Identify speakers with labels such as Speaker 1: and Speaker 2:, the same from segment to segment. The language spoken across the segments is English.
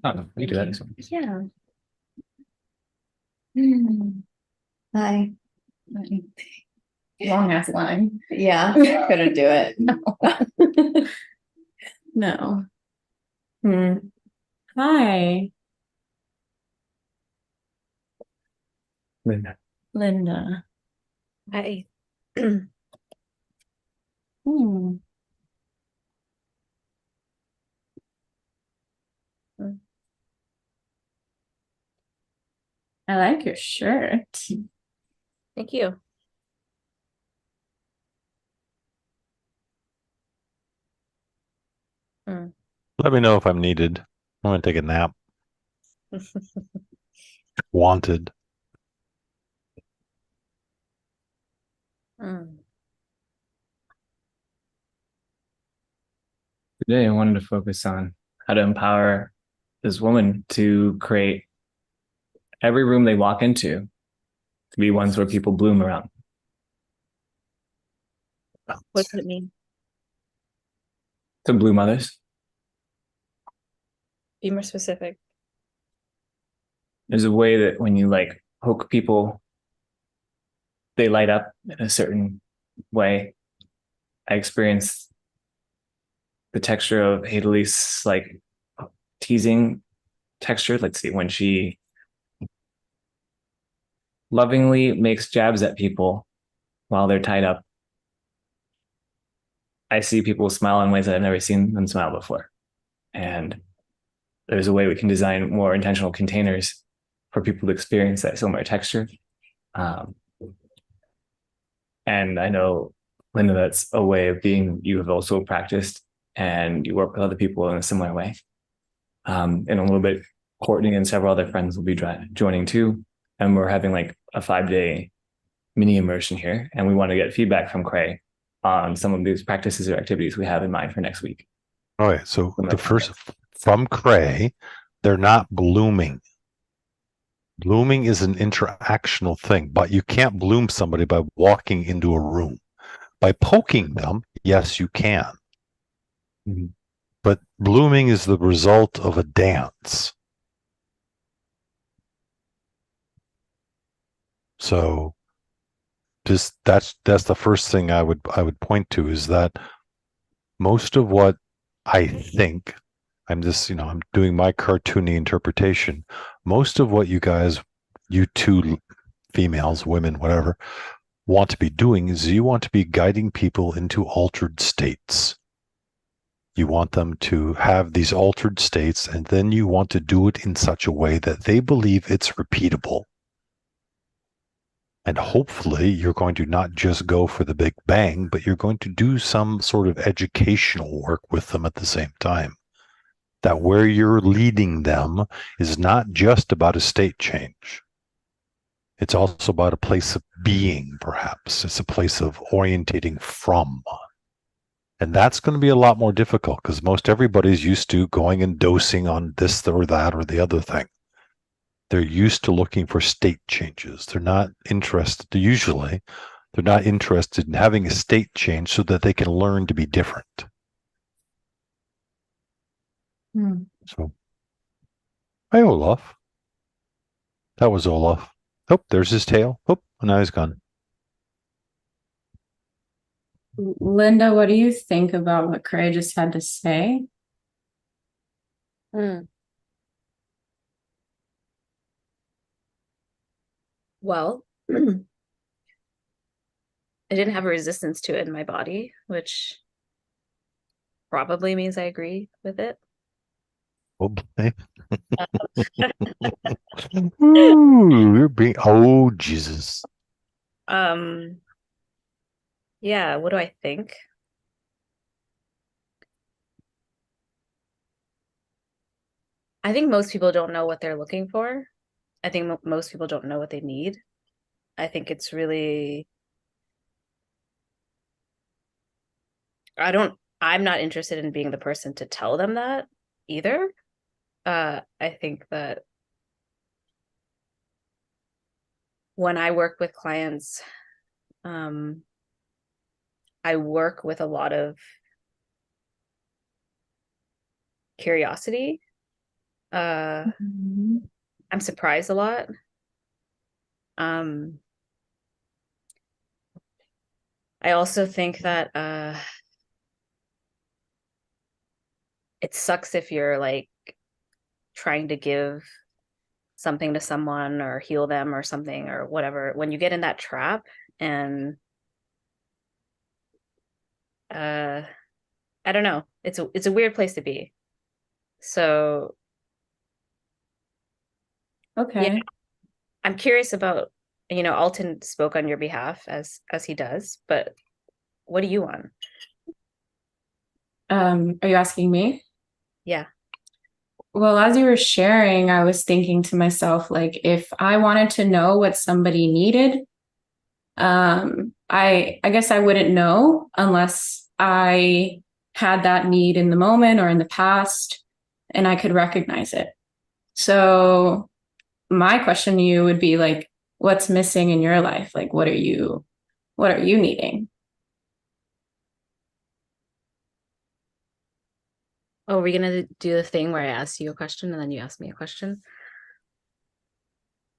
Speaker 1: Oh, you do that.
Speaker 2: Yeah. Hmm. Hi.
Speaker 3: Long ass line.
Speaker 2: Yeah, couldn't do it.
Speaker 3: No.
Speaker 2: Hmm.
Speaker 3: Hi,
Speaker 1: Linda.
Speaker 3: Linda.
Speaker 2: Hi.
Speaker 3: Hmm. I like your shirt.
Speaker 2: Thank you.
Speaker 4: Let me know if I'm needed. I'm gonna take a nap. Wanted.
Speaker 1: Today, I wanted to focus on how to empower this woman to create every room they walk into to be ones where people bloom around.
Speaker 2: What does it mean?
Speaker 1: To bloom others.
Speaker 2: Be more specific.
Speaker 1: There's a way that when you like poke people, they light up in a certain way. I experienced the texture of Hadalise like teasing texture. Let's see, when she lovingly makes jabs at people while they're tied up, I see people smile in ways that I've never seen them smile before. And there's a way we can design more intentional containers for people to experience that similar texture. Um, and I know, Linda, that's a way of being you have also practiced and you work with other people in a similar way. In a little bit, Courtney and several other friends will be joining too. And we're having like a 5-day mini immersion here. And we want to get feedback from Cray on some of these practices or activities we have in mind for next week.
Speaker 4: All right. So the first from Cray, they're not blooming. Blooming is an interactional thing, but you can't bloom somebody by walking into a room. By poking them, yes, you can.
Speaker 1: Mm-hmm.
Speaker 4: But blooming is the result of a dance. So just that's the first thing I would point to is that most of what I think I'm just, I'm doing my cartoony interpretation. Most of what you guys, you two females, women, whatever, want to be doing is you want to be guiding people into altered states. You want them to have these altered states, and then you want to do it in such a way that they believe it's repeatable. And hopefully, you're going to not just go for the big bang, but you're going to do some sort of educational work with them at the same time. That where you're leading them is not just about a state change. It's also about a place of being, perhaps. It's a place of orientating from. And that's going to be a lot more difficult because most everybody's used to going and dosing on this or that or the other thing. They're used to looking for state changes. They're not interested, usually, they're not interested in having a state change so that they can learn to be different. So, hi, Olaf. That was Olaf. Oh, there's his tail. Oh, now he's gone.
Speaker 3: Linda, what do you think about what Cray just had to say?
Speaker 2: Well, I didn't have a resistance to it in my body, which probably means I agree with it.
Speaker 4: Oh, ooh, you're being, oh, Jesus.
Speaker 2: Yeah, what do I think? I think most people don't know what they're looking for. I think most people don't know what they need. I think it's really, I'm not interested in being the person to tell them that either. I think that when I work with clients, I work with a lot of curiosity
Speaker 3: Mhm.
Speaker 2: I'm surprised a lot. Um, I also think that it sucks if you're like trying to give something to someone or heal them or something or whatever when you get in that trap. And I don't know, it's a weird place to be. So
Speaker 3: Okay.
Speaker 2: I'm curious about, Alton spoke on your behalf as he does, but what do you want?
Speaker 3: Are you asking me?
Speaker 2: Yeah.
Speaker 3: Well, as you were sharing, I was thinking to myself, like, if I wanted to know what somebody needed, I guess I wouldn't know unless I had that need in the moment or in the past, and I could recognize it. So my question to you would be like, what's missing in your life? Like, what are you needing?
Speaker 2: Oh, we're gonna do the thing where I ask you a question and then you ask me a question.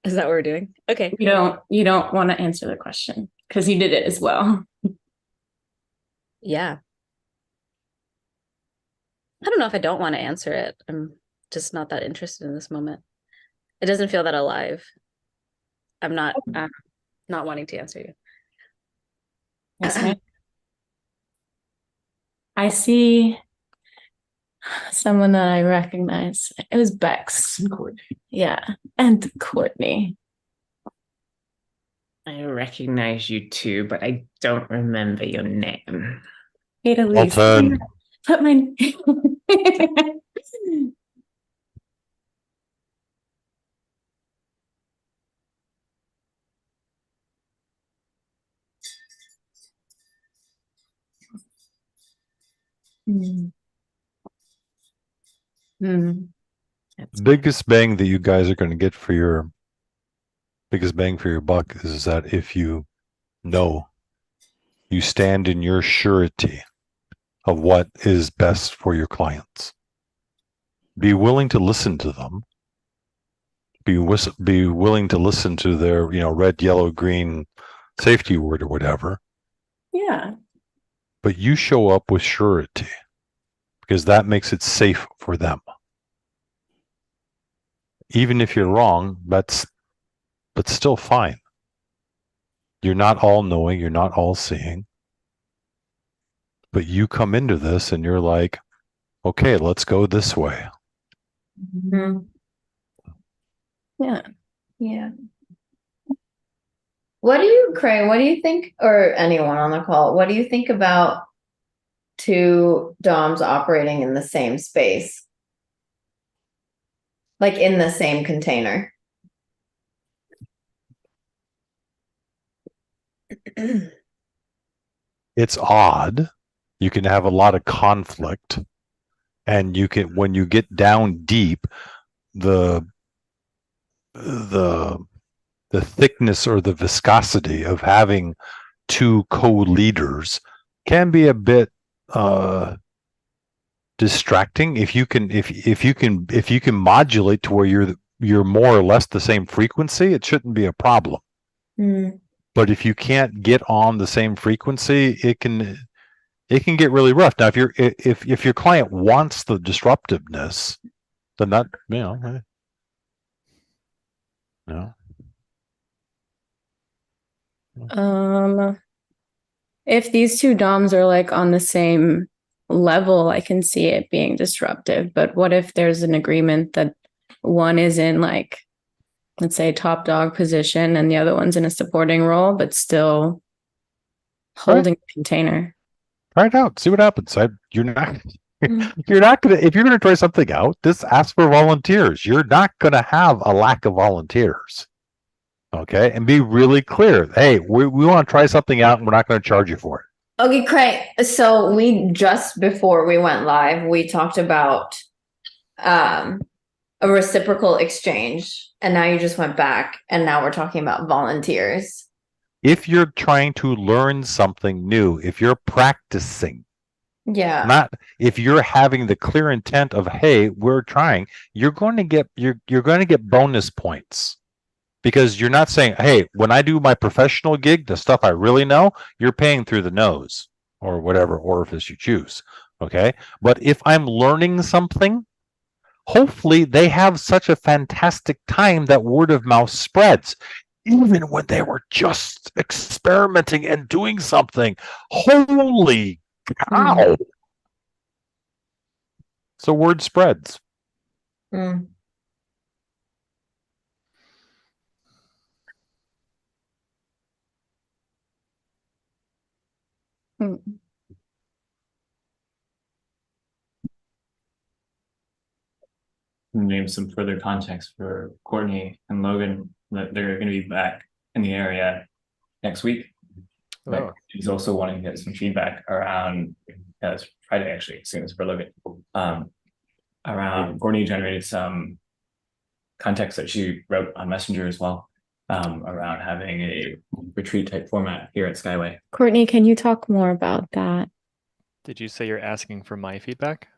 Speaker 2: Is that what we're doing? Okay.
Speaker 3: You don't want to answer the question because you did it as well.
Speaker 2: Yeah. I don't know if I don't want to answer it. I'm just not that interested in this moment. It doesn't feel that alive. I'm not wanting to answer you.
Speaker 3: Yes, ma'am. I see someone that I recognize. It was Bex. Yeah. And Courtney.
Speaker 5: I recognize you too, but I don't remember your name.
Speaker 3: Hey, Elise.
Speaker 4: Alton.
Speaker 3: Put my Hmm. Hmm.
Speaker 5: That's
Speaker 4: Biggest bang that you guys are going to get for your biggest bang for your buck is that if you know, you stand in your surety of what is best for your clients. Be willing to listen to them. Be willing to listen to their, red, yellow, green safety word or whatever.
Speaker 3: Yeah.
Speaker 4: But you show up with surety because that makes it safe for them. Even if you're wrong, but still fine. You're not all knowing, you're not all seeing. But you come into this and you're like, okay, let's go this way.
Speaker 3: Hmm. Yeah.
Speaker 6: Yeah. What do you, Craig, what do you think, or anyone on the call, what do you think about two DOMs operating in the same space? Like in the same container?
Speaker 4: It's odd. You can have a lot of conflict. And you can, when you get down deep, the thickness or the viscosity of having two co-leaders can be a bit distracting if you can modulate to where you're more or less the same frequency. It shouldn't be a problem. But if you can't get on the same frequency, it can get really rough. Now if your client wants the disruptiveness, then that
Speaker 3: If these two DOMs are like on the same level, I can see it being disruptive. But what if there's an agreement that one is in like, let's say, top dog position and the other one's in a supporting role, but still holding the container?
Speaker 4: Try it out, see what happens. You're not gonna, if you're gonna try something out, just ask for volunteers. You're not gonna have a lack of volunteers. Okay, and be really clear. Hey, we want to try something out, and we're not going to charge you for it.
Speaker 6: Okay, Craig. So we just before we went live, we talked about a reciprocal exchange, and now you just went back, and now we're talking about volunteers.
Speaker 4: If you're trying to learn something new, if you're practicing,
Speaker 6: Yeah.
Speaker 4: Not if you're having the clear intent of, hey, we're trying, you're going to get bonus points. Because you're not saying, hey, when I do my professional gig, the stuff I really know, you're paying through the nose or whatever orifice you choose. Okay. But if I'm learning something, hopefully they have such a fantastic time that word of mouth spreads. Even when they were just experimenting and doing something. Holy cow. So word spreads.
Speaker 6: Mm.
Speaker 3: Mm.
Speaker 1: Name some further context for Courtney and Logan that they're going to be back in the area next week. But
Speaker 7: Oh.
Speaker 1: she's also wanting to get some feedback around, it's Friday actually, as soon as for Logan, around Courtney generated some context that she wrote on Messenger as well, around having a retreat type format here at Skyway.
Speaker 3: Courtney, can you talk more about that?
Speaker 7: Did you say you're asking for my feedback?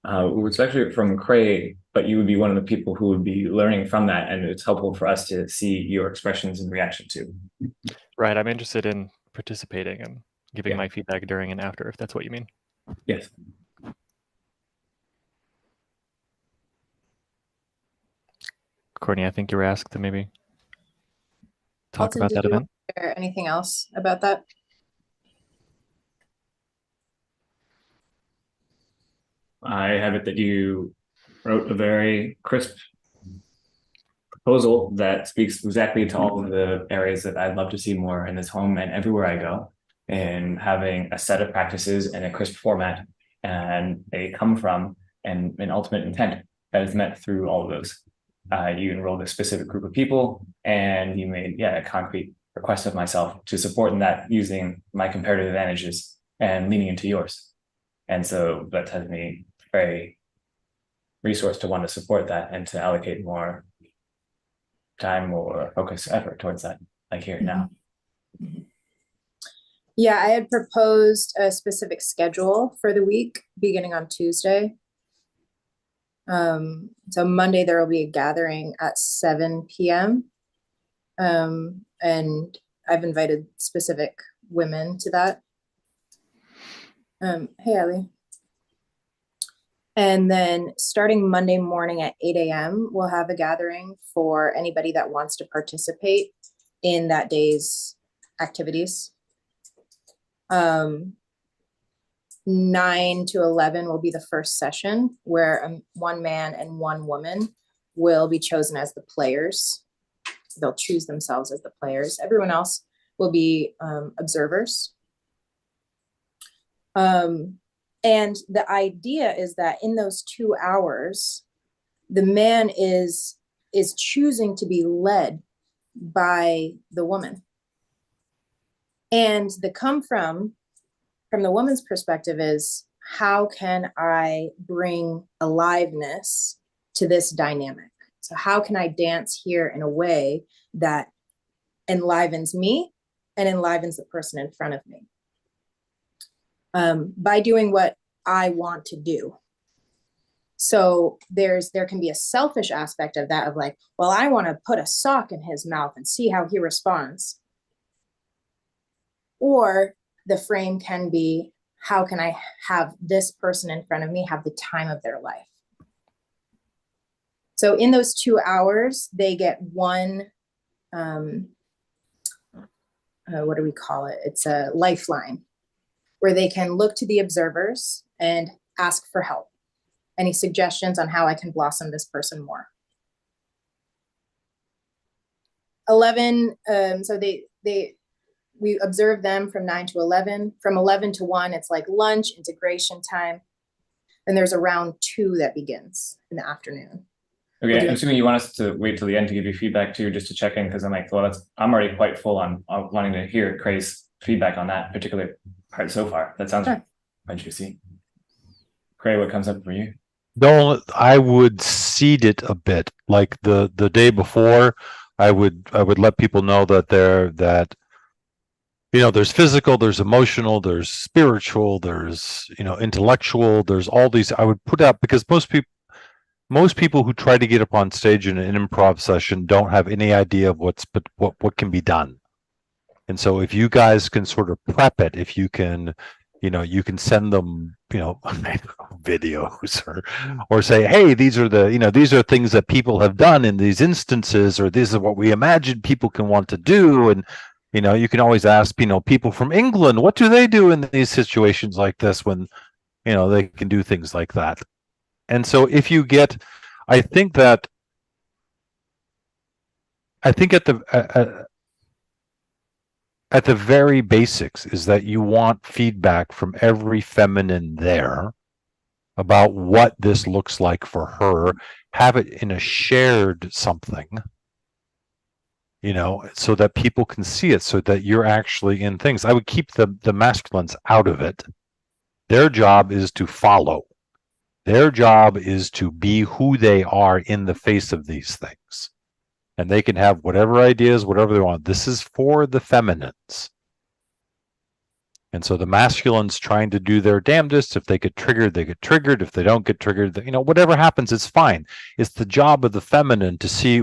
Speaker 1: It's actually from Cray, but you would be one of the people who would be learning from that, and it's helpful for us to see your expressions and reaction to.
Speaker 7: Right. I'm interested in participating and giving
Speaker 1: Yeah.
Speaker 7: my feedback during and after, if that's what you mean.
Speaker 1: Yes.
Speaker 7: Courtney, I think you were asked to maybe talk
Speaker 8: Alton,
Speaker 7: about
Speaker 8: did
Speaker 7: that
Speaker 8: you
Speaker 7: event.
Speaker 8: want to share anything else about that?
Speaker 1: I have it that you wrote a very crisp proposal that speaks exactly to all of the areas that I'd love to see more in this home and everywhere I go, and having a set of practices and a crisp format, and they come from and an ultimate intent that is met through all of those. You enrolled a specific group of people, and you made a concrete request of myself to support in that using my comparative advantages and leaning into yours. And so that has me very resourced to want to support that and to allocate more time or focus effort towards that, like here now.
Speaker 8: Yeah, I had proposed a specific schedule for the week beginning on Tuesday. So Monday there will be a gathering at 7 p.m. And I've invited specific women to that. Hey, Ellie. And then starting Monday morning at 8 a.m., we'll have a gathering for anybody that wants to participate in that day's activities. 9 to 11 will be the first session where one man and one woman will be chosen as the players. They'll choose themselves as the players. Everyone else will be observers. And the idea is that in those 2 hours, the man is choosing to be led by the woman. And the come from the woman's perspective is, how can I bring aliveness to this dynamic? So how can I dance here in a way that enlivens me and enlivens the person in front of me? By doing what I want to do. So there can be a selfish aspect of that, of like, well, I want to put a sock in his mouth and see how he responds. Or the frame can be, how can I have this person in front of me have the time of their life? So in those 2 hours, they get one, what do we call it? It's a lifeline, where they can look to the observers and ask for help. Any suggestions on how I can blossom this person more? 11, so we observe them from 9 to 11. From 11 to 1, it's like lunch, integration time. Then there's a round 2 that begins in the afternoon.
Speaker 1: Okay, I'm assuming you want us to wait till the end to give you feedback too, just to check in, because I'm like, well, I'm already quite full on wanting to hear Cray's feedback on that particular part so far. That sounds quite juicy. Cray, what comes up for you?
Speaker 4: No, I would seed it a bit. Like the day before, I would let people know that there's physical, there's emotional, there's spiritual, there's, intellectual, there's all these. I would put out, because most people who try to get up on stage in an improv session don't have any idea of what can be done. And so if you guys can sort of prep it, if you can, you can send them, videos or say, hey, these are these are things that people have done in these instances, or this is what we imagine people can want to do. And, you can always ask, people from England, what do they do in these situations like this when, they can do things like that. And so if you get, I think at the very basics is that you want feedback from every feminine there about what this looks like for her. Have it in a shared something, so that people can see it, so that you're actually in things. I would keep the masculines out of it. Their job is to follow. Their job is to be who they are in the face of these things. And they can have whatever ideas, whatever they want. This is for the feminines. And so the masculines trying to do their damnedest. If they get triggered, they get triggered. If they don't get triggered, whatever happens, it's fine. It's the job of the feminine to see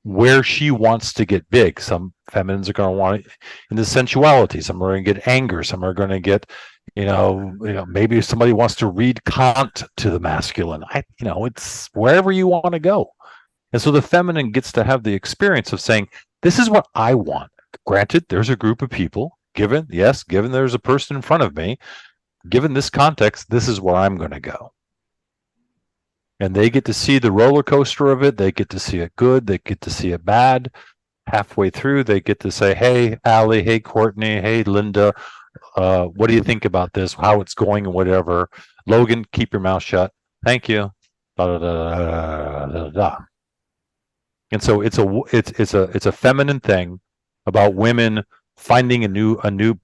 Speaker 4: where she wants to get big. Some feminines are going to want it in the sensuality. Some are going to get anger. Some are going to get, maybe somebody wants to read Kant to the masculine. It's wherever you want to go. And so the feminine gets to have the experience of saying, this is what I want. Granted, there's a group of people, given there's a person in front of me, given this context, this is where I'm going to go. And they get to see the roller coaster of it. They get to see it good. They get to see it bad. Halfway through, they get to say, hey, Allie, hey, Courtney, hey, Linda, what do you think about this? How it's going and whatever. Logan, keep your mouth shut. Thank you. Da, da, da, da, da, da. And so it's a feminine thing about women finding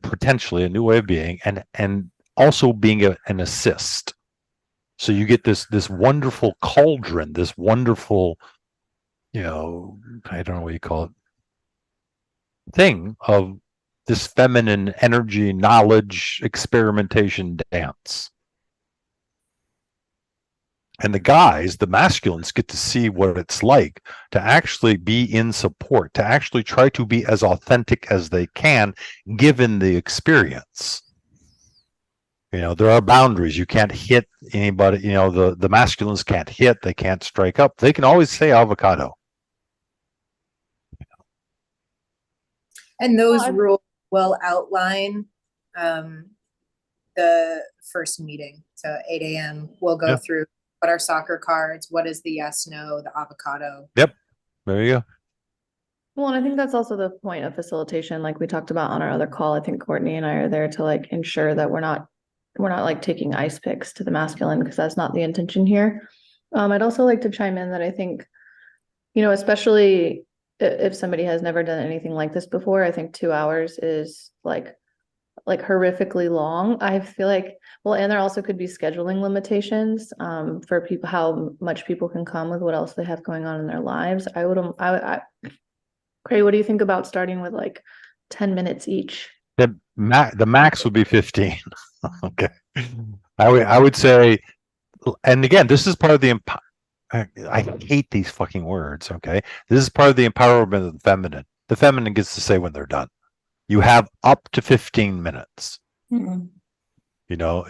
Speaker 4: potentially a new way of being, and also being an assist. So you get this wonderful cauldron, this wonderful, I don't know what you call it, thing of this feminine energy, knowledge, experimentation, dance. And the guys, the masculines, get to see what it's like to actually be in support, to actually try to be as authentic as they can, given the experience. There are boundaries. You can't hit anybody. The masculines can't hit. They can't strike up. They can always say avocado.
Speaker 8: And those rules will outline the first meeting. So 8 a.m. we'll go through what are soccer cards, what is the yes, no, the avocado.
Speaker 4: Yep. There you go.
Speaker 3: Well, and I think that's also the point of facilitation, like we talked about on our other call. I think Courtney and I are there to ensure that we're not taking ice picks to the masculine, because that's not the intention here. I'd also like to chime in that I think, especially if somebody has never done anything like this before, I think 2 hours is like horrifically long. I feel like, and there also could be scheduling limitations for people, how much people can come with what else they have going on in their lives. Cray, what do you think about starting with 10 minutes each?
Speaker 4: The max would be 15. Okay. I would say, and again, this is part of the I hate these fucking words. Okay. This is part of the empowerment of the feminine. The feminine gets to say when they're done. You have up to 15 minutes.
Speaker 3: Mm-hmm.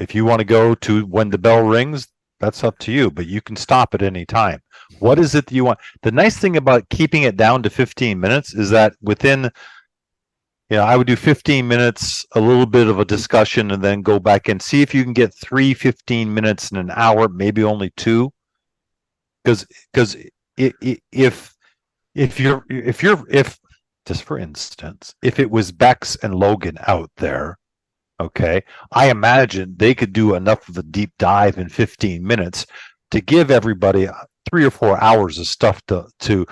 Speaker 4: If you want to go to when the bell rings, that's up to you, but you can stop at any time. What is it that you want? The nice thing about keeping it down to 15 minutes is that within, I would do 15 minutes, a little bit of a discussion, and then go back and see if you can get 15 minutes in an hour, maybe only 2. Because if just for instance, if it was Bex and Logan out there, okay, I imagine they could do enough of a deep dive in 15 minutes to give everybody 3 or 4 hours of stuff to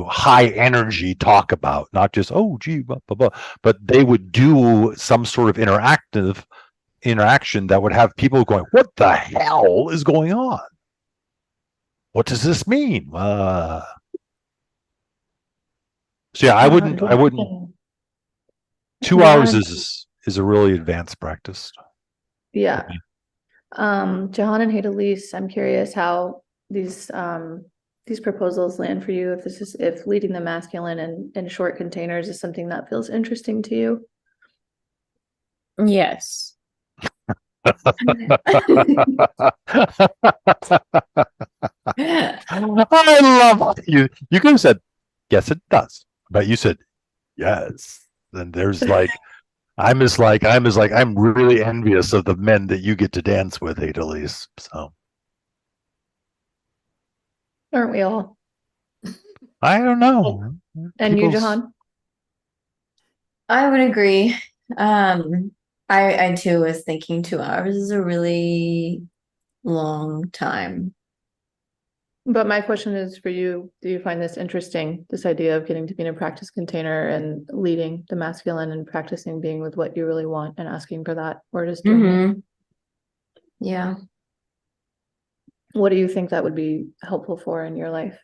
Speaker 4: high energy talk about, not just, oh, gee, blah, blah, blah, but they would do some sort of interaction that would have people going, what the hell is going on? What does this mean? So yeah, I wouldn't. 2 hours
Speaker 9: Yeah.
Speaker 4: is a really advanced practice.
Speaker 9: Yeah. Jahan and Hadalise, I'm curious how these proposals land for you. If leading the masculine in short containers is something that feels interesting to you.
Speaker 3: Yes.
Speaker 4: I love you. You could have said, yes, it does. But you said, yes. And there's like, I'm really envious of the men that you get to dance with, Adelies. So
Speaker 9: Aren't we all?
Speaker 4: I don't know.
Speaker 9: And you,
Speaker 4: People's-
Speaker 9: Jahan?
Speaker 6: I would agree. I too was thinking 2 hours is a really long time.
Speaker 9: But my question is for you, do you find this interesting, this idea of getting to be in a practice container and leading the masculine and practicing being with what you really want and asking for that, or just doing it?
Speaker 6: Mhm. Yeah.
Speaker 9: What do you think that would be helpful for in your life?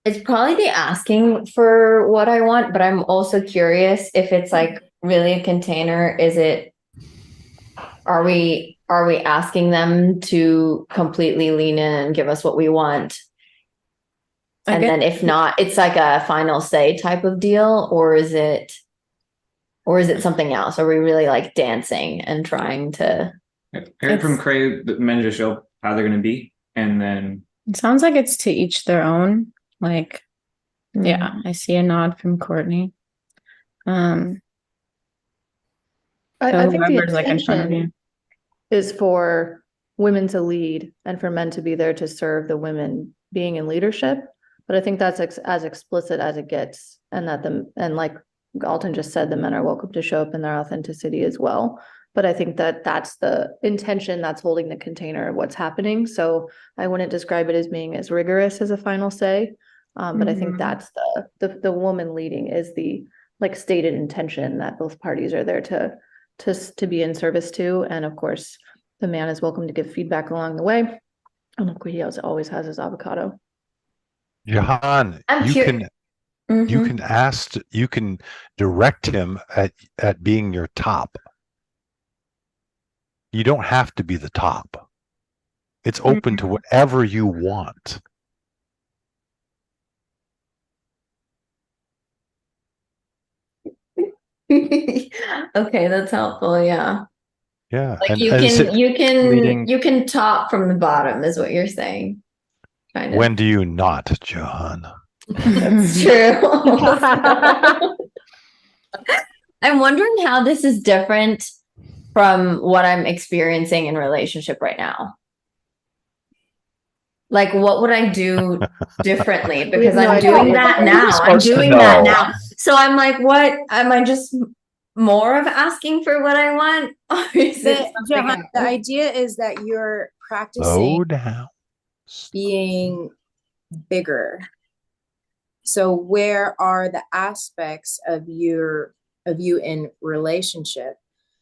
Speaker 6: It's probably the asking for what I want, but I'm also curious if it's like really a container. Are we asking them to completely lean in and give us what we want?
Speaker 3: I
Speaker 6: And
Speaker 3: guess-
Speaker 6: then if not, it's like a final say type of deal, or is it something else? Are we really like dancing and trying to
Speaker 1: I heard from
Speaker 3: It's-
Speaker 1: Cray that men just show up how they're going to be, and then
Speaker 3: It sounds like it's to each their own. Like, yeah, I see a nod from Courtney.
Speaker 9: I
Speaker 3: So
Speaker 9: think the
Speaker 3: whoever's like in front of
Speaker 9: intention
Speaker 3: you.
Speaker 9: is for women to lead and for men to be there to serve the women being in leadership. But I think that's as explicit as it gets, and like Galton just said, the men are welcome to show up in their authenticity as well. But I think that that's the intention that's holding the container of what's happening. So I wouldn't describe it as being as rigorous as a final say. But I think
Speaker 3: Mhm.
Speaker 9: that's the woman leading is the like stated intention that both parties are there to be in service to. And of course, the man is welcome to give feedback along the way. And of course, he always has his avocado.
Speaker 4: Jahan,
Speaker 6: I'm
Speaker 4: you
Speaker 6: curious.
Speaker 4: can you can direct him at being your top. You don't have to be the top. It's open to whatever you want.
Speaker 6: Okay, that's helpful. Yeah.
Speaker 4: Yeah.
Speaker 6: Like
Speaker 4: and
Speaker 6: you
Speaker 7: leading-
Speaker 6: can top from the bottom is what you're saying. Kind of.
Speaker 4: when do you not, Jahan?
Speaker 6: That's true. I'm wondering how this is different from what I'm experiencing in relationship right now. Like, what would I do differently? Because
Speaker 9: no
Speaker 6: I'm
Speaker 9: idea
Speaker 6: doing
Speaker 9: what
Speaker 6: that
Speaker 9: you're
Speaker 6: now. I'm
Speaker 4: supposed to
Speaker 6: doing that
Speaker 4: know.
Speaker 6: now. So I'm like, what? Am I just more of asking for what I want? Or is it something
Speaker 8: Jahan, the
Speaker 6: else?
Speaker 8: idea is that you're practicing
Speaker 4: Slow down.
Speaker 8: being bigger. So where are the aspects of you in relationship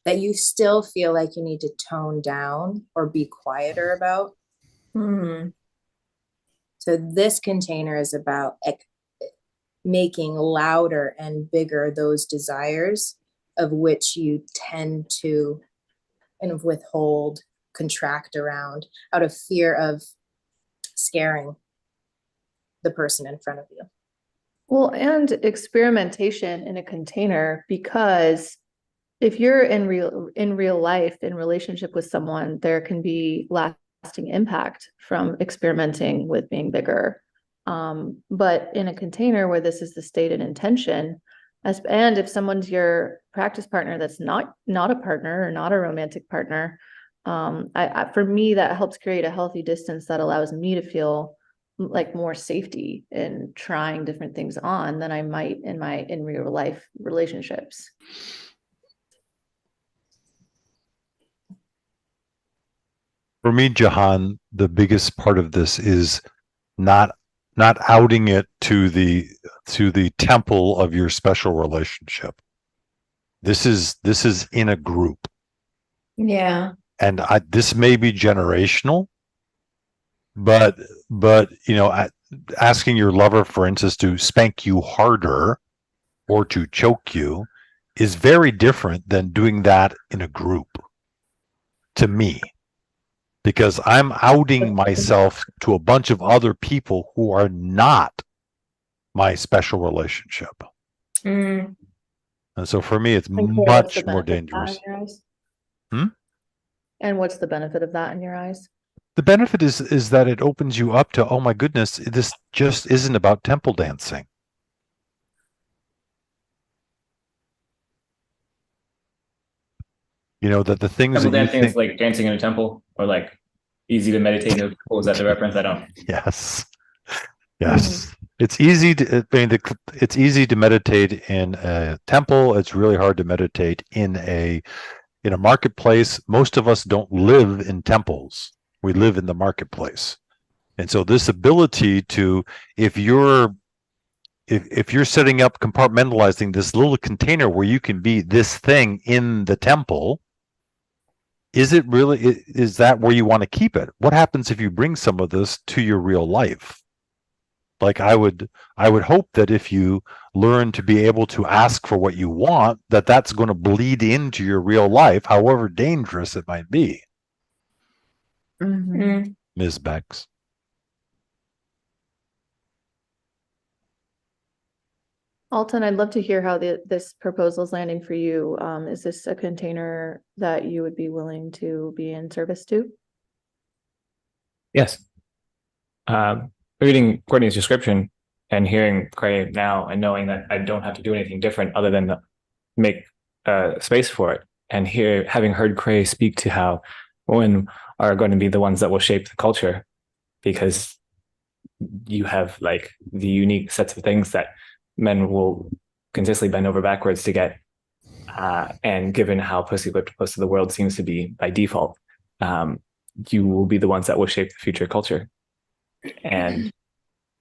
Speaker 8: that you still feel like you need to tone down or be quieter about?
Speaker 6: Hmm.
Speaker 8: So this container is about making louder and bigger those desires of which you tend to kind of withhold, contract around out of fear of scaring the person in front of you.
Speaker 9: Well, and experimentation in a container, because if you're in real life, in relationship with someone, there can be lasting impact from experimenting with being bigger. But in a container where this is the stated intention, and if someone's your practice partner that's not a partner or not a romantic partner, for me, that helps create a healthy distance that allows me to feel like more safety in trying different things on than I might in real life relationships.
Speaker 4: For me, Jahan, the biggest part of this is not outing it to the temple of your special relationship. This is in a group,
Speaker 6: Yeah.
Speaker 4: and this may be generational, but asking your lover, for instance, to spank you harder or to choke you is very different than doing that in a group, to me, because I'm outing myself to a bunch of other people who are not my special relationship.
Speaker 3: Mm.
Speaker 4: And so for me, it's
Speaker 9: And what's the
Speaker 4: much more
Speaker 9: benefit of that
Speaker 4: dangerous.
Speaker 9: in your eyes?
Speaker 4: Hmm?
Speaker 9: And what's the benefit of that in your eyes?
Speaker 4: The benefit is that it opens you up to, oh my goodness, this just isn't about temple dancing. You know, that the things
Speaker 1: Temple
Speaker 4: that you
Speaker 1: dancing is
Speaker 4: think,
Speaker 1: like dancing in a temple, or like easy to meditate in a temple. Is that the reference? I don't.
Speaker 4: yes, yes. It's easy to, I mean, it's easy to meditate in a temple. It's really hard to meditate in a marketplace. Most of us don't live in temples. We live in the marketplace. And so this ability to, if you're setting up, compartmentalizing this little container where you can be this thing in the temple, is that where you want to keep it? What happens if you bring some of this to your real life? Like I would hope that if you learn to be able to ask for what you want, that's going to bleed into your real life, however dangerous it might be.
Speaker 3: Mm.
Speaker 4: Ms. Bex.
Speaker 9: Alton, I'd love to hear how this proposal is landing for you. Is this a container that you would be willing to be in service to?
Speaker 1: Yes. Reading Courtney's description and hearing Cray now and knowing that I don't have to do anything different other than make space for it, and having heard Cray speak to how women are going to be the ones that will shape the culture, because you have like the unique sets of things that men will consistently bend over backwards to get, and given how pussy whipped most of the world seems to be by default, you will be the ones that will shape the future culture. And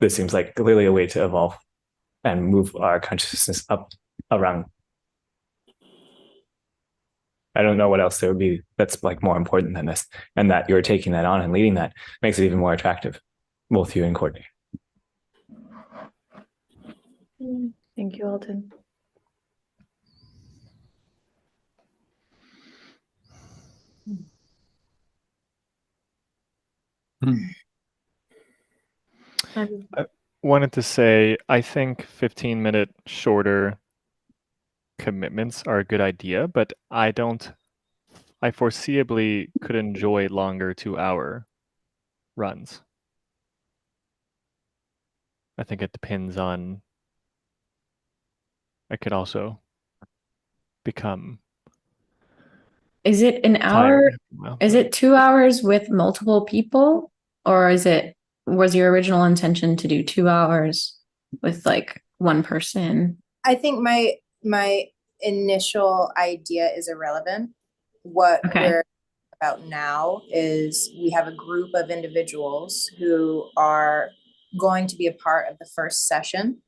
Speaker 1: this seems like clearly a way to evolve and move our consciousness up a rung. I don't know what else there would be that's like more important than this, and that you're taking that on and leading that makes it even more attractive, both you and Courtney.
Speaker 9: Thank you, Alton.
Speaker 7: I wanted to say, I think 15-minute shorter commitments are a good idea, but I foreseeably could enjoy longer 2-hour runs. I think it depends on, I could also become
Speaker 3: Is it an hour?
Speaker 7: tired. Well,
Speaker 3: Is it 2 hours with multiple people? Or was your original intention to do 2 hours with like one person?
Speaker 8: I think my initial idea is irrelevant. What
Speaker 3: Okay.
Speaker 8: we're about now is we have a group of individuals who are going to be a part of the first session.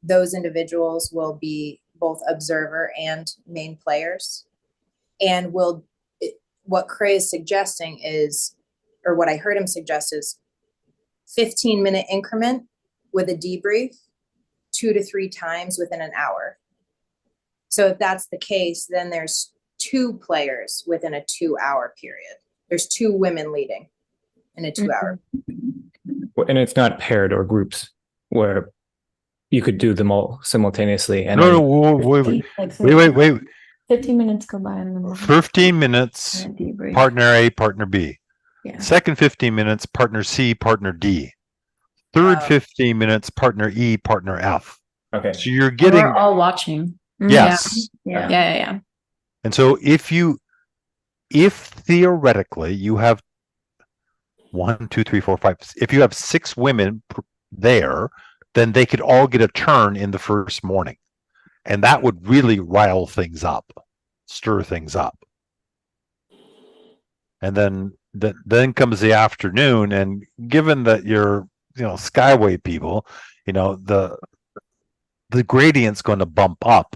Speaker 8: Those individuals will be both observer and main players. And what Cray is suggesting is, or what I heard him suggest is 15-minute increment with a debrief 2 to 3 times within an hour. So if that's the case, then there's 2 players within a 2-hour period. There's 2 women leading in a 2-hour.
Speaker 1: And it's not paired or groups where you could do them all simultaneously. And
Speaker 4: No, wait.
Speaker 3: 15 minutes go by and then
Speaker 4: 15 minutes,
Speaker 3: debrief.
Speaker 4: partner A, partner B.
Speaker 3: Yeah.
Speaker 4: Second 15 minutes, partner C, partner D. Third 15 minutes, partner E, partner F.
Speaker 1: Okay.
Speaker 4: So you're
Speaker 3: And
Speaker 4: getting,
Speaker 3: we're all watching.
Speaker 4: yes.
Speaker 3: Yeah.
Speaker 4: And so if theoretically you have 1, 2, 3, 4, 5, if you have 6 women there, then they could all get a turn in the first morning. And that would really rile things up, stir things up. And then comes the afternoon, and given that you're, Skyway people, the gradient's going to bump up.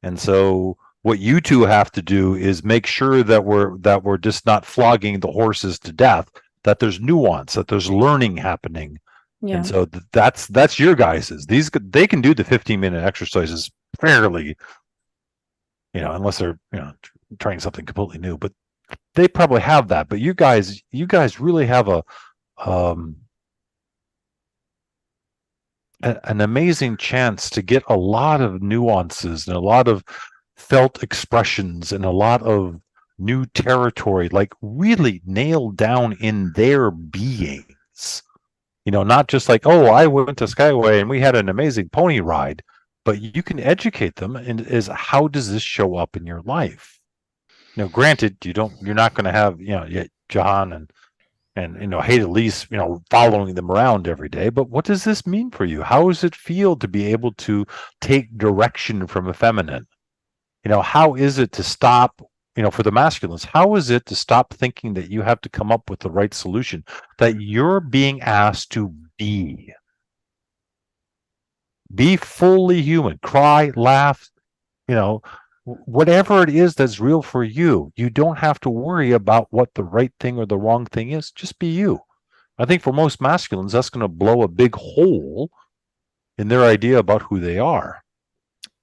Speaker 4: And so what you two have to do is make sure that we're just not flogging the horses to death, that there's nuance, that there's learning happening
Speaker 3: Yeah.
Speaker 4: And so that's your guys's. They can do the 15-minute exercises fairly, unless they're trying something completely new, but they probably have that. But you guys really have an amazing chance to get a lot of nuances and a lot of felt expressions and a lot of new territory, like really nailed down in their beings. Not just like, oh, I went to Skyway and we had an amazing pony ride, but you can educate them is how does this show up in your life? Granted, you're not going to have, John and Haida Elise, following them around every day, but what does this mean for you? How does it feel to be able to take direction from a feminine? How is it to stop, for the masculines, how is it to stop thinking that you have to come up with the right solution, that you're being asked to be fully human, cry, laugh, whatever it is that's real for you. You don't have to worry about what the right thing or the wrong thing is. Just be you. I think for most masculines, that's going to blow a big hole in their idea about who they are.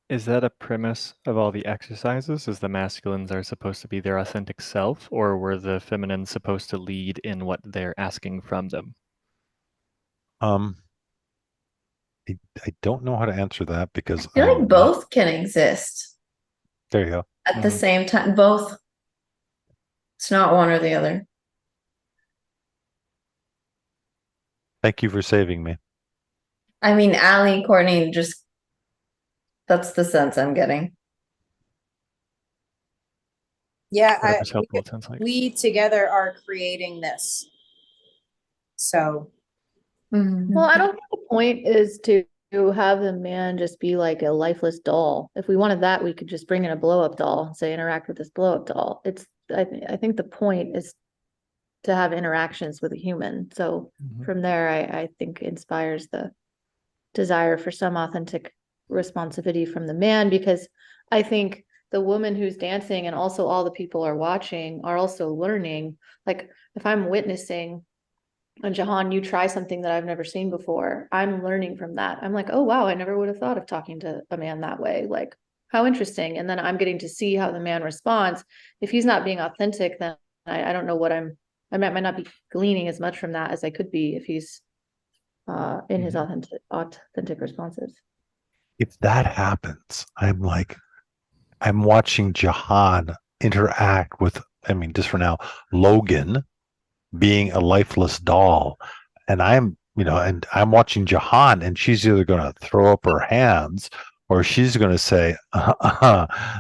Speaker 7: Is that a premise of all the exercises? Is the masculines are supposed to be their authentic self, or were the feminines supposed to lead in what they're asking from them?
Speaker 4: I don't know how to answer that because
Speaker 6: I feel like both can exist
Speaker 4: there you go.
Speaker 6: at the same time. Both. It's not one or the other.
Speaker 4: Thank you for saving me.
Speaker 6: I mean, Allie, Courtney, that's the sense I'm getting.
Speaker 8: Yeah,
Speaker 7: Whatever's helpful, it sounds like.
Speaker 8: we together are creating this. So
Speaker 9: Well, I don't think the point is to have the man just be like a lifeless doll. If we wanted that, we could just bring in a blow up doll and say, interact with this blow up doll. I think the point is to have interactions with a human. So from there, I think inspires the desire for some authentic responsivity from the man, because I think the woman who's dancing and also all the people are watching are also learning. Like if I'm witnessing and Jahan, you try something that I've never seen before, I'm learning from that. I'm like, oh, wow, I never would have thought of talking to a man that way. Like, how interesting. And then I'm getting to see how the man responds. If he's not being authentic, then I don't know what I might not be gleaning as much from that as I could be if he's in his authentic responses.
Speaker 4: If that happens, I'm watching Jahan interact with, just for now, Logan being a lifeless doll. And I'm watching Jahan, and she's either going to throw up her hands or she's going to say,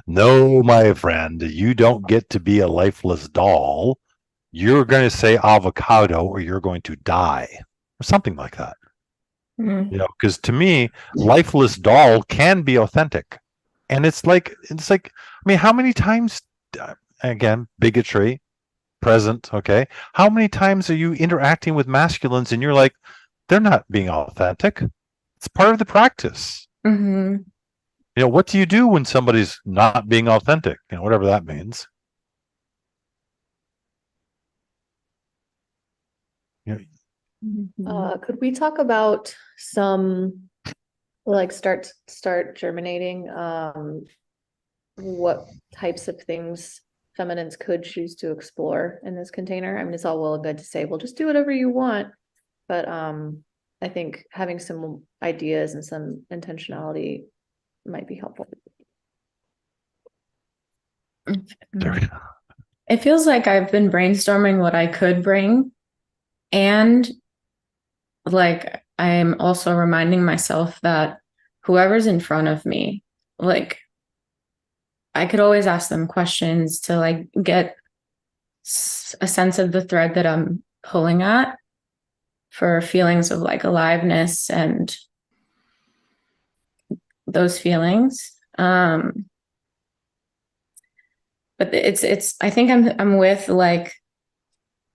Speaker 4: no, my friend, you don't get to be a lifeless doll. You're going to say avocado or you're going to die, or something like that. Because to me, lifeless doll can be authentic. And it's like, how many times, again, bigotry, present, okay? How many times are you interacting with masculines and you're like, they're not being authentic? It's part of the practice. What do you do when somebody's not being authentic? Whatever that means.
Speaker 9: Could we talk about some, like, start germinating what types of things feminines could choose to explore in this container? It's all well and good to say, well, just do whatever you want, but I think having some ideas and some intentionality might be helpful.
Speaker 3: It feels like I've been brainstorming what I could bring, and like I'm also reminding myself that whoever's in front of me, like I could always ask them questions to like get a sense of the thread that I'm pulling at for feelings of like aliveness and those feelings. But it's I think I'm with like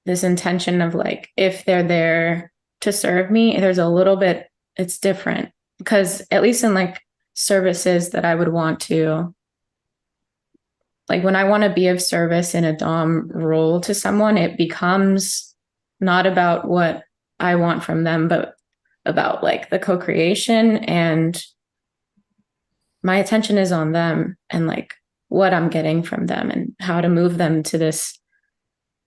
Speaker 3: this intention of like, if they're there to serve me, there's a little bit, it's different, because at least in like services that I would want to, like when I want to be of service in a dom role to someone, it becomes not about what I want from them, but about like the co-creation, and my attention is on them and like what I'm getting from them and how to move them to this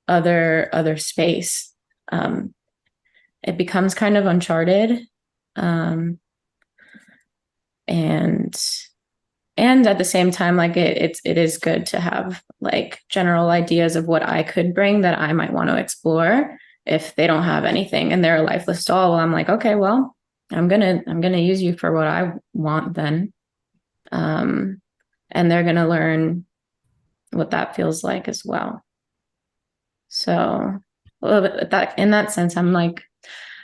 Speaker 3: other space. It becomes kind of uncharted. And at the same time, like it is good to have like general ideas of what I could bring that I might want to explore if they don't have anything and they're a lifeless doll. Well, I'm like, okay, well, I'm gonna use you for what I want then. And they're gonna learn what that feels like as well. So that in that sense, I'm like,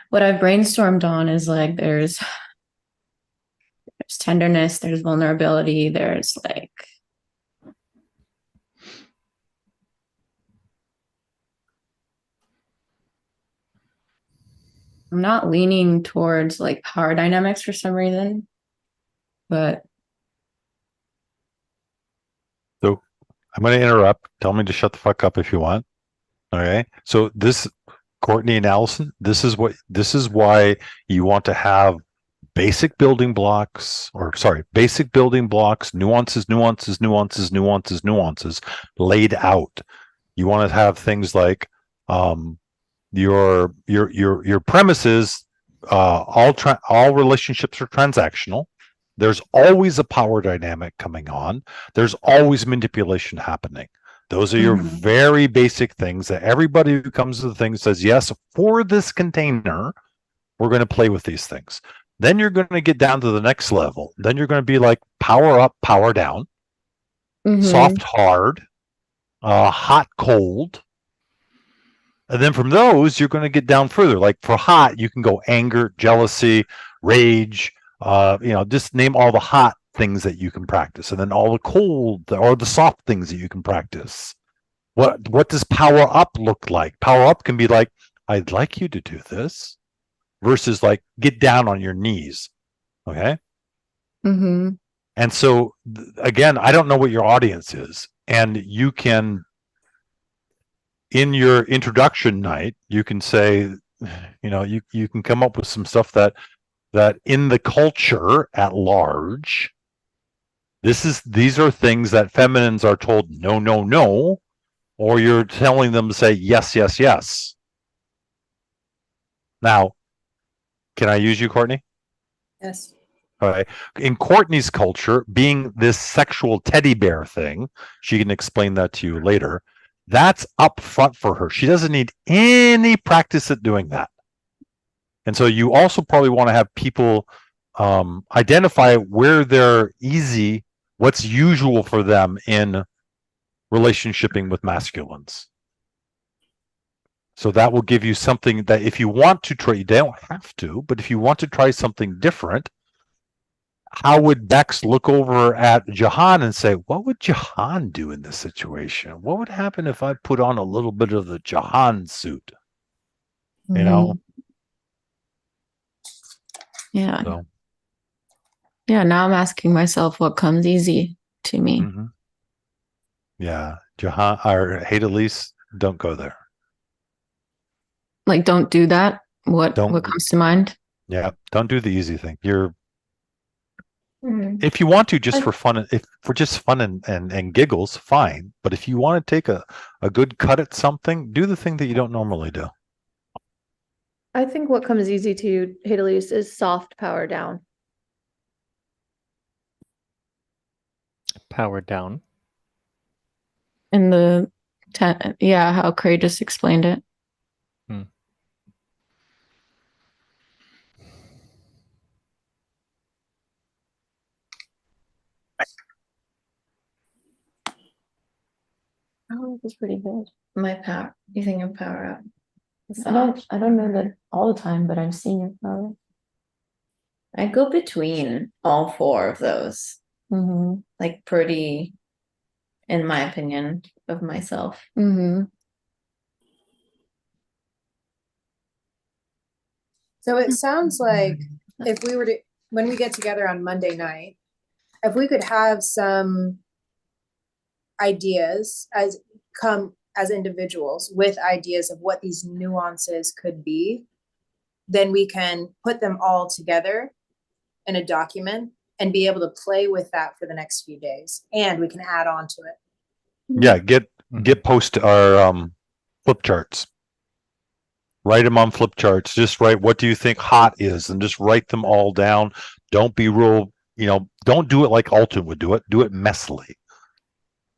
Speaker 3: what I've brainstormed on is like there's tenderness, there's vulnerability, there's like I'm not leaning towards like power dynamics for some reason, but
Speaker 4: So I'm going to interrupt. Tell me to shut the fuck up if you want. Okay. So this, Courtney and Allison, this is why you want to have basic building blocks, nuances laid out. You want to have things like your premises, all relationships are transactional. There's always a power dynamic coming on. There's always manipulation happening. Those are your very basic things that everybody who comes to the thing says, yes, for this container, we're going to play with these things. Then you're going to get down to the next level. Then you're going to be like power up, power down, soft, hard, hot, cold. And then from those, you're going to get down further. Like for hot, you can go anger, jealousy, rage, just name all the hot things that you can practice. And then all the cold or the soft things that you can practice. What does power up look like? Power up can be like, I'd like you to do this, versus like get down on your knees. Okay. And so again, I don't know what your audience is, and you can, in your introduction night, you can say, you can come up with some stuff that in the culture at large, these are things that feminines are told no, no, no, or you're telling them to say yes, yes, yes. Now, can I use you, Courtney?
Speaker 8: Yes.
Speaker 4: All right. In Courtney's culture, being this sexual teddy bear thing, she can explain that to you later. That's up front for her. She doesn't need any practice at doing that. And so you also probably want to have people identify where they're easy, what's usual for them in relationshiping with masculines. So that will give you something that if you want to try, you don't have to, but if you want to try something different, how would Bex look over at Jahan and say, what would Jahan do in this situation? What would happen if I put on a little bit of the Jahan suit? You know?
Speaker 3: Yeah.
Speaker 4: So.
Speaker 3: Yeah. Now I'm asking myself what comes easy to me.
Speaker 4: Yeah. Jahan or Hadelise, don't go there.
Speaker 3: Like, don't do that. What comes to mind?
Speaker 4: Yeah. Don't do the easy thing. If you want to, just for fun, and giggles, fine. But if you want to take a good cut at something, do the thing that you don't normally do.
Speaker 9: I think what comes easy to you, Hadelise, is soft power down.
Speaker 7: Power down.
Speaker 3: In how Cray just explained it. Oh, that's pretty good.
Speaker 6: My power. You think of power up?
Speaker 3: I don't know that all the time, but I've seen it probably.
Speaker 6: I go between all four of those. Like pretty, in my opinion, of myself.
Speaker 8: So it sounds like if we were to, when we get together on Monday night, if we could have some ideas as individuals with ideas of what these nuances could be, then we can put them all together in a document and be able to play with that for the next few days. And we can add on to it.
Speaker 4: Yeah, get post our flip charts. Write them on flip charts. Just write, what do you think hot is, and just write them all down. Don't be real, don't do it like Alton would do it. Do it messily,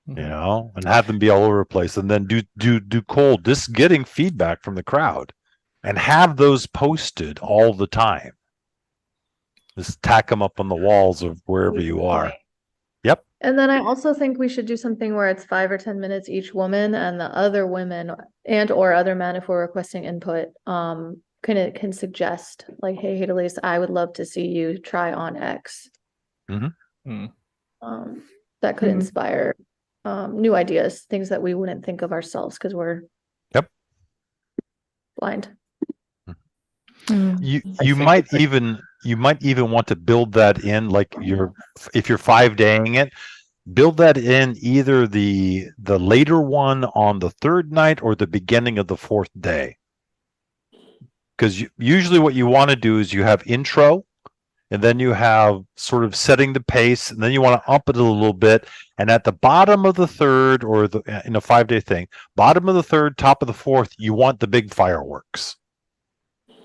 Speaker 4: and have them be all over the place. And then do cold, just getting feedback from the crowd, and have those posted all the time. Just tack them up on the walls of wherever you are. Yep.
Speaker 9: And then I also think we should do something where it's 5 or 10 minutes each woman, and the other women and or other men, if we're requesting input, can suggest like, hey, Hadalise, I would love to see you try on X.
Speaker 7: Mm-hmm.
Speaker 9: That could inspire new ideas, things that we wouldn't think of ourselves because we're blind.
Speaker 4: You might even want to build that in, like if you're 5-daying it, build that in either the later one on the third night or the beginning of the fourth day. Because usually what you want to do is you have intro, and then you have sort of setting the pace, and then you want to up it a little bit. And at the bottom of the third, or in a 5-day thing, bottom of the third, top of the fourth, you want the big fireworks.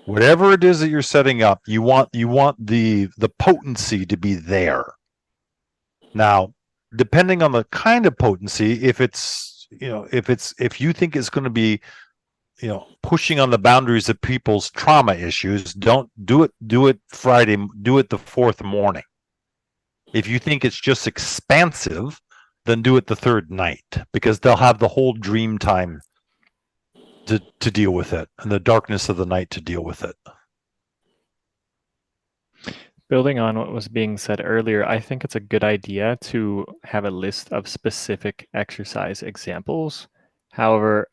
Speaker 4: Whatever it is that you're setting up, you want the potency to be there. Now, depending on the kind of potency, if you think it's going to be, pushing on the boundaries of people's trauma issues, don't do it Friday, do it the fourth morning. If you think it's just expansive, then do it the third night, because they'll have the whole dream time to deal with it, and the darkness of the night to deal with it.
Speaker 7: Building on what was being said earlier, I think it's a good idea to have a list of specific exercise examples. However,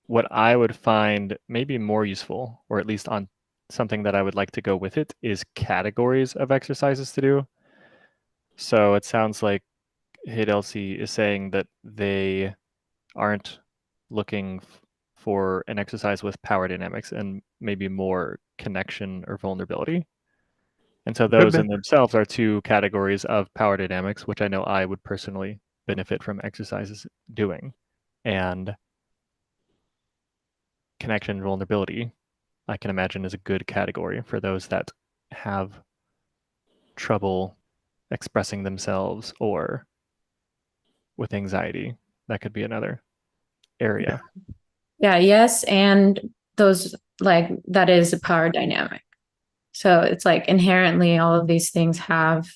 Speaker 7: what I would find maybe more useful, or at least on something that I would like to go with it, is categories of exercises to do. So it sounds like Hadelcie is saying that they aren't looking for an exercise with power dynamics and maybe more connection or vulnerability. And so those in themselves are two categories of power dynamics, which I know I would personally benefit from exercises doing. And connection and vulnerability, I can imagine, is a good category for those that have trouble expressing themselves or with anxiety. That could be another area.
Speaker 3: Yeah, yes. And those, like, that is a power dynamic. So it's like inherently all of these things have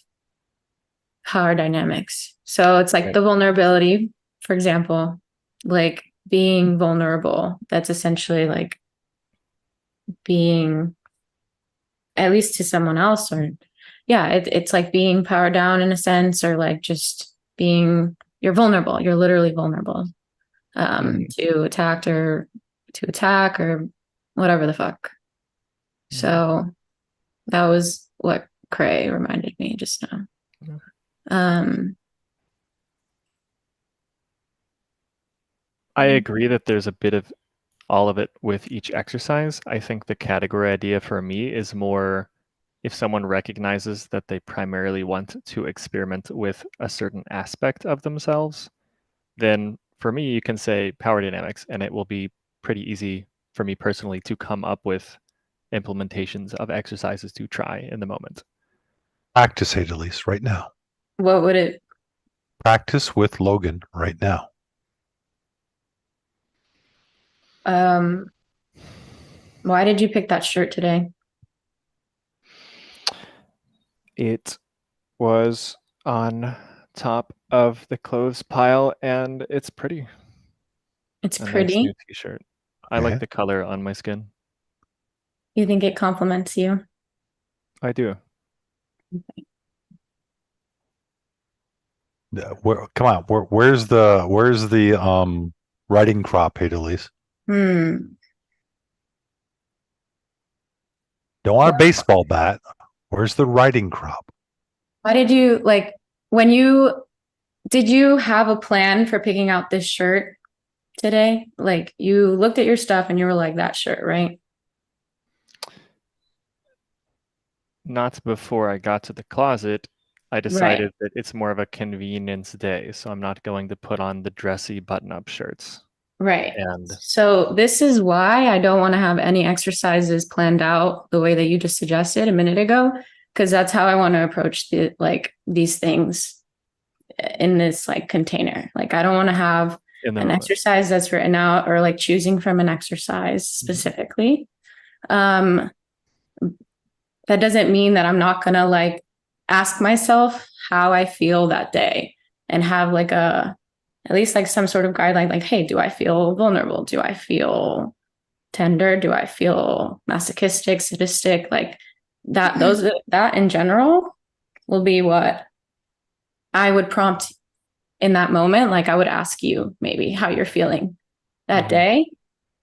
Speaker 3: power dynamics. So it's like the vulnerability, for example, like being vulnerable, that's essentially like being, at least to someone else, or it's like being powered down in a sense, or like just being, you're vulnerable, you're literally vulnerable to attack or whatever the fuck. So that was what Cray reminded me just now.
Speaker 7: I agree that there's a bit of all of it with each exercise. I think the category idea for me is more if someone recognizes that they primarily want to experiment with a certain aspect of themselves, then for me, you can say power dynamics, and it will be pretty easy for me personally to come up with implementations of exercises to try in the moment.
Speaker 4: Practice, Hadalise, right now.
Speaker 3: What would it?
Speaker 4: Practice with Logan right now.
Speaker 3: Why did you pick that shirt today?
Speaker 7: It was on top of the clothes pile, and it's pretty.
Speaker 3: It's
Speaker 7: a
Speaker 3: pretty.
Speaker 7: Nice new t-shirt. I like the color on my skin.
Speaker 3: You think it compliments you?
Speaker 7: I do.
Speaker 4: Come on, where's the riding crop, Hadalise? Don't want a baseball bat. Where's the riding crop?
Speaker 3: Why did you did you have a plan for picking out this shirt today? Like, you looked at your stuff and you were like, that shirt, right?
Speaker 7: not before I got to the closet, I decided that it's more of a convenience day, so I'm not going to put on the dressy button-up shirts.
Speaker 3: Right.
Speaker 7: And
Speaker 3: So this is why I don't want to have any exercises planned out the way that you just suggested a minute ago, because that's how I want to approach these things in this like container. Like I don't want to have
Speaker 7: in the
Speaker 3: an
Speaker 7: moment.
Speaker 3: exercise that's written out or like choosing from an exercise specifically. That doesn't mean that I'm not gonna like ask myself how I feel that day and have like at least like some sort of guideline, like, hey, do I feel vulnerable? Do I feel tender? Do I feel masochistic, sadistic? Like that, that in general will be what I would prompt in that moment. Like I would ask you maybe how you're feeling that day.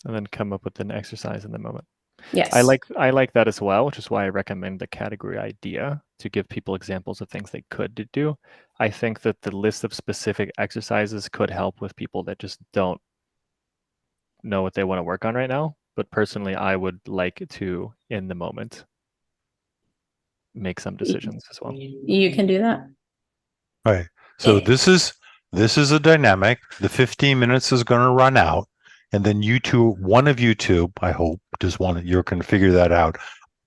Speaker 7: And then come up with an exercise in the moment.
Speaker 3: Yes.
Speaker 7: I like that as well, which is why I recommend the category idea to give people examples of things they could do. I think that the list of specific exercises could help with people that just don't know what they want to work on right now. But personally, I would like to, in the moment, make some decisions as well.
Speaker 3: You can do that.
Speaker 4: Right. So this is a dynamic. The 15 minutes is going to run out. And then one of you two, I hope, you're going to figure that out,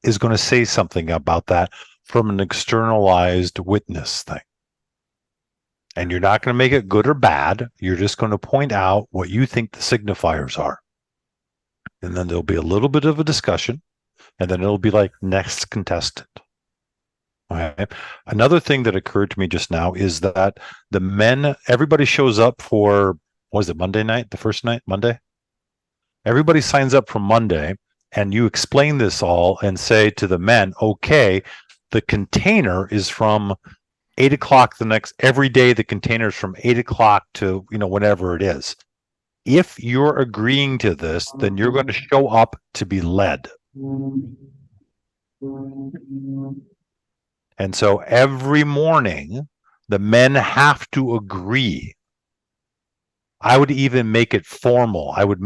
Speaker 4: is going to say something about that from an externalized witness thing. And you're not going to make it good or bad. You're just going to point out what you think the signifiers are. And then there'll be a little bit of a discussion. And then it'll be like next contestant. All right. Another thing that occurred to me just now is that the men, everybody shows up for, what was it, Monday night? The first night, Monday? Everybody signs up for Monday, and you explain this all and say to the men, okay, the container is from 8 o'clock every day. The container is from 8 o'clock to, whenever it is. If you're agreeing to this, then you're going to show up to be led. And so every morning, the men have to agree. I would even make it formal. I would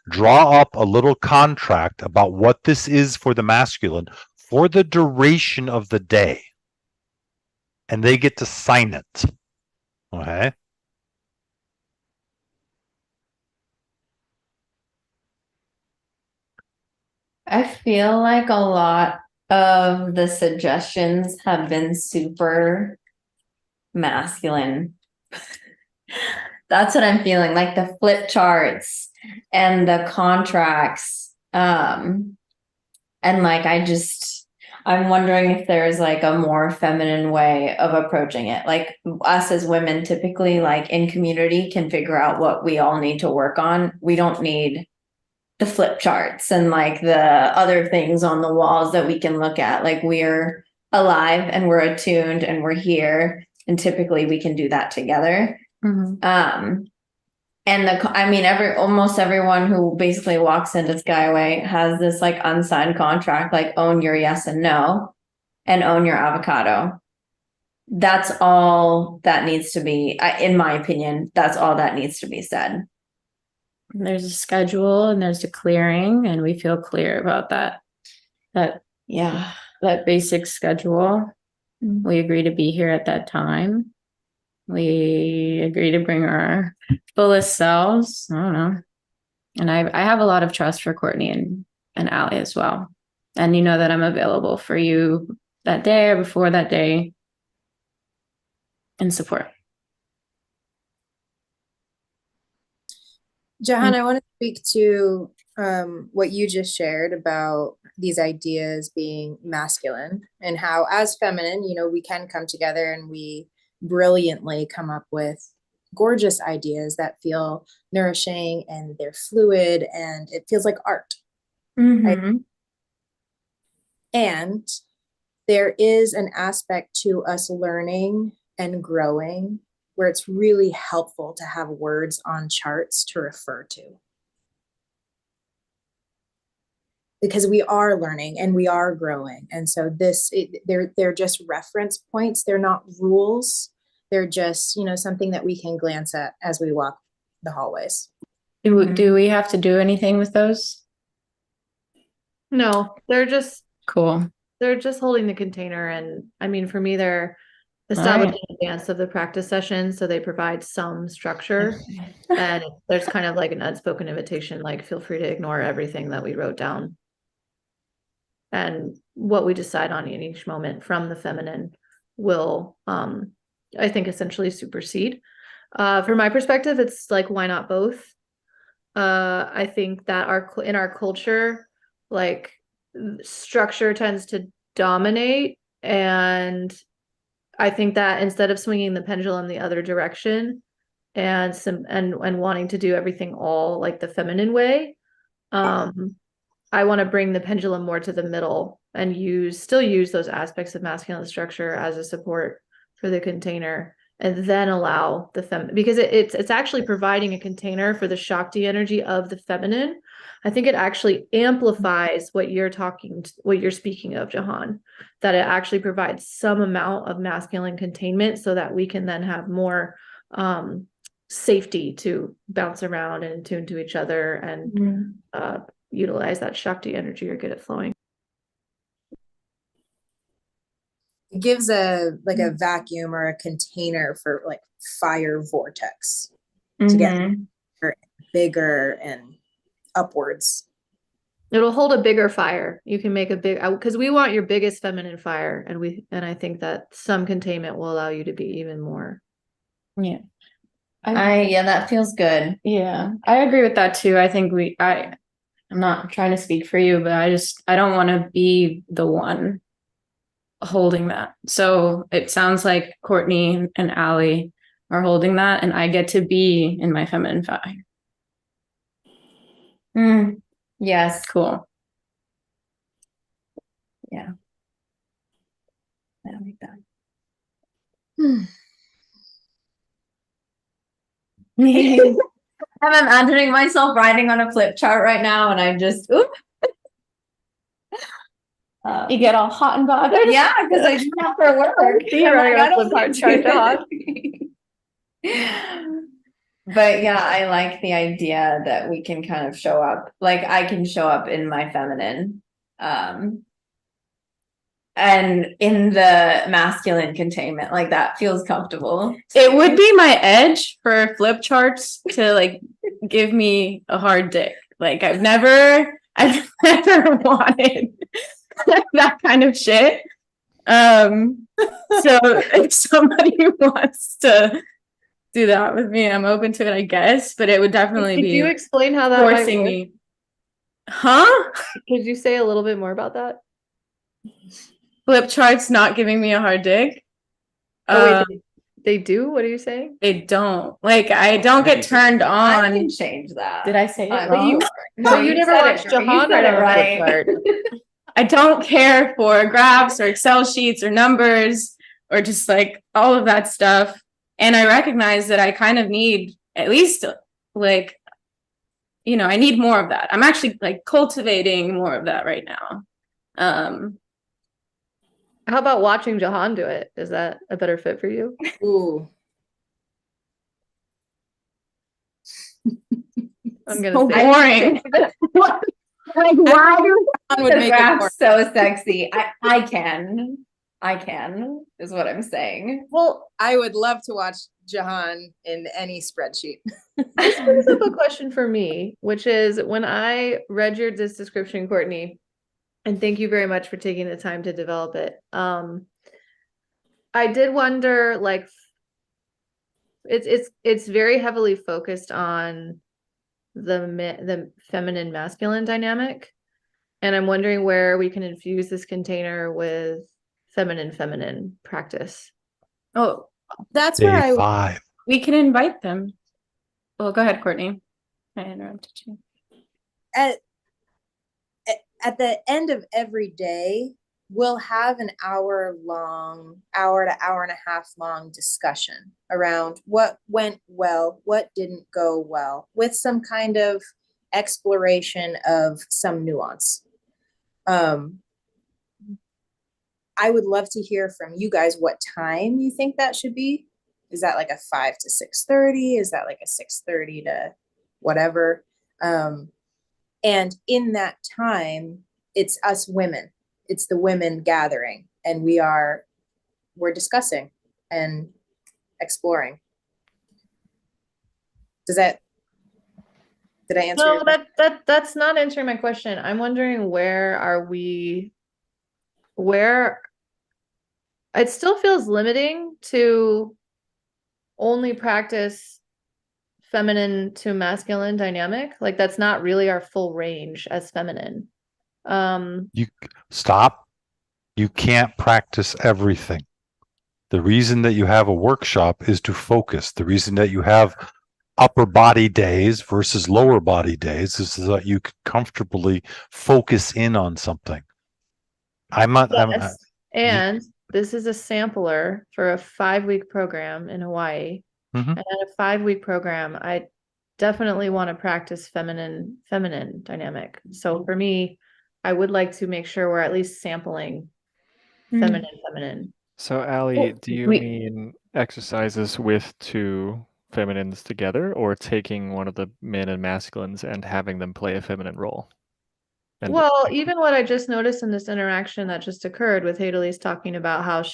Speaker 4: draw up a little contract about what this is for the masculine for the duration of the day. And they get to sign it. Okay.
Speaker 6: I feel like a lot of the suggestions have been super masculine. That's what I'm feeling, like the flip charts and the contracts. And like, I'm wondering if there's like a more feminine way of approaching it. Like us as women, typically like in community can figure out what we all need to work on. We don't need the flip charts and like the other things on the walls that we can look at. Like we're alive and we're attuned and we're here. And typically we can do that together. And almost everyone who basically walks into Skyway has this like unsigned contract, like own your yes and no and own your avocado. That's all that needs to be, in my opinion, that's all that needs to be said.
Speaker 3: There's a schedule and there's a clearing, and we feel clear about that basic schedule. We agree to be here at that time. We agree to bring our fullest selves. I don't know. And I have a lot of trust for Courtney and Allie as well. And you know that I'm available for you that day or before that day in support.
Speaker 8: Jahan, I want to speak to what you just shared about these ideas being masculine and how as feminine, we can come together and we brilliantly come up with gorgeous ideas that feel nourishing and they're fluid and it feels like art. Right? And there is an aspect to us learning and growing where it's really helpful to have words on charts to refer to. Because we are learning and we are growing. And so they're just reference points. They're not rules. They're just, something that we can glance at as we walk the hallways.
Speaker 3: Do we have to do anything with those?
Speaker 9: No, they're just
Speaker 3: cool.
Speaker 9: They're just holding the container, and I mean, for me, they're
Speaker 3: right.
Speaker 9: established in advance of the practice session, so they provide some structure. And there's kind of like an unspoken invitation, like feel free to ignore everything that we wrote down. And what we decide on in each moment from the feminine will, I think, essentially supersede. From my perspective, it's like, why not both? I think that in our culture, like, structure tends to dominate, and I think that instead of swinging the pendulum the other direction and wanting to do everything all like the feminine way, I want to bring the pendulum more to the middle and still use those aspects of masculine structure as a support for the container, and then allow the because it's actually providing a container for the Shakti energy of the feminine. I think it actually amplifies what you're speaking of, Jahan, that it actually provides some amount of masculine containment so that we can then have more safety to bounce around and tune to each other and utilize that Shakti energy or get it flowing.
Speaker 8: It gives a vacuum or a container for like fire vortex to get bigger and upwards.
Speaker 9: It'll hold a bigger fire. You can make a big, because we want your biggest feminine fire, and I think that some containment will allow you to be even more.
Speaker 3: Yeah.
Speaker 6: Yeah, that feels good.
Speaker 3: Yeah, I agree with that too. I think I'm not trying to speak for you, but I don't want to be the one holding that. So it sounds like Courtney and Allie are holding that, and I get to be in my feminine fire.
Speaker 6: Yes.
Speaker 3: Cool.
Speaker 6: Yeah. I like that. I'm imagining myself riding on a flip chart right now, and I just
Speaker 3: you get all hot and bothered.
Speaker 6: Yeah, because I do that for work.
Speaker 9: You're running on a flip chart, Jahan.
Speaker 6: But yeah, I like the idea that we can kind of show up, like I can show up in my feminine, and in the masculine containment, like that feels comfortable.
Speaker 3: It would be my edge for flip charts to like give me a hard dick. Like I've never wanted that kind of shit. So if somebody wants to do that with me, I'm open to it, I guess. But it would definitely
Speaker 9: Could
Speaker 3: be
Speaker 9: you explain how that
Speaker 3: forcing me. Huh?
Speaker 9: Could you say a little bit more about that?
Speaker 3: Flip charts not giving me a hard dick.
Speaker 9: Oh, wait, they do? What are you saying?
Speaker 3: They don't. Like I don't get turned
Speaker 6: I
Speaker 3: on.
Speaker 6: can change that.
Speaker 3: Did I say it
Speaker 6: But
Speaker 3: wrong?
Speaker 9: You never watched Jahan
Speaker 6: said it
Speaker 9: on a
Speaker 6: right.
Speaker 9: flip chart.
Speaker 3: I don't care for graphs or Excel sheets or numbers or just like all of that stuff. And I recognize that I kind of need at least like, I need more of that. I'm actually like cultivating more of that right now.
Speaker 9: How about watching Jahan do it? Is that a better fit for you?
Speaker 8: Ooh.
Speaker 9: I'm gonna
Speaker 3: So
Speaker 9: say
Speaker 3: boring. Like why do
Speaker 8: Would
Speaker 6: The
Speaker 8: make it
Speaker 6: graph's
Speaker 8: more.
Speaker 6: so sexy. I can is what I'm saying.
Speaker 8: Well, I would love to watch Jahan in any spreadsheet.
Speaker 9: this brings up a question for me, which is when I read this description, Courtney, and thank you very much for taking the time to develop it. I did wonder, like, it's very heavily focused on the feminine masculine dynamic, and I'm wondering where we can infuse this container with feminine practice.
Speaker 3: Oh,
Speaker 8: That's
Speaker 4: Day
Speaker 8: where
Speaker 4: 5.
Speaker 3: we can invite them. Well, go ahead, Courtney. I interrupted you.
Speaker 8: At the end of every day, we'll have an hour to hour and a half long discussion around what went well, what didn't go well, with some kind of exploration of some nuance. I would love to hear from you guys what time you think that should be. Is that like a 5 to 6:30? Is that like a 6:30 to whatever? And in that time, it's us women. it's the women gathering, and we're discussing and exploring. Did I answer
Speaker 9: No,
Speaker 8: your question?
Speaker 9: that's not answering my question. I'm wondering where it still feels limiting to only practice feminine to masculine dynamic. Like that's not really our full range as feminine.
Speaker 4: You stop. You can't practice everything. The reason that you have a workshop is to focus. The reason that you have upper body days versus lower body days is so that you can comfortably focus in on something.
Speaker 9: Yes. And this is a sampler for a 5-week program in Hawaii.
Speaker 4: Mhm.
Speaker 9: And at a 5-week program, I definitely want to practice feminine dynamic. So for me, I would like to make sure we're at least sampling feminine.
Speaker 7: So, Allie,
Speaker 3: Well,
Speaker 7: do you
Speaker 3: we-
Speaker 7: mean exercises with two feminines together, or taking one of the men and masculines and having them play a feminine role? And
Speaker 9: Well, even what I just noticed in this interaction that just occurred with Hadelise talking about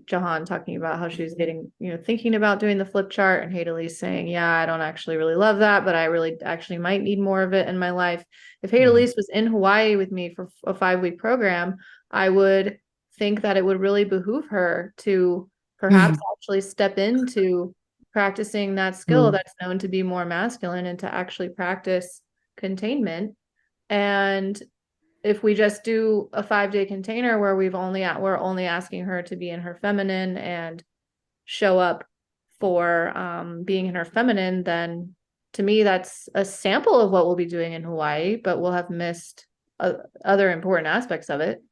Speaker 9: Jahan talking about how she's getting, thinking about doing the flip chart, and Hadelise saying, yeah, I don't actually really love that, but I really actually might need more of it in my life. If Hadelise was in Hawaii with me for a 5-week program, I would think that it would really behoove her to perhaps actually step into practicing that skill that's known to be more masculine and to actually practice containment. And if we just do a 5-day container where we're only asking her to be in her feminine and show up for being in her feminine, then to me that's a sample of what we'll be doing in Hawaii, but we'll have missed other important aspects of it.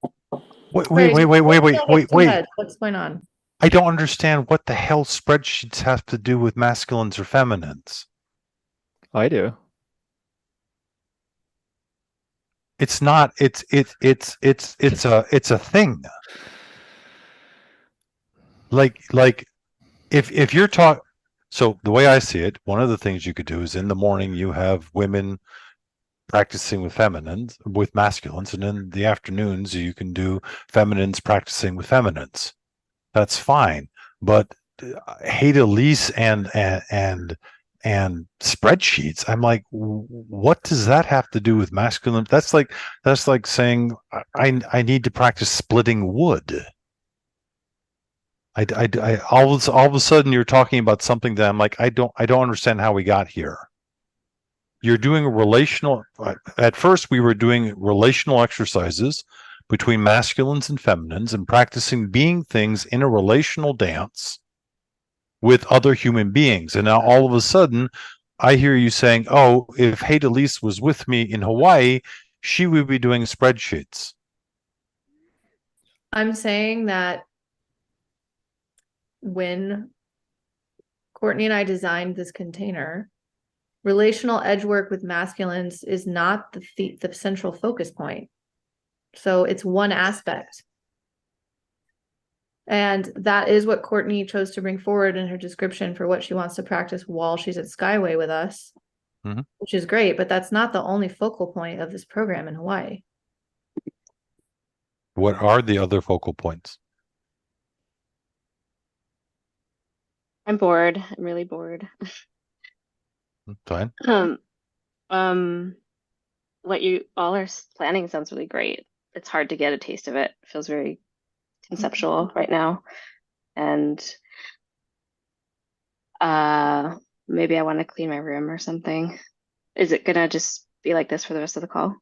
Speaker 4: Wait.
Speaker 9: What's going on?
Speaker 4: I don't understand what the hell spreadsheets have to do with masculines or feminines.
Speaker 7: I do.
Speaker 4: It's not. It's a thing. Like if you're talking. So the way I see it, one of the things you could do is in the morning you have women practicing with feminines, with masculines, and in the afternoons you can do feminines practicing with feminines. That's fine, but Hadelise and spreadsheets. I'm like, what does that have to do with masculine? That's like saying I need to practice splitting wood. I all of a sudden you're talking about something that I'm like, I don't understand how we got here. You're doing relational. At first, we were doing relational exercises between masculines and feminines and practicing being things in a relational dance with other human beings. And now all of a sudden, I hear you saying, oh, if Hadelise was with me in Hawaii, she would be doing spreadsheets.
Speaker 9: I'm saying that when Courtney and I designed this container, relational edge work with masculines is not the central focus point. So it's one aspect. And that is what Courtney chose to bring forward in her description for what she wants to practice while she's at Skyway with us, which is great, but that's not the only focal point of this program in Hawaii.
Speaker 4: What are the other focal points?
Speaker 2: I'm bored. I'm really bored.
Speaker 4: Fine.
Speaker 2: What you all are planning sounds really great. It's hard to get a taste of it. It feels very conceptual right now. And maybe I want to clean my room or something. Is it gonna just be like this for the rest of the call?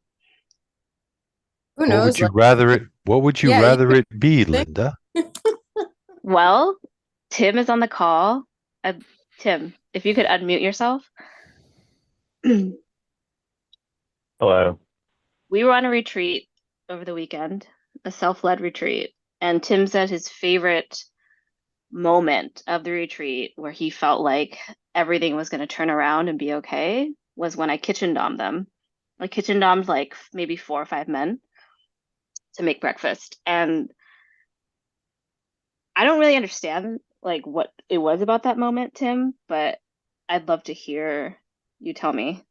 Speaker 8: Who knows?
Speaker 4: What would you
Speaker 8: Yeah,
Speaker 4: rather it be, Linda?
Speaker 2: Well, Tim is on the call. Tim, if you could unmute yourself.
Speaker 1: Hello.
Speaker 2: We were on a retreat over the weekend, a self-led retreat, and Tim said his favorite moment of the retreat where he felt like everything was going to turn around and be okay was when I kitchen domed them. I kitchen domed like maybe 4 or 5 men to make breakfast. And I don't really understand like what it was about that moment, Tim, but I'd love to hear you tell me.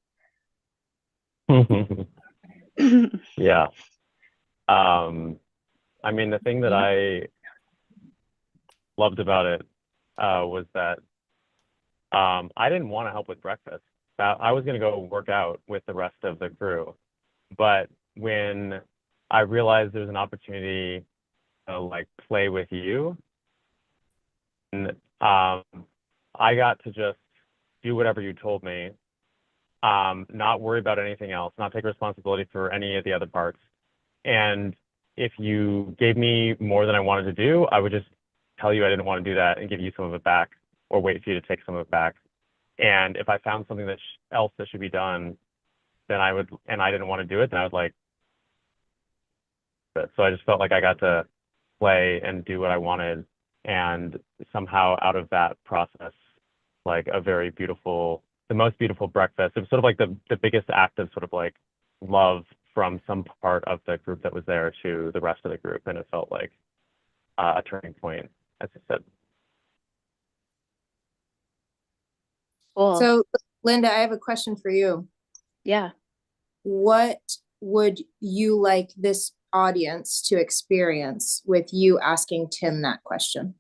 Speaker 1: Yeah.
Speaker 10: I mean, the thing that I loved about it was that I didn't want to help with breakfast. I was going to go work out with the rest of the crew. But when I realized there's an opportunity to like play with you, and I got to just do whatever you told me, not worry about anything else, not take responsibility for any of the other parts. And if you gave me more than I wanted to do, I would just tell you I didn't want to do that and give you some of it back, or wait for you to take some of it back. And if I found something that else that should be done, then I would, and I didn't want to do it, then I would like it. So I just felt like I got to play and do what I wanted. And somehow out of that process, like a very beautiful, the most beautiful breakfast. It was sort of like the biggest act of sort of like love from some part of the group that was there to the rest of the group. And it felt like a turning point, as I said.
Speaker 2: Cool.
Speaker 8: So, Linda, I have a question for you.
Speaker 2: Yeah.
Speaker 8: What would you like this audience to experience with you asking Tim that question?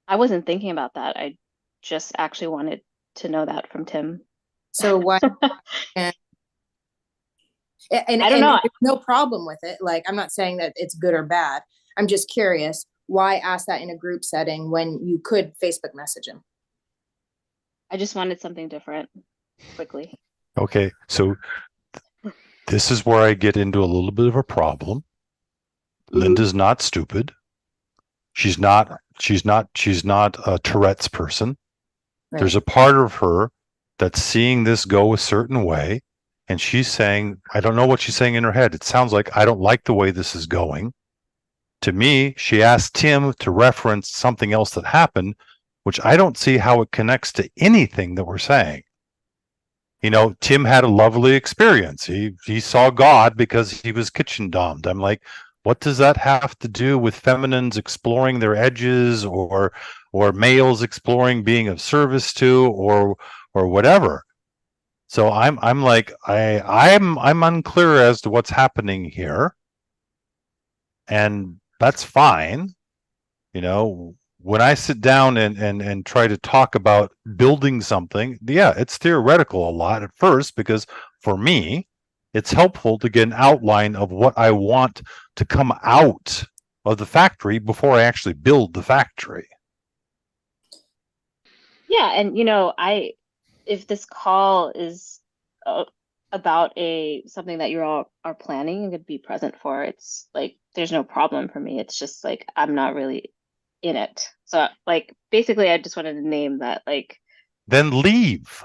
Speaker 2: I wasn't thinking about that. I just actually wanted to know that from Tim.
Speaker 8: So why? and
Speaker 2: I don't know.
Speaker 8: There's no problem with it. Like, I'm not saying that it's good or bad. I'm just curious, why ask that in a group setting when you could Facebook message him?
Speaker 2: I just wanted something different quickly.
Speaker 4: Okay, so this is where I get into a little bit of a problem. Linda's not stupid. She's not a Tourette's person.
Speaker 8: Right.
Speaker 4: There's a part of her that's seeing this go a certain way, and she's saying, I don't know what she's saying in her head. It sounds like, I don't like the way this is going. To me, she asked Tim to reference something else that happened, which I don't see how it connects to anything that we're saying. You know, Tim had a lovely experience. He saw God because he was kitchen domed. I'm like, what does that have to do with feminines exploring their edges, or males exploring being of service to, or whatever? So I'm like, I'm unclear as to what's happening here. And that's fine. You know, when I sit down and try to talk about building something, yeah, it's theoretical a lot at first, because for me, it's helpful to get an outline of what I want to come out of the factory before I actually build the factory.
Speaker 2: Yeah, and you know, if this call is about something that you all are planning and could be present for, it's like there's no problem for me. It's just like I'm not really in it. So like basically I just wanted to name that, like,
Speaker 4: then leave.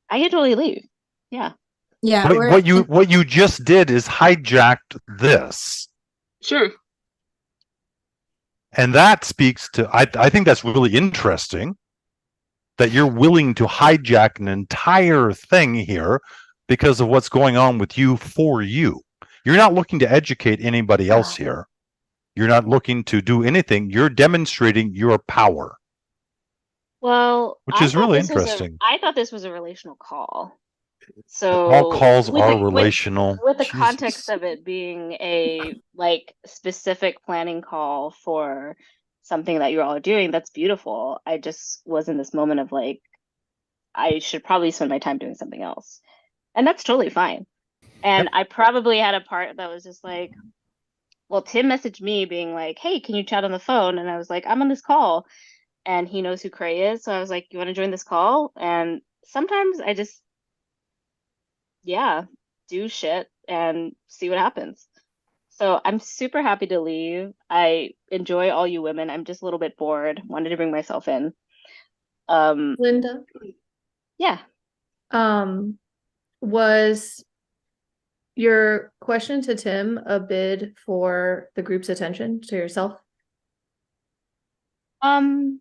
Speaker 2: I can totally leave. Yeah.
Speaker 8: Yeah.
Speaker 4: But what you just did is hijacked this.
Speaker 2: Sure.
Speaker 4: And that speaks to, I think that's really interesting, that you're willing to hijack an entire thing here because of what's going on with you for you. You're not looking to educate anybody else here. You're not looking to do anything. You're demonstrating your power.
Speaker 2: Well,
Speaker 4: which is really interesting.
Speaker 2: I thought this was a relational call. So
Speaker 4: all calls are relational.
Speaker 2: With the context of it being a like specific planning call for something that you all are doing, that's beautiful. I just was in this moment of like, I should probably spend my time doing something else. And that's totally fine. And I probably had a part that was just like, well, Tim messaged me being like, hey, can you chat on the phone? And I was like, I'm on this call. And he knows who Cray is. So I was like, you want to join this call? And sometimes I just, do shit and see what happens. So I'm super happy to leave. I enjoy all you women. I'm just a little bit bored. Wanted to bring myself in.
Speaker 9: Linda?
Speaker 2: Yeah.
Speaker 9: Was your question to Tim a bid for the group's attention to yourself?
Speaker 2: I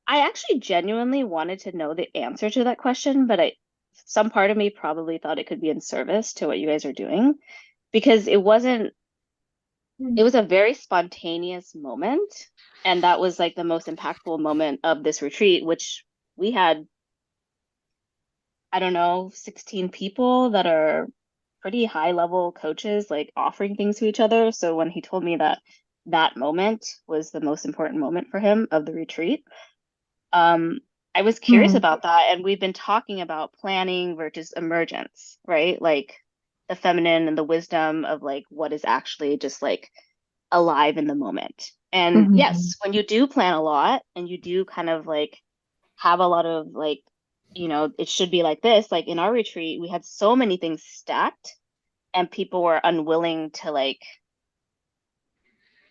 Speaker 2: actually genuinely wanted to know the answer to that question, but some part of me probably thought it could be in service to what you guys are doing, because it was a very spontaneous moment. And that was like the most impactful moment of this retreat, which we had, I don't know, 16 people that are pretty high level coaches like offering things to each other. So when he told me that that moment was the most important moment for him of the retreat, I was curious about that. And we've been talking about planning versus emergence, right? Like the feminine and the wisdom of like what is actually just like alive in the moment. And yes, when you do plan a lot and you do kind of like have a lot of like, you know, it should be like this. Like in our retreat, we had so many things stacked and people were unwilling to like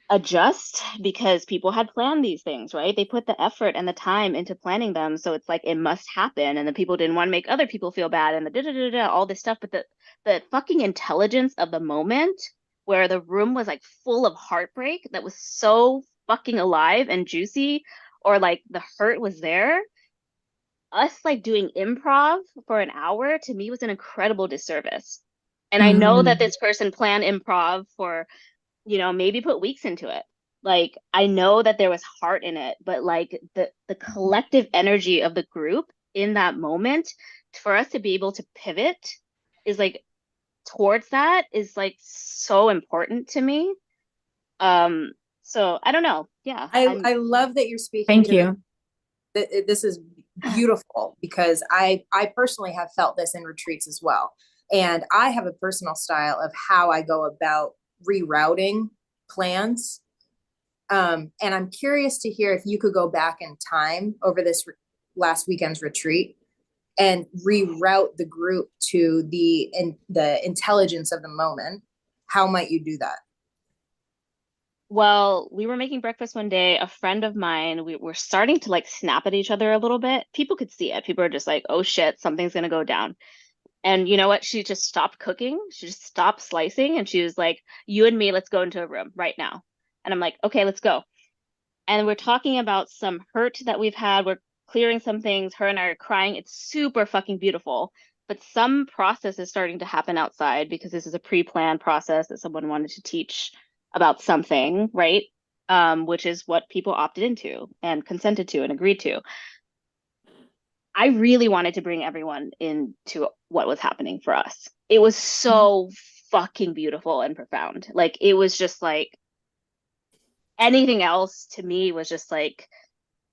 Speaker 2: adjust because people had planned these things, right? They put the effort and the time into planning them. So it's like it must happen. And the people didn't want to make other people feel bad and the all this stuff. But the fucking intelligence of the moment where the room was like full of heartbreak that was so fucking alive and juicy, or like the hurt was there. Us like doing improv for an hour to me was an incredible disservice. And I know that this person planned improv for, you know, maybe put weeks into it. Like I know that there was heart in it, but like the collective energy of the group in that moment for us to be able to pivot is like towards that is like so important to me. So I don't know. Yeah.
Speaker 8: I love that you're speaking.
Speaker 3: Thank
Speaker 8: to
Speaker 3: you.
Speaker 8: This is beautiful because I personally have felt this in retreats as well. And I have a personal style of how I go about rerouting plans. And I'm curious to hear if you could go back in time over this last weekend's retreat and reroute the group to the intelligence of the moment. How might you do that?
Speaker 2: Well, we were making breakfast one day. A friend of mine, we were starting to like snap at each other a little bit. People could see it. People are just like, oh shit, something's gonna go down. And you know what? She just stopped cooking. She just stopped slicing. And she was like, you and me, let's go into a room right now. And I'm like, okay, let's go. And we're talking about some hurt that we've had. We're clearing some things. Her and I are crying. It's super fucking beautiful. But some process is starting to happen outside because this is a pre-planned process that someone wanted to teach about something, right? Which is what people opted into and consented to and agreed to. I really wanted to bring everyone into what was happening for us. It was so fucking beautiful and profound. Like it was just like anything else to me was just like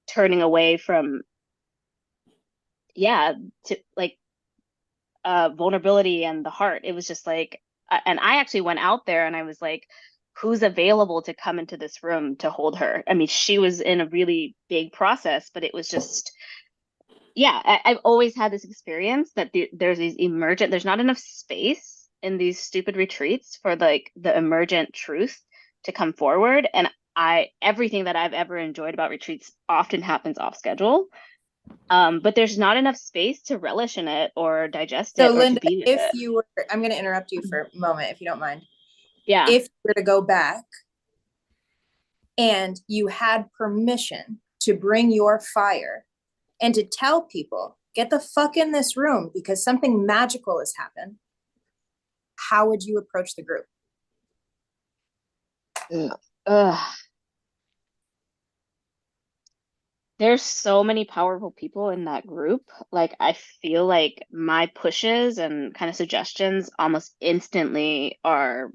Speaker 2: turning away from to like vulnerability and the heart. It was just like and I actually went out there and I was like, who's available to come into this room to hold her? I mean, she was in a really big process, but it was just I've always had this experience that there's these emergent, there's not enough space in these stupid retreats for like the emergent truth to come forward. And everything that I've ever enjoyed about retreats often happens off schedule. But there's not enough space to relish in it or digest it.
Speaker 8: So Linda, if
Speaker 2: it.
Speaker 8: you were, I'm going to interrupt you for a moment, if you don't mind.
Speaker 2: Yeah.
Speaker 8: If you were to go back and you had permission to bring your fire and to tell people, get the fuck in this room because something magical has happened, how would you approach the group?
Speaker 2: There's so many powerful people in that group. Like I feel like my pushes and kind of suggestions almost instantly are,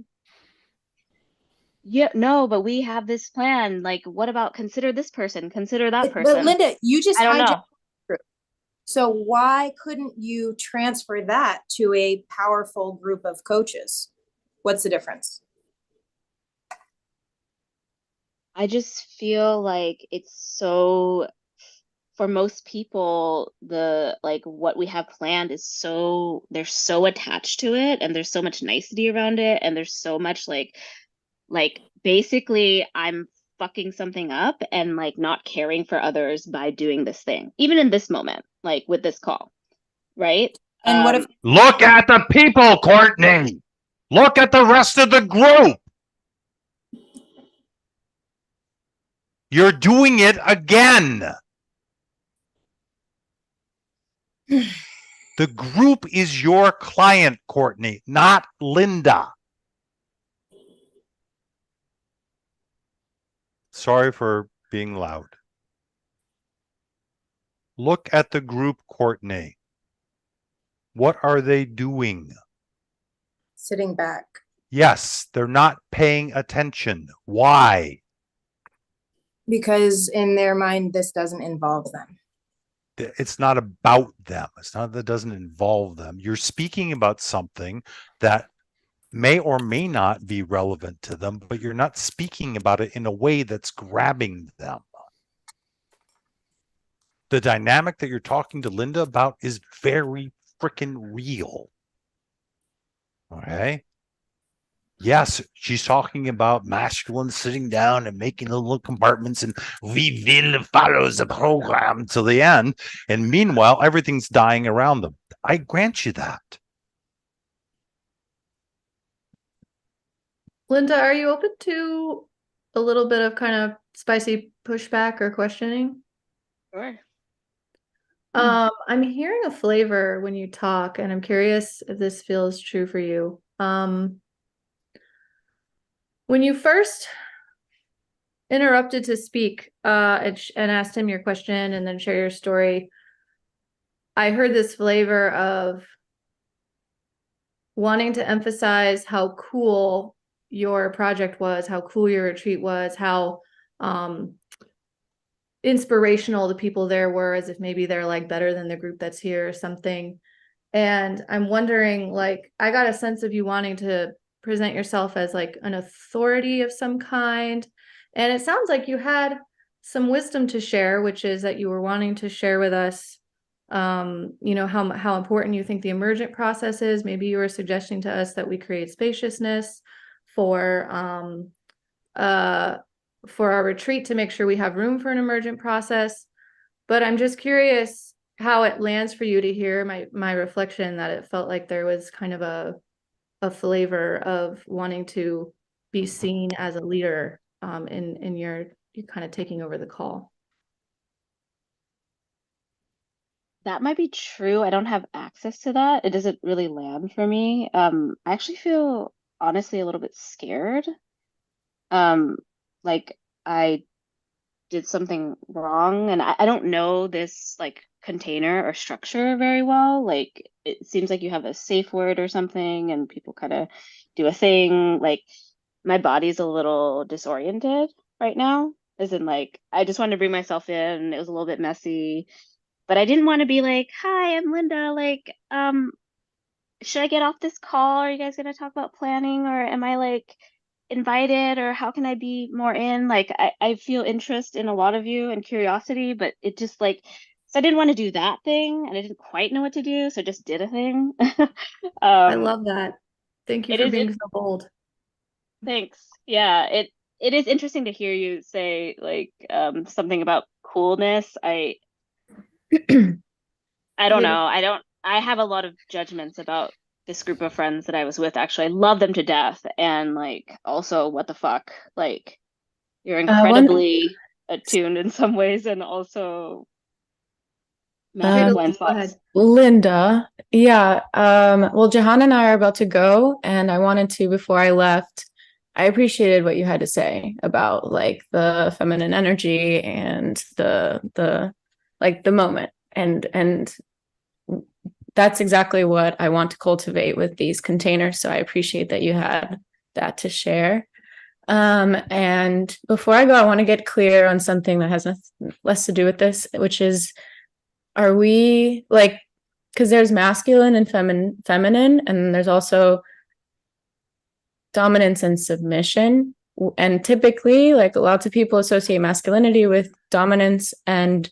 Speaker 2: no, but we have this plan. Like, what about consider this person, consider that person?
Speaker 8: But Linda, you just
Speaker 2: I don't know.
Speaker 8: So why couldn't you transfer that to a powerful group of coaches? What's the difference?
Speaker 2: I just feel like it's so, for most people, the like what we have planned is so, they're so attached to it and there's so much nicety around it and there's so much like basically I'm fucking something up and like not caring for others by doing this thing, even in this moment, like with this call, right?
Speaker 8: And what if
Speaker 4: look at the people, Courtney? Look at the rest of the group. You're doing it again. The group is your client, Courtney, not Linda. Sorry for being loud. Look at the group, Courtney. What are they doing?
Speaker 8: Sitting back.
Speaker 4: Yes, they're not paying attention. Why?
Speaker 8: Because in their mind, this doesn't involve them.
Speaker 4: It's not about them. It's not that it doesn't involve them. You're speaking about something that may or may not be relevant to them, but you're not speaking about it in a way that's grabbing them. The dynamic that you're talking to Linda about is very freaking real. Okay. Yes, she's talking about masculine sitting down and making the little compartments, and we will follow the program to the end. And meanwhile, everything's dying around them. I grant you that.
Speaker 9: Linda, are you open to a little bit of kind of spicy pushback or questioning?
Speaker 2: Sure.
Speaker 9: I'm hearing a flavor when you talk, and I'm curious if this feels true for you. When you first interrupted to speak and asked him your question and then share your story, I heard this flavor of wanting to emphasize how cool your project was, how cool your retreat was, how inspirational the people there were, as if maybe they're like better than the group that's here or something. And I'm wondering, like, I got a sense of you wanting to present yourself as like an authority of some kind. And it sounds like you had some wisdom to share, which is that you were wanting to share with us, you know, how important you think the emergent process is. Maybe you were suggesting to us that we create spaciousness for our retreat to make sure we have room for an emergent process. But I'm just curious how it lands for you to hear my reflection, that it felt like there was kind of a flavor of wanting to be seen as a leader in your kind of taking over the call.
Speaker 2: That might be true. I don't have access to that. It doesn't really land for me. I actually feel honestly a little bit scared. Like I did something wrong, and I don't know this like container or structure very well. Like it seems like you have a safe word or something and people kind of do a thing. Like my body's a little disoriented right now, as in like I just wanted to bring myself in. It was a little bit messy, but I didn't want to be like, hi, I'm Linda, like should I get off this call? Are you guys gonna talk about planning, or am I like invited, or how can I be more in? Like I feel interest in a lot of you and curiosity, but it just like, so I didn't want to do that thing and I didn't quite know what to do, so I just did a thing.
Speaker 9: I love that. Thank you for being so bold.
Speaker 2: Thanks. Yeah, it is interesting to hear you say like something about coolness. I don't know. I have a lot of judgments about this group of friends that I was with. Actually, I love them to death, and like also what the fuck, like you're incredibly attuned in some ways and also blind spots.
Speaker 3: Linda, yeah. Well, Jahan and I are about to go, and I wanted to, before I left, I appreciated what you had to say about like the feminine energy and the like the moment, and that's exactly what I want to cultivate with these containers. So I appreciate that you had that to share. And before I go, I want to get clear on something that has less to do with this, which is, are we like, because there's masculine and feminine, and there's also dominance and submission. And typically, like lots of people associate masculinity with dominance and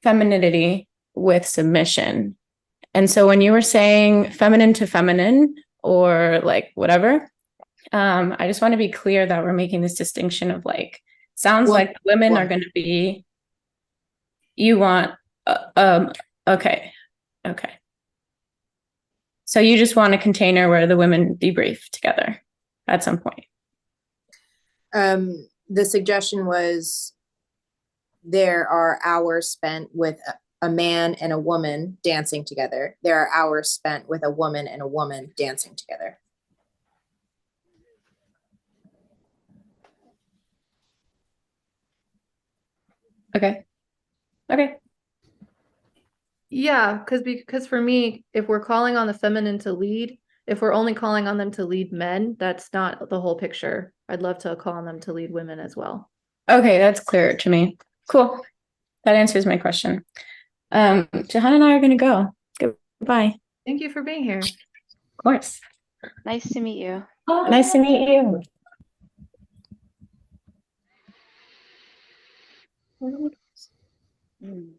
Speaker 3: femininity with submission. And so when you were saying feminine to feminine or like whatever, I just want to be clear that we're making this distinction of like, sounds like women are going to be, you want, okay. So you just want a container where the women debrief together at some point.
Speaker 8: The suggestion was there are hours spent with a man and a woman dancing together. There are hours spent with a woman and a woman dancing together.
Speaker 3: Okay.
Speaker 9: Yeah, because for me, if we're calling on the feminine to lead, if we're only calling on them to lead men, that's not the whole picture. I'd love to call on them to lead women as well.
Speaker 3: Okay, that's clear to me. Cool. That answers my question. Jahan and I are going to go. Goodbye.
Speaker 9: Thank you for being here.
Speaker 3: Of course.
Speaker 2: Nice to meet you.
Speaker 3: Nice to meet you.
Speaker 2: Mm.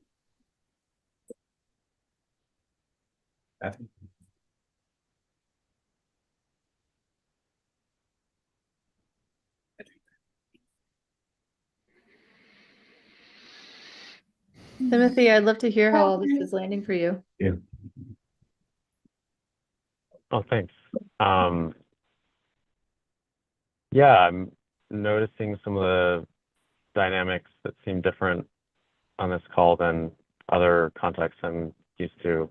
Speaker 9: Timothy, I'd love to hear how all this is landing for you.
Speaker 1: Yeah.
Speaker 10: Oh, thanks. Yeah, I'm noticing some of the dynamics that seem different on this call than other contexts I'm used to.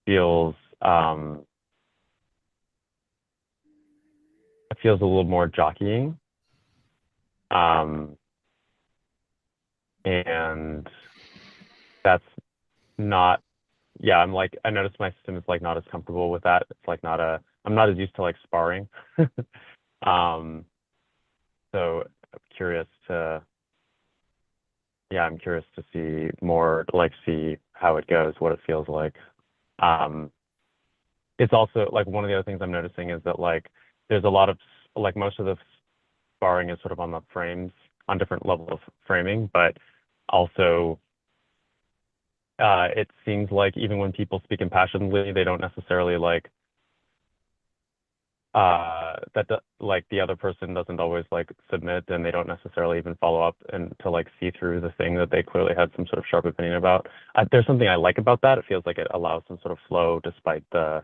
Speaker 10: Feels it feels a little more jockeying. And that's not, yeah, I'm like, I noticed my system is like not as comfortable with that. It's like not a, I'm not as used to like sparring. So I'm curious to, yeah, I'm curious to see more, like see how it goes, what it feels like. It's also like one of the other things I'm noticing is that like there's a lot of like most of the sparring is sort of on the frames on different levels of framing, but also it seems like even when people speak impassionedly, they don't necessarily like like the other person doesn't always like submit, and they don't necessarily even follow up and to like see through the thing that they clearly had some sort of sharp opinion about. There's something I like about that. It feels like it allows some sort of flow despite the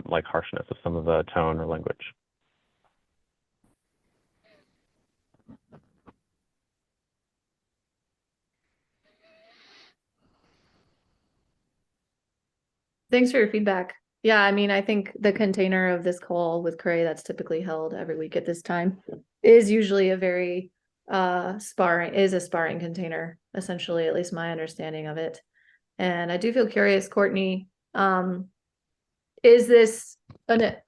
Speaker 10: like harshness of some of the tone or language.
Speaker 9: Thanks for your feedback. Yeah, I mean, I think the container of this call with Cray that's typically held every week at this time is usually a very sparring container, essentially, at least my understanding of it. And I do feel curious, Courtney, is this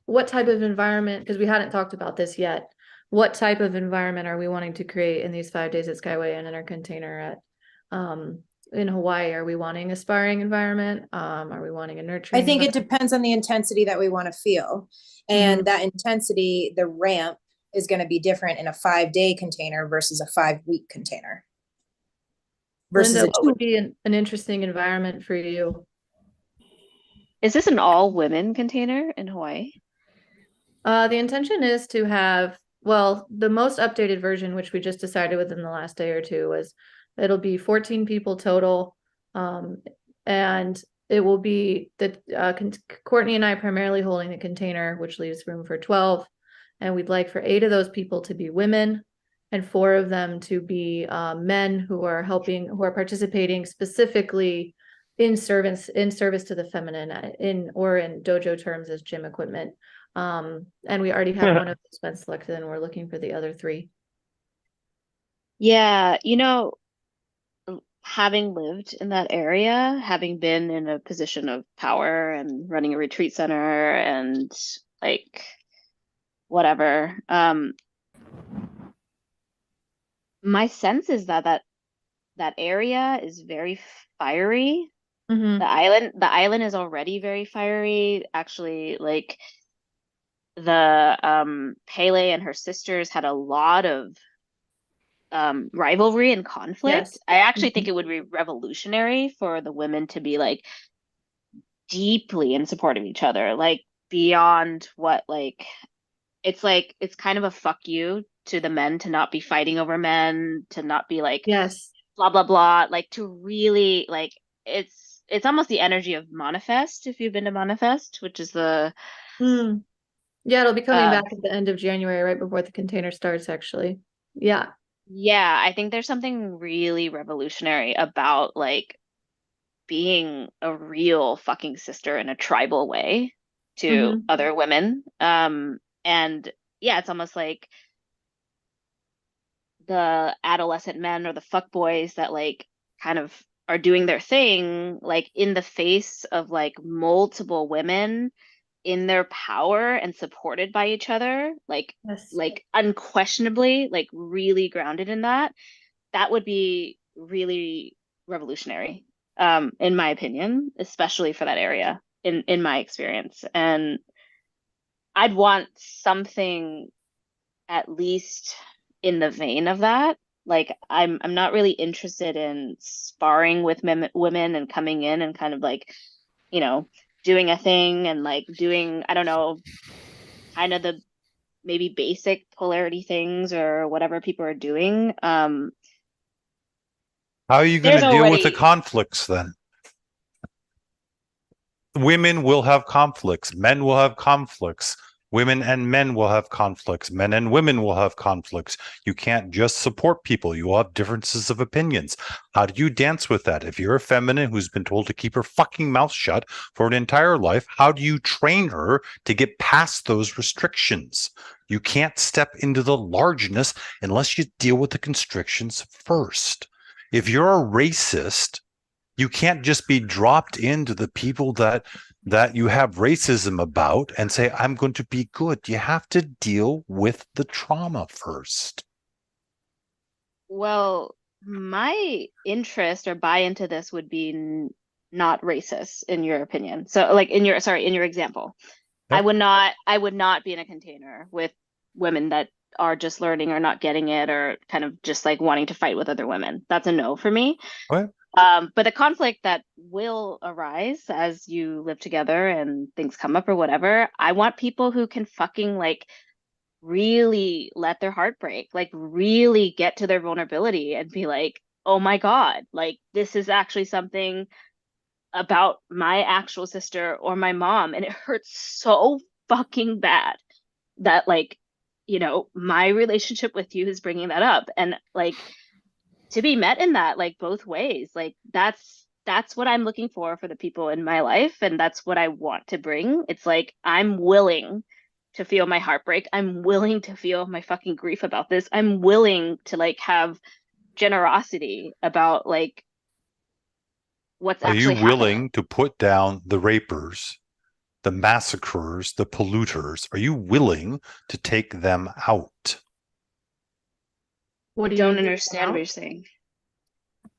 Speaker 9: what type of environment, because we hadn't talked about this yet, what type of environment are we wanting to create in these 5 days at Skyway and in our container at in Hawaii? Are we wanting a sparring environment? Are we wanting a nurturing?
Speaker 8: I think it depends on the intensity that we want to feel. And that intensity, the ramp is going to be different in a 5-day container versus a 5-week container. Versus
Speaker 9: Linda,
Speaker 8: a
Speaker 9: what would be an interesting environment for you?
Speaker 2: Is this an all women container in Hawaii?
Speaker 9: The intention is to have, well, the most updated version, which we just decided within the last day or two, was it'll be 14 people total. And it will be that Courtney and I primarily holding the container, which leaves room for 12. And we'd like for 8 of those people to be women and 4 of them to be men who are participating specifically in service to the feminine in dojo terms as gym equipment. And we already have one of those been selected and we're looking for the other 3.
Speaker 2: Yeah, you know, having lived in that area, having been in a position of power and running a retreat center and like whatever, my sense is that area is very fiery. The island is already very fiery. Actually, like the Pele and her sisters had a lot of rivalry and conflict.
Speaker 9: Yes.
Speaker 2: I actually think it would be revolutionary for the women to be like deeply in support of each other, like beyond what it's kind of a fuck you to the men to not be fighting over men, to not be like
Speaker 9: yes,
Speaker 2: blah blah blah, like to really like it's almost the energy of Manifest, if you've been to Manifest, which is the
Speaker 9: yeah, it'll be coming back at the end of January, right before the container starts, actually. Yeah,
Speaker 2: I think there's something really revolutionary about like being a real fucking sister in a tribal way to other women. And yeah, it's almost like the adolescent men or the fuck boys that like kind of are doing their thing, like in the face of like multiple women in their power and supported by each other,
Speaker 9: Yes.
Speaker 2: like unquestionably, like really grounded in that, that would be really revolutionary, in my opinion, especially for that area in my experience. And I'd want something at least in the vein of that. Like I'm not really interested in sparring with women and coming in and kind of like, you know, doing a thing and like doing, I don't know, kind of the maybe basic polarity things or whatever people are doing.
Speaker 4: How are you going
Speaker 2: There's
Speaker 4: to deal with the
Speaker 2: already
Speaker 4: conflicts then? Women will have conflicts. Men will have conflicts. Women and men will have conflicts. Men and women will have conflicts. You can't just support people. You will have differences of opinions. How do you dance with that? If you're a feminine who's been told to keep her fucking mouth shut for an entire life, how do you train her to get past those restrictions? You can't step into the largeness unless you deal with the constrictions first. If you're a racist, you can't just be dropped into the people that you have racism about and say, I'm going to be good. You have to deal with the trauma first.
Speaker 2: Well, my interest or buy into this would be not racist in your opinion. So like in your example.
Speaker 4: Yep.
Speaker 2: I would not be in a container with women that are just learning or not getting it or kind of just like wanting to fight with other women. That's a no for me.
Speaker 4: What?
Speaker 2: But the conflict that will arise as you live together and things come up or whatever, I want people who can fucking like really let their heart break, like really get to their vulnerability and be like, oh my God, like this is actually something about my actual sister or my mom. And it hurts so fucking bad that like, you know, my relationship with you is bringing that up. And like, to be met in that like both ways, like that's what I'm looking for the people in my life, and that's what I want to bring. It's like I'm willing to feel my heartbreak, I'm willing to feel my fucking grief about this, I'm willing to like have generosity about like what's
Speaker 4: Are you
Speaker 2: actually happening.
Speaker 4: willing to put down the rapers, the massacrers, the polluters? Are you willing to take them out?
Speaker 9: What do
Speaker 2: Don't
Speaker 9: you mean
Speaker 2: understand what
Speaker 9: now?
Speaker 2: you're saying.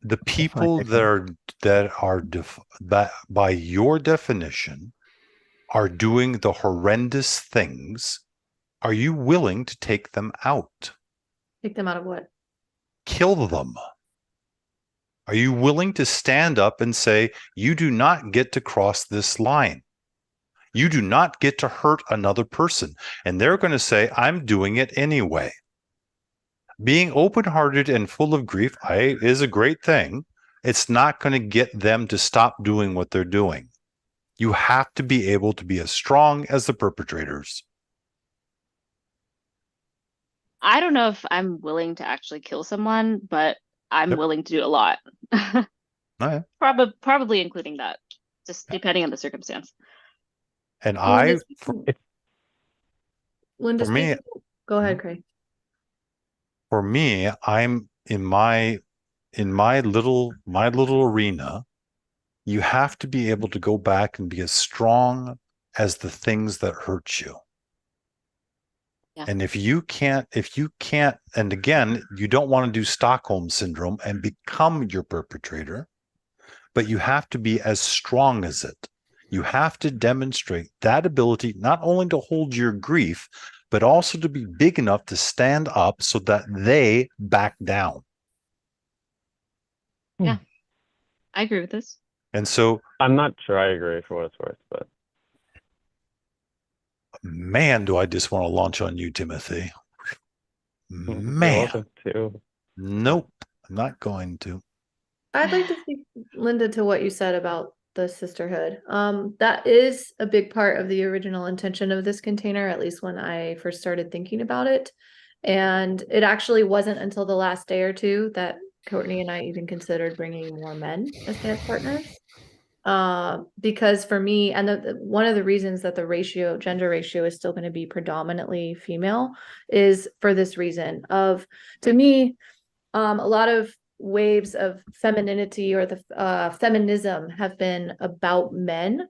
Speaker 4: The people that by your definition are doing the horrendous things, are you willing to take them out?
Speaker 9: Take them out of what?
Speaker 4: Kill them. Are you willing to stand up and say, you do not get to cross this line? You do not get to hurt another person. And they're going to say, I'm doing it anyway. Being open-hearted and full of grief is a great thing. It's not going to get them to stop doing what they're doing. You have to be able to be as strong as the perpetrators.
Speaker 2: I don't know if I'm willing to actually kill someone, but I'm
Speaker 4: Yep.
Speaker 2: willing to do a lot.
Speaker 4: Right.
Speaker 2: Probably including that, just depending on the circumstance.
Speaker 4: And
Speaker 9: Linda,
Speaker 4: for
Speaker 9: Linda,
Speaker 4: me-
Speaker 9: go ahead, Craig.
Speaker 4: for me, I'm in my little arena. You have to be able to go back and be as strong as the things that hurt you.
Speaker 2: Yeah.
Speaker 4: And if you can't, and again, you don't want to do Stockholm syndrome and become your perpetrator, but you have to be as strong as it. You have to demonstrate that ability, not only to hold your grief, but also to be big enough to stand up so that they back down.
Speaker 2: Yeah, I agree with this.
Speaker 4: And so,
Speaker 10: I'm not sure I agree for what it's worth, but
Speaker 4: man, do I just want to launch on you, Timothy.
Speaker 10: you're
Speaker 4: Man,
Speaker 10: welcome to.
Speaker 4: nope, I'm not going to.
Speaker 9: I'd like to speak, Linda, to what you said about the sisterhood. That is a big part of the original intention of this container, at least when I first started thinking about it. And it actually wasn't until the last day or two that Courtney and I even considered bringing more men as dance partners. Because for me, and one of the reasons that the gender ratio is still going to be predominantly female is for this reason of, to me, a lot of waves of femininity or the feminism have been about men.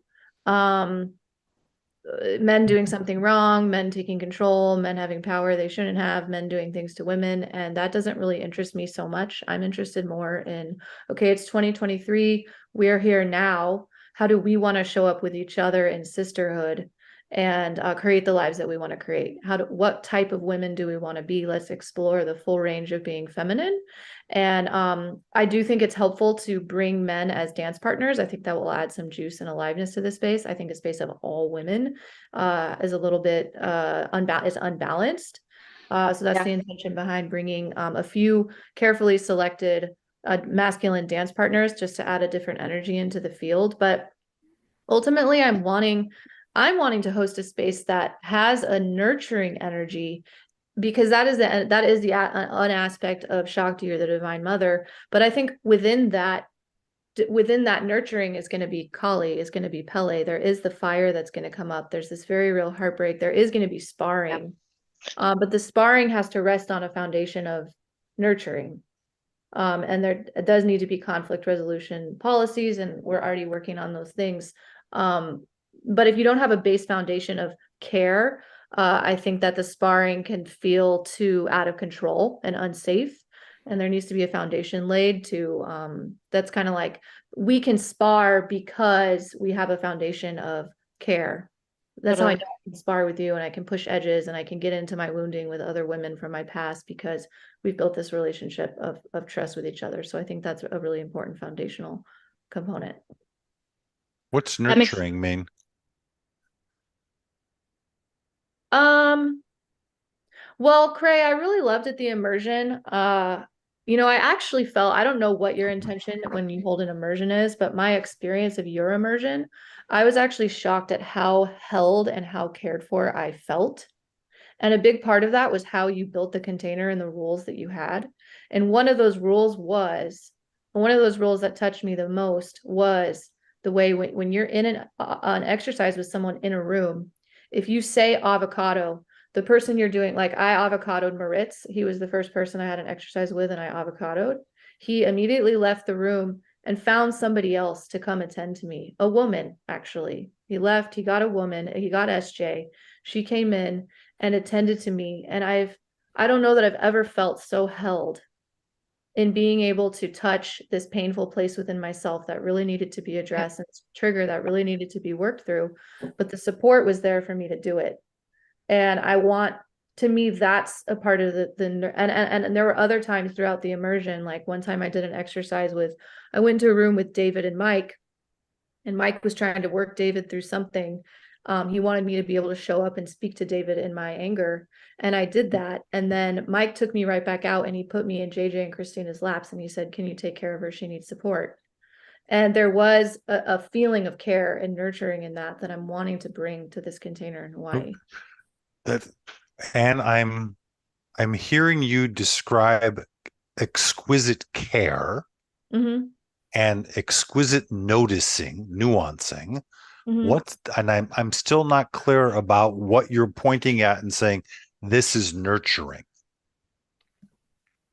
Speaker 9: Men doing something wrong, men taking control, men having power they shouldn't have, men doing things to women. And that doesn't really interest me so much. I'm interested more in, okay, it's 2023. We're here now. How do we want to show up with each other in sisterhood and create the lives that we want to create? What type of women do we want to be? Let's explore the full range of being feminine. And I do think it's helpful to bring men as dance partners. I think that will add some juice and aliveness to the space. I think a space of all women is a little bit unbalanced. So that's the intention behind bringing a few carefully selected masculine dance partners just to add a different energy into the field. But ultimately, I'm wanting to host a space that has a nurturing energy, because that is an aspect of Shakti, or the Divine Mother. But I think within that nurturing is going to be Kali, is going to be Pele. There is the fire that's going to come up. There's this very real heartbreak. There is going to be sparring, but the sparring has to rest on a foundation of nurturing. And there does need to be conflict resolution policies, and we're already working on those things. But if you don't have a base foundation of care, I think that the sparring can feel too out of control and unsafe. And there needs to be a foundation laid to, that's kind of like, we can spar because we have a foundation of care. That's how I know I can spar with you, and I can push edges, and I can get into my wounding with other women from my past, because we've built this relationship of trust with each other. So I think that's a really important foundational component.
Speaker 4: What's nurturing mean?
Speaker 9: Well, Cray, I really loved it, the immersion. I actually felt, I don't know what your intention when you hold an immersion is, but my experience of your immersion, I was actually shocked at how held and how cared for I felt. And a big part of that was how you built the container and the rules that you had. And one of those rules that touched me the most was the way when you're in an exercise with someone in a room, if you say avocado, the person you're doing, like I avocadoed Moritz. He was the first person I had an exercise with, and I avocadoed. He immediately left the room and found somebody else to come attend to me. A woman, actually. He left, he got a woman, he got SJ. She came in and attended to me. And I don't know that I've ever felt so held in being able to touch this painful place within myself that really needed to be addressed, and trigger that really needed to be worked through. But the support was there for me to do it. And to me, that's a part of and there were other times throughout the immersion. Like one time I did an exercise I went to a room with David and Mike was trying to work David through something. He wanted me to be able to show up and speak to David in my anger. And I did that. And then Mike took me right back out, and he put me in JJ and Christina's laps, and he said, "Can you take care of her? She needs support." And there was a feeling of care and nurturing in that I'm wanting to bring to this container in Hawaii.
Speaker 4: And I'm hearing you describe exquisite care and exquisite noticing, nuancing. And I'm still not clear about what you're pointing at and saying this is nurturing.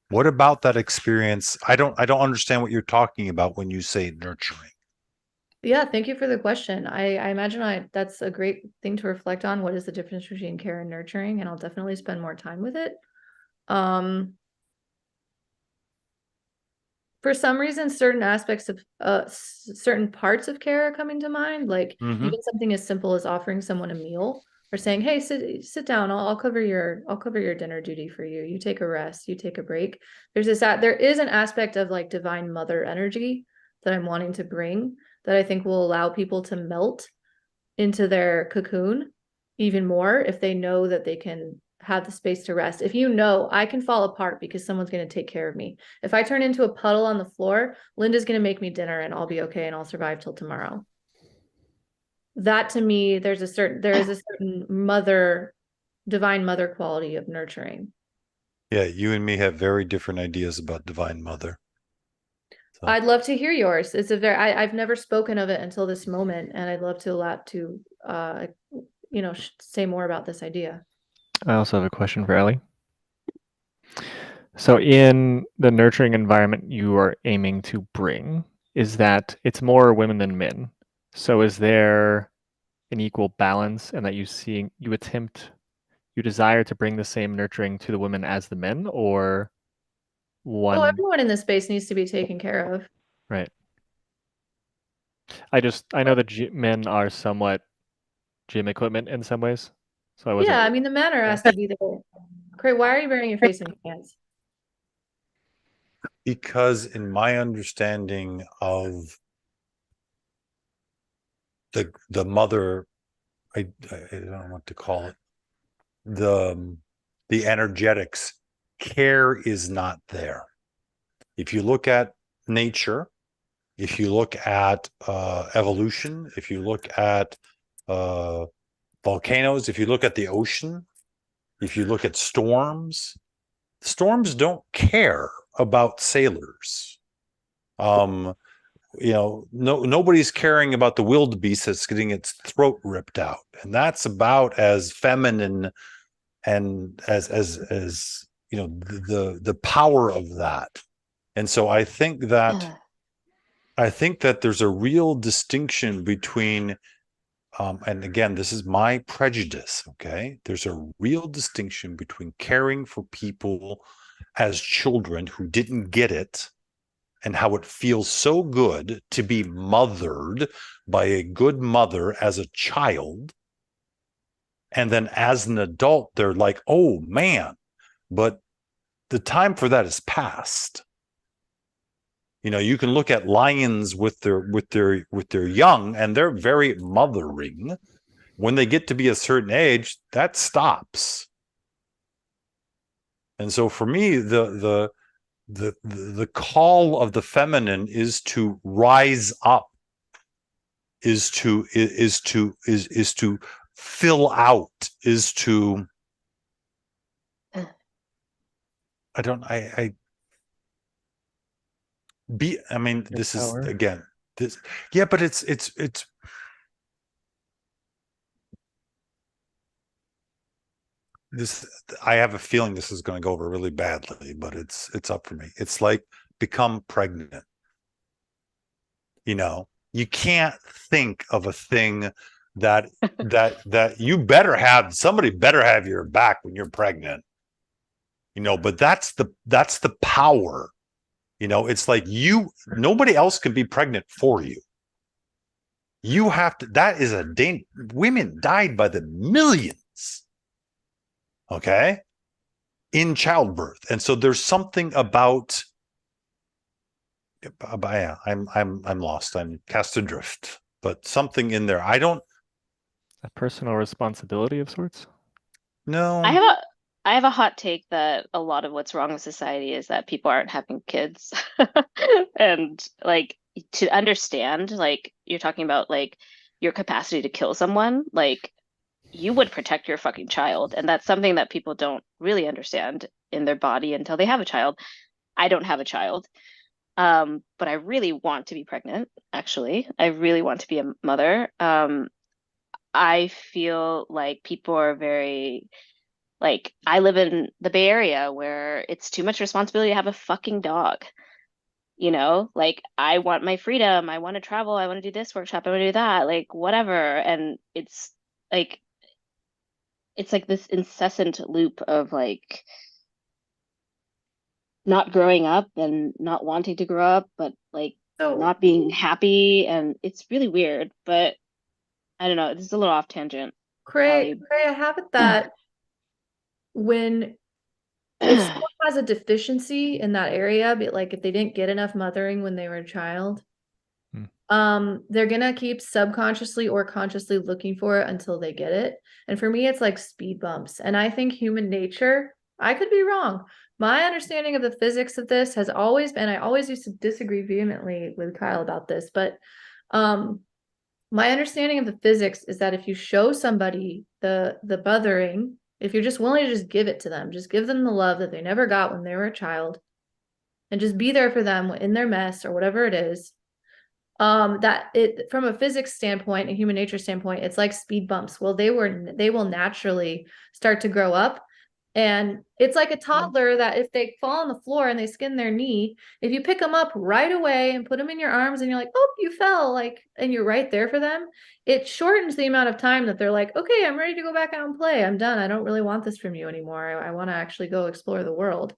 Speaker 4: What about that experience? I don't understand what you're talking about when you say nurturing.
Speaker 9: Yeah, thank you for the question. I imagine that's a great thing to reflect on. What is the difference between care and nurturing? And I'll definitely spend more time with it. For some reason, certain aspects of certain parts of care are coming to mind, like even something as simple as offering someone a meal, or saying, "Hey, sit down. I'll cover your dinner duty for you. You take a rest. You take a break." There is an aspect of like Divine Mother energy that I'm wanting to bring, that I think will allow people to melt into their cocoon even more if they know that they can have the space to rest. If I can fall apart because someone's going to take care of me. If I turn into a puddle on the floor, Linda's going to make me dinner and I'll be okay and I'll survive till tomorrow. That to me, there is a certain Divine Mother quality of nurturing.
Speaker 4: Yeah, you and me have very different ideas about Divine Mother. So.
Speaker 9: I'd love to hear yours. I've never spoken of it until this moment, and I'd love to say more about this idea.
Speaker 7: I also have a question for Ellie. So in the nurturing environment you are aiming to bring, is that it's more women than men. So is there an equal balance and that you desire to bring the same nurturing to the women as the men, or
Speaker 9: Well,
Speaker 7: one?
Speaker 9: everyone in this space needs to be taken care of.
Speaker 7: Right. I know that men are somewhat gym equipment in some ways. So I wasn't.
Speaker 9: Yeah, I mean, the manner has to be there. Craig, why are you burying your face in your hands?
Speaker 4: Because in my understanding of the mother, I don't know what to call it, the energetics, care is not there. If you look at nature, if you look at evolution, if you look at volcanoes, if you look at the ocean, if you look at storms don't care about sailors. Nobody's caring about the wildebeest that's getting its throat ripped out, and that's about as feminine and as the power of that. And so I think that there's a real distinction between and again, this is my prejudice, okay? There's a real distinction between caring for people as children who didn't get it and how it feels so good to be mothered by a good mother as a child. And then as an adult, they're like, oh man, but the time for that is past. You can look at lions with their young, and they're very mothering. When they get to be a certain age, that stops. And so for me, the call of the feminine is to rise up, is to fill out, is to I mean, this is again, this, yeah, but it's this, I have a feeling this is going to go over really badly, but it's up for me. It's like become pregnant. You can't think of a thing that somebody better have your back when you're pregnant. But that's the power. It's like nobody else can be pregnant for you. You have to, that is women died by the millions, okay, in childbirth. And so there's something about, I'm lost. I'm cast adrift, but something in there. A
Speaker 7: personal responsibility of sorts.
Speaker 4: No,
Speaker 2: I have a hot take that a lot of what's wrong with society is that people aren't having kids. And like to understand, like you're talking about like your capacity to kill someone, like you would protect your fucking child. And that's something that people don't really understand in their body until they have a child. I don't have a child. But I really want to be pregnant, actually. I really want to be a mother. I feel like people are very like, I live in the Bay Area where it's too much responsibility to have a fucking dog. Like I want my freedom. I want to travel. I want to do this workshop. I want to do that, like whatever. And it's like this incessant loop of like not growing up and not wanting to grow up, but like not being happy. And it's really weird, but I don't know. This is a little off tangent.
Speaker 9: Cray, I have it that when if someone has a deficiency in that area, but like if they didn't get enough mothering when they were a child, they're gonna keep subconsciously or consciously looking for it until they get it. And for me, it's like speed bumps. And I think human nature, I could be wrong. My understanding of the physics of this has always been, I always used to disagree vehemently with Kyle about this, but my understanding of the physics is that if you show somebody the mothering, if you're just willing to just give it to them, just give them the love that they never got when they were a child, and just be there for them in their mess or whatever it is, that it, from a physics standpoint, a human nature standpoint, it's like speed bumps. Well, they will naturally start to grow up. And it's like a toddler that if they fall on the floor and they skin their knee, if you pick them up right away and put them in your arms and you're like, oh, you fell, like, and you're right there for them, it shortens the amount of time that they're like, okay, I'm ready to go back out and play. I'm done. I don't really want this from you anymore. I want to actually go explore the world.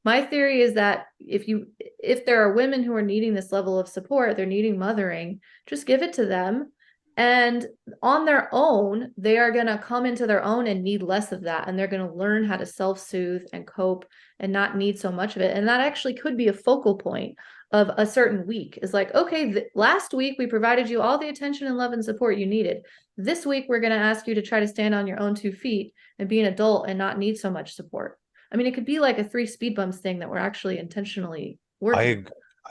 Speaker 9: My theory is that if there are women who are needing this level of support, they're needing mothering, just give it to them. And on their own, they are going to come into their own and need less of that. And they're going to learn how to self-soothe and cope and not need so much of it. And that actually could be a focal point of a certain week. Is like, okay, last week we provided you all the attention and love and support you needed. This week, we're going to ask you to try to stand on your own 2 feet and be an adult and not need so much support. I mean, it could be like a 3 speed bumps thing that we're actually intentionally working.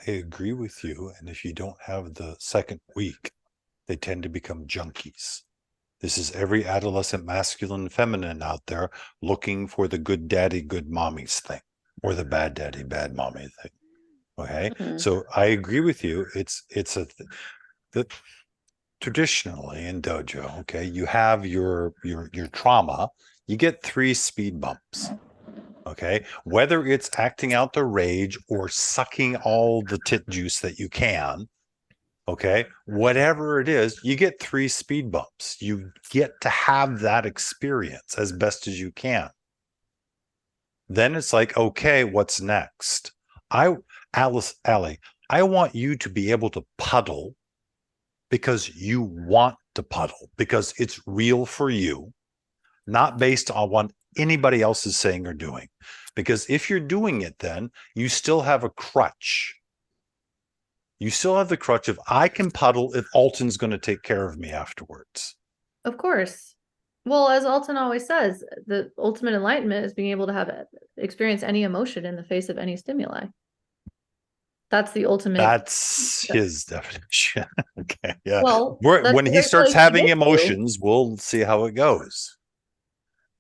Speaker 4: I agree with you. And if you don't have the second week, they tend to become junkies. This is every adolescent masculine feminine out there looking for the good daddy, good mommies thing, or the bad daddy, bad mommy thing. Okay. So I agree with you. Traditionally in dojo, okay, you have your trauma, you get 3 speed bumps. Okay, whether it's acting out the rage or sucking all the tit juice that you can, okay, whatever it is, you get 3 speed bumps. You get to have that experience as best as you can. Then it's like, okay, what's next? Allie, I want you to be able to puddle because you want to puddle, because it's real for you, not based on what anybody else is saying or doing. Because if you're doing it, then you still have a crutch. You still have the crutch of, I can puddle if Alton's going to take care of me afterwards.
Speaker 9: Of course. Well, as Alton always says, the ultimate enlightenment is being able to experience any emotion in the face of any stimuli. That's the ultimate.
Speaker 4: That's his definition. Okay. Yeah.
Speaker 9: Well,
Speaker 4: when he starts having emotions, we'll see how it goes.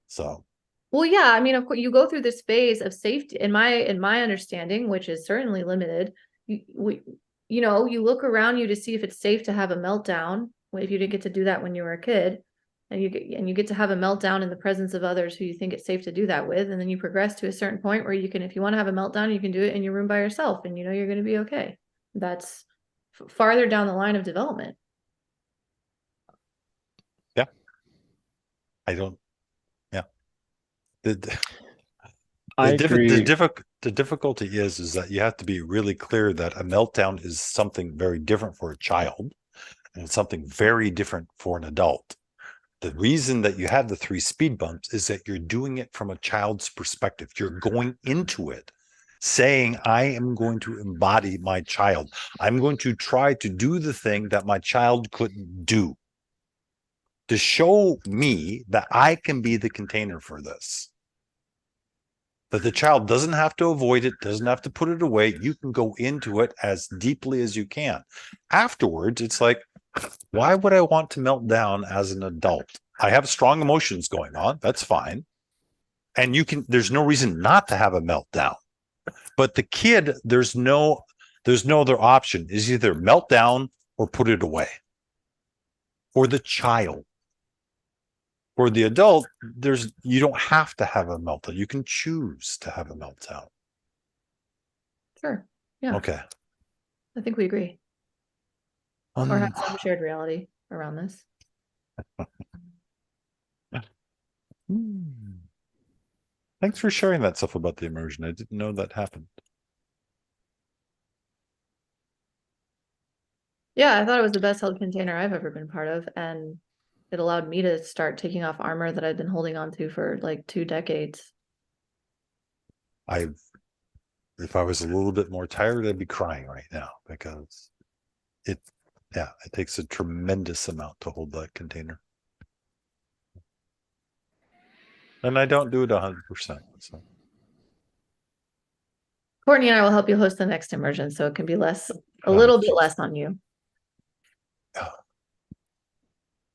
Speaker 4: So.
Speaker 9: Well, yeah, I mean, of course, you go through this phase of safety. In my understanding, which is certainly limited, you look around you to see if it's safe to have a meltdown. If you didn't get to do that when you were a kid, and you get to have a meltdown in the presence of others who you think it's safe to do that with, and then you progress to a certain point where you can, if you want to have a meltdown, you can do it in your room by yourself, and you're going to be okay. That's farther down the line of development.
Speaker 4: Yeah. The difficulty is that you have to be really clear that a meltdown is something very different for a child and it's something very different for an adult. The reason that you have the 3 speed bumps is that you're doing it from a child's perspective. You're going into it saying, I am going to embody my child. I'm going to try to do the thing that my child couldn't do, to show me that I can be the container for this. That the child doesn't have to avoid it, doesn't have to put it away. You can go into it as deeply as you can. Afterwards, it's like, why would I want to melt down as an adult? I have strong emotions going on. That's fine. And there's no reason not to have a meltdown. But the kid, there's no other option. Is either melt down or put it away. Or the child. For the adult, you don't have to have a meltdown. You can choose to have a meltdown.
Speaker 9: Sure. Yeah.
Speaker 4: Okay.
Speaker 9: I think we agree. Or have some shared reality around this.
Speaker 4: Thanks for sharing that stuff about the immersion. I didn't know that happened.
Speaker 9: Yeah, I thought it was the best held container I've ever been part of. And it allowed me to start taking off armor that I've been holding on to for like 2 decades.
Speaker 4: If I was a little bit more tired, I'd be crying right now because it takes a tremendous amount to hold that container. And I don't do it 100%. So.
Speaker 9: Courtney and I will help you host the next immersion, so it can be a little bit less on you.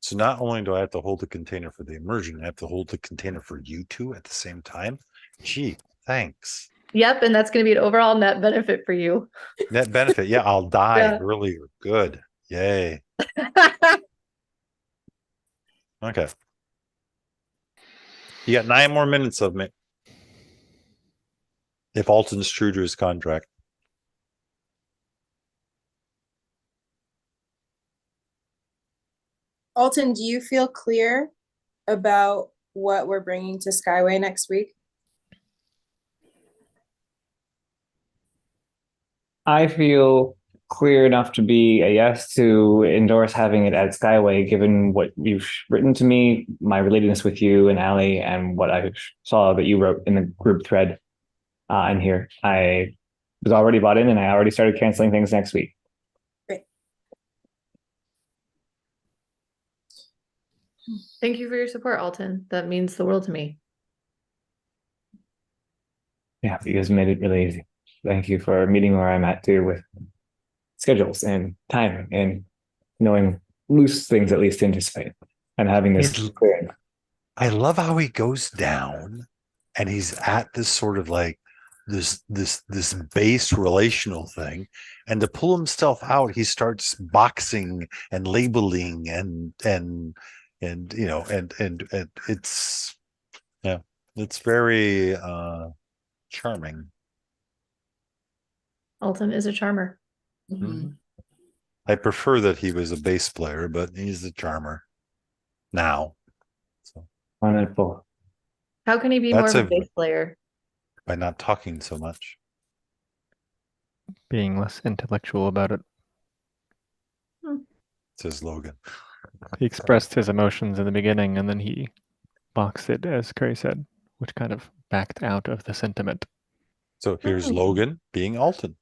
Speaker 4: So not only do I have to hold the container for the immersion, I have to hold the container for you two at the same time. Gee, thanks.
Speaker 9: Yep, and that's going to be an overall net benefit for you.
Speaker 4: Net benefit, yeah, I'll die earlier. Good, yay. Okay. You got 9 more minutes of me. If Alton's true to his contract.
Speaker 8: Alton, do you feel clear about what we're bringing to Skyway next week?
Speaker 1: I feel clear enough to be a yes to endorse having it at Skyway, given what you've written to me, my relatedness with you and Allie, and what I saw that you wrote in the group thread in here. I was already bought in, and I already started canceling things next week.
Speaker 9: Thank you for your support, Alton. That means the world to me.
Speaker 1: Yeah, you guys made it really easy. Thank you for meeting where I'm at too, with schedules and time and knowing loose things at least to anticipate and having this
Speaker 4: It's-
Speaker 1: clear.
Speaker 4: I love how he goes down and he's at this sort of like this base relational thing, and to pull himself out, he starts boxing and labeling and you know and it's very charming.
Speaker 9: Alton is a charmer.
Speaker 4: Mhm. I prefer that he was a bass player, but he's a charmer now. So
Speaker 1: Wonderful.
Speaker 9: How can he be more
Speaker 4: That's
Speaker 9: of a
Speaker 4: a-
Speaker 9: bass player?
Speaker 4: by not talking so much.
Speaker 7: Being less intellectual about it.
Speaker 4: Says Logan.
Speaker 7: He expressed his emotions in the beginning and then he boxed it, as Curry said, which kind of backed out of the sentiment.
Speaker 4: So here's Logan being Alton.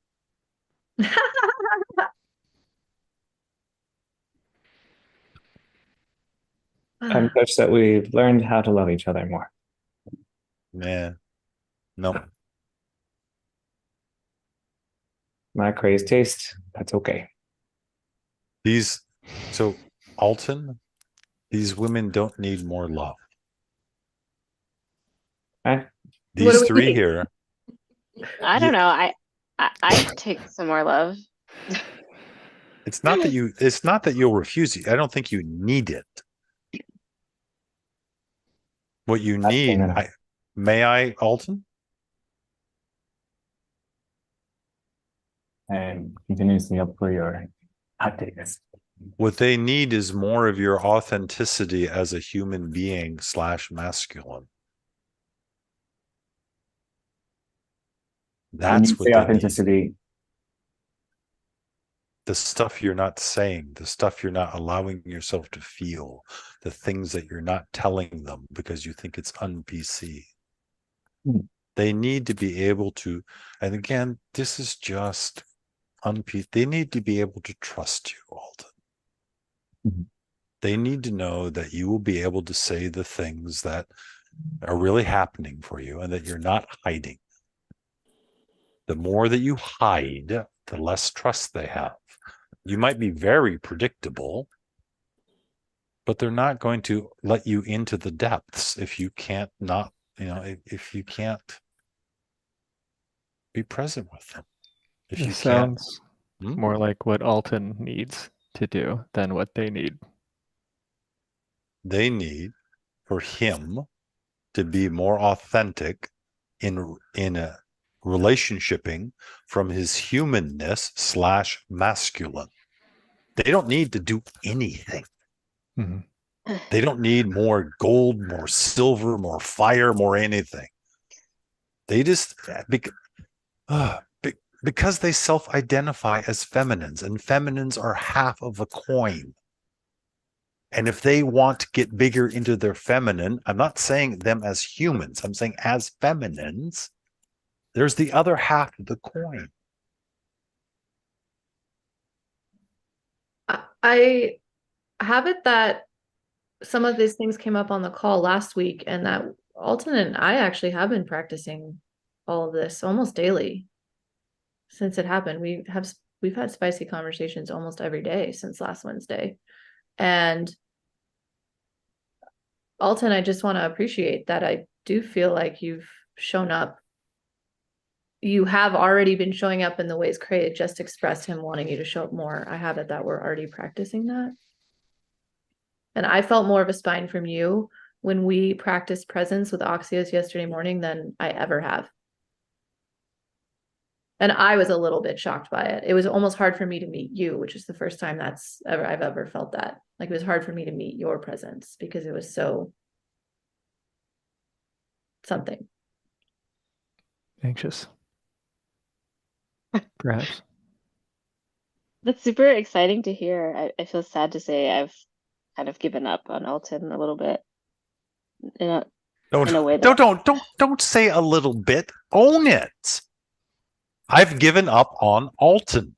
Speaker 1: I'm touched that we've learned how to love each other more.
Speaker 4: Yeah. No.
Speaker 1: My crazed taste, that's okay.
Speaker 4: So Alton, these women don't need more love.
Speaker 1: Okay.
Speaker 9: What do
Speaker 4: These
Speaker 9: we
Speaker 4: three
Speaker 9: need?
Speaker 4: here,
Speaker 2: I don't know. I take some more love.
Speaker 4: it's not that you'll refuse it. I don't think you need it. What you need, may I, Alton?
Speaker 1: And continuously up for your hot takes.
Speaker 4: What they need is more of your authenticity as a human being / masculine. That's what
Speaker 1: the
Speaker 4: they
Speaker 1: authenticity.
Speaker 4: need. The stuff you're not saying, the stuff you're not allowing yourself to feel, the things that you're not telling them because you think it's un-PC. They need to be able to, and again, this is just un-PC. They need to be able to trust you, Alton. They need to know that you will be able to say the things that are really happening for you and that you're not hiding. The more that you hide, the less trust they have. You might be very predictable, but they're not going to let you into the depths if you can't if you can't be present with them. If you
Speaker 7: This sounds
Speaker 4: can't,
Speaker 7: more like what Alton needs to do than what they need.
Speaker 4: they need for him to be more authentic in a relationshiping from his humanness / masculine. They don't need to do anything. They don't need more gold, more silver, more fire, more anything. They just because they self-identify as feminines, and feminines are half of a coin. And if they want to get bigger into their feminine, I'm not saying them as humans, I'm saying as feminines, there's the other half of the coin.
Speaker 9: I have it that some of these things came up on the call last week, and that Alton and I actually have been practicing all of this almost daily since it happened. We've had spicy conversations almost every day since last Wednesday. And Alton, I just want to appreciate that. I do feel like you've shown up. You have already been showing up in the ways Craig just expressed him wanting you to show up more. I have it that we're already practicing that. And I felt more of a spine from you when we practiced presence with Oxyos yesterday morning than I ever have. And I was a little bit shocked by it. It was almost hard for me to meet you, which is the first time I've ever felt that. Like, it was hard for me to meet your presence because it was so something.
Speaker 7: Anxious. Perhaps.
Speaker 2: That's super exciting to hear. I feel sad to say I've kind of given up on Alton a little bit. In a way that
Speaker 4: Don't say a little bit. Own it. I've given up on Alton.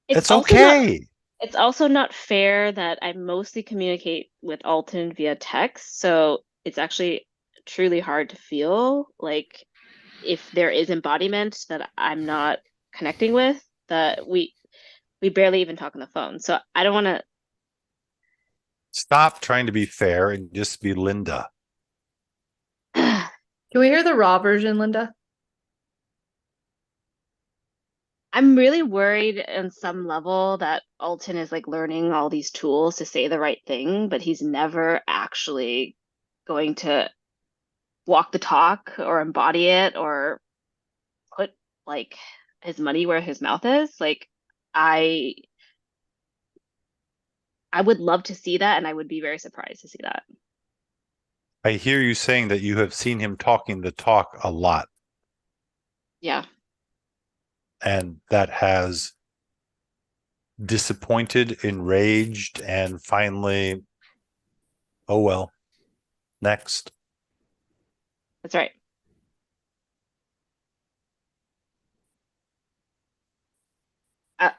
Speaker 4: It's
Speaker 2: also not-
Speaker 4: okay.
Speaker 2: it's also not fair that I mostly communicate with Alton via text, so it's actually truly hard to feel like if there is embodiment that I'm not connecting with, that we barely even talk on the phone. So I don't want to.
Speaker 4: Stop trying to be fair and just be Linda.
Speaker 9: Can we hear the raw version, Linda?
Speaker 2: I'm really worried on some level that Alton is like learning all these tools to say the right thing, but he's never actually going to walk the talk or embody it or put like his money where his mouth is. Like, I would love to see that, and I would be very surprised to see that.
Speaker 4: I hear you saying that you have seen him talking the talk a lot,
Speaker 2: Yeah.
Speaker 4: and that has disappointed, enraged, and finally, oh well, next.
Speaker 2: That's right.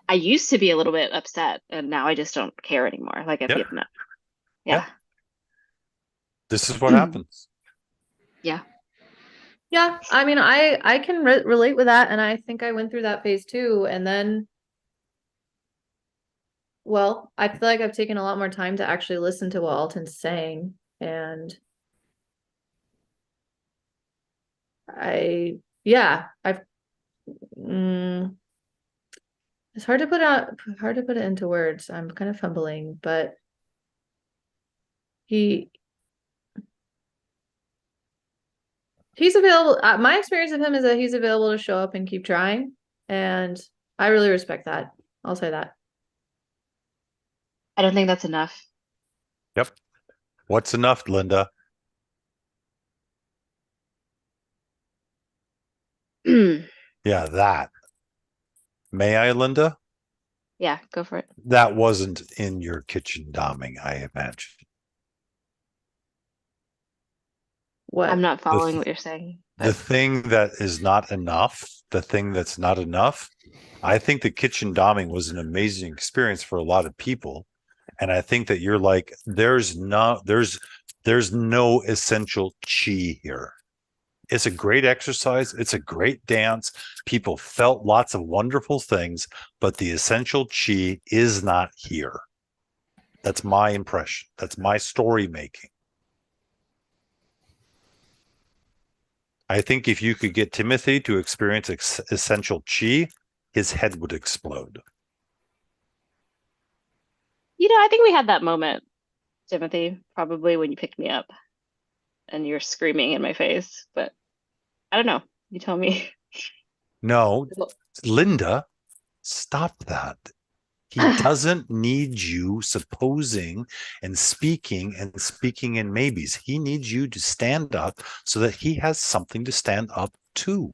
Speaker 2: I used to be a little bit upset, and now I just don't care anymore. Like, I've
Speaker 4: Yeah.
Speaker 2: given up. Yeah.
Speaker 4: This is what happens.
Speaker 2: Yeah.
Speaker 9: Yeah, I mean, I can relate with that, and I think I went through that phase too. And then, well, I feel like I've taken a lot more time to actually listen to what Alton's saying, and I've it's hard to put it into words. I'm kind of fumbling, but he's available. My experience of him is that he's available to show up and keep trying, and I really respect that. I'll say that.
Speaker 2: I don't think that's enough.
Speaker 4: Yep. What's enough, Linda? Yeah, that. May I, Linda?
Speaker 2: Yeah, go for it.
Speaker 4: That wasn't in your kitchen doming, I imagine.
Speaker 9: What?
Speaker 2: I'm not following what you're saying.
Speaker 4: The thing that is not enough, the thing that's not enough, I think the kitchen doming was an amazing experience for a lot of people. And I think that you're like, there's no essential chi here. It's a great exercise. It's a great dance. People felt lots of wonderful things, but the essential chi is not here. That's my impression. That's my story making. I think if you could get Timothy to experience essential chi, his head would explode.
Speaker 2: I think we had that moment, Timothy, probably when you picked me up and you're screaming in my face, but I don't know. You tell me.
Speaker 4: No, Linda, stop that. He doesn't need you supposing and speaking in maybes. He needs you to stand up so that he has something to stand up to.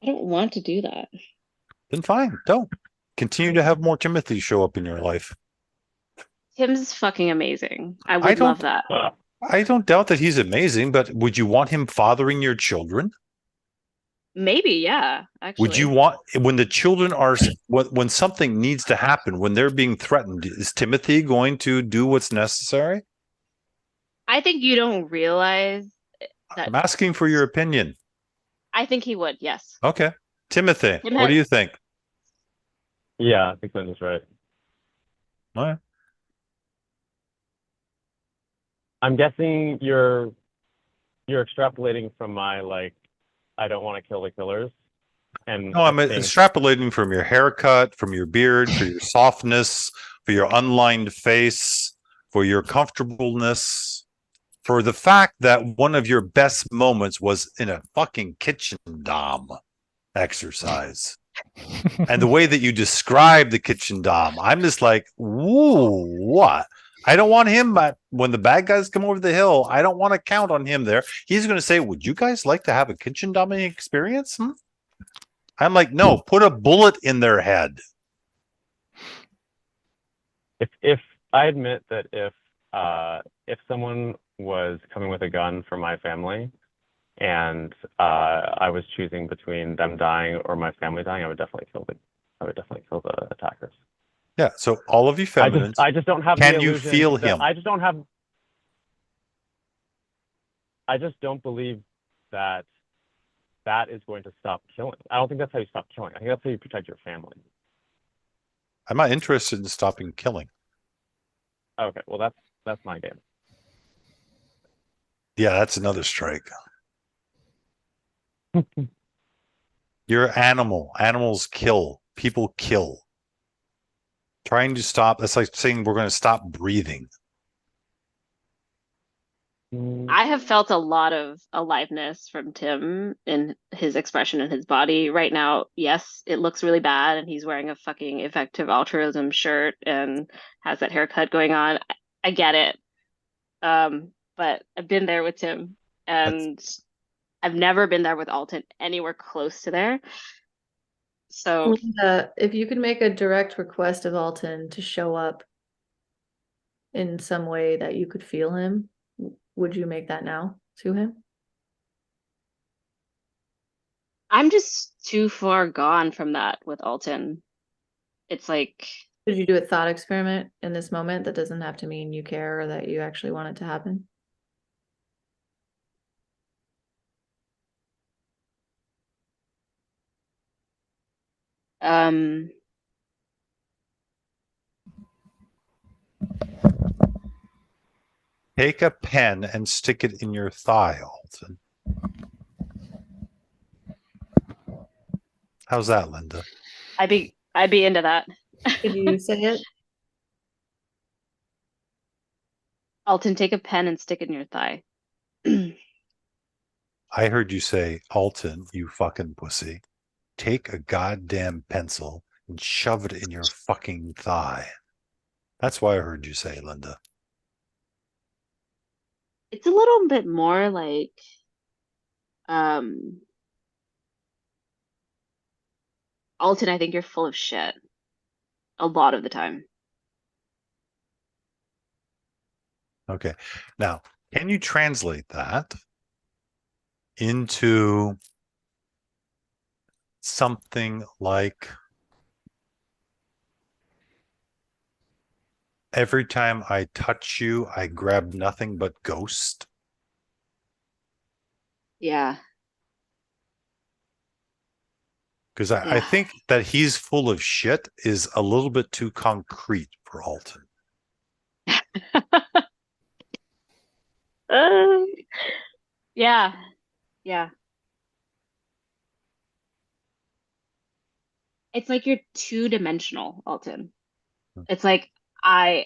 Speaker 2: I don't want to do that.
Speaker 4: Then fine, don't. Continue to have more Timothy show up in your life.
Speaker 2: Tim's fucking amazing. I would love that.
Speaker 4: I don't doubt that he's amazing, but would you want him fathering your children?
Speaker 2: Maybe, yeah, actually.
Speaker 4: Would you want, when the children are, when something needs to happen, when they're being threatened, is Timothy going to do what's necessary?
Speaker 2: I think you don't realize that.
Speaker 4: I'm asking for your opinion.
Speaker 2: I think he would, yes.
Speaker 4: Okay. Timothy, what do you think?
Speaker 10: Yeah, I think Linda's right.
Speaker 4: All right.
Speaker 10: I'm guessing you're extrapolating from my I don't want to kill the killers. And
Speaker 4: No, I'm extrapolating from your haircut, from your beard, for your softness, for your unlined face, for your comfortableness, for the fact that one of your best moments was in a fucking kitchen dom. exercise. And the way that you describe the kitchen dom, I'm just like, whoa, what? I don't want him, but when the bad guys come over the hill, I don't want to count on him there. He's going to say, would you guys like to have a kitchen doming experience? I'm like, no, put a bullet in their head.
Speaker 10: If I admit that if someone was coming with a gun for my family and I was choosing between them dying or my family dying, I would definitely kill the attackers.
Speaker 4: Yeah. So all of you feminines,
Speaker 10: I just don't have
Speaker 4: can
Speaker 10: the
Speaker 4: you
Speaker 10: illusion
Speaker 4: feel
Speaker 10: that-
Speaker 4: him?
Speaker 10: I just don't believe that is going to stop killing. I don't think that's how you stop killing. I think that's how you protect your family.
Speaker 4: I'm not interested in stopping killing.
Speaker 10: Okay, well that's my game.
Speaker 4: Yeah, that's another strike. You're an animal. Animals kill. People kill. Trying to stop, that's like saying we're going to stop breathing.
Speaker 2: I have felt a lot of aliveness from Tim in his expression in his body right now. Yes, it looks really bad, and he's wearing a fucking effective altruism shirt and has that haircut going on. I get it. But I've been there with Tim, and I've never been there with Alton anywhere close to there. So
Speaker 9: Linda, if you could make a direct request of Alton to show up in some way that you could feel him, would you make that now to him?
Speaker 2: I'm just too far gone from that with Alton. It's like,
Speaker 9: Could you do a thought experiment in this moment that doesn't have to mean you care or that you actually want it to happen?
Speaker 2: um,
Speaker 4: Take a pen and stick it in your thigh, Alton. How's that, Linda?
Speaker 2: I'd be into that.
Speaker 9: Could you say it?
Speaker 2: Alton, take a pen and stick it in your thigh.
Speaker 4: I heard you say, Alton, you fucking pussy. Take a goddamn pencil and shove it in your fucking thigh. That's why I heard you say, Linda.
Speaker 2: It's a little bit more like, Alton, I think you're full of shit a lot of the time.
Speaker 4: Okay. Now, can you translate that into something like every time I touch you, I grab nothing but ghost?
Speaker 2: Yeah.
Speaker 4: Because I think that he's full of shit is a little bit too concrete for Alton.
Speaker 2: Yeah. Yeah. It's like you're two-dimensional, Alton. It's like I'm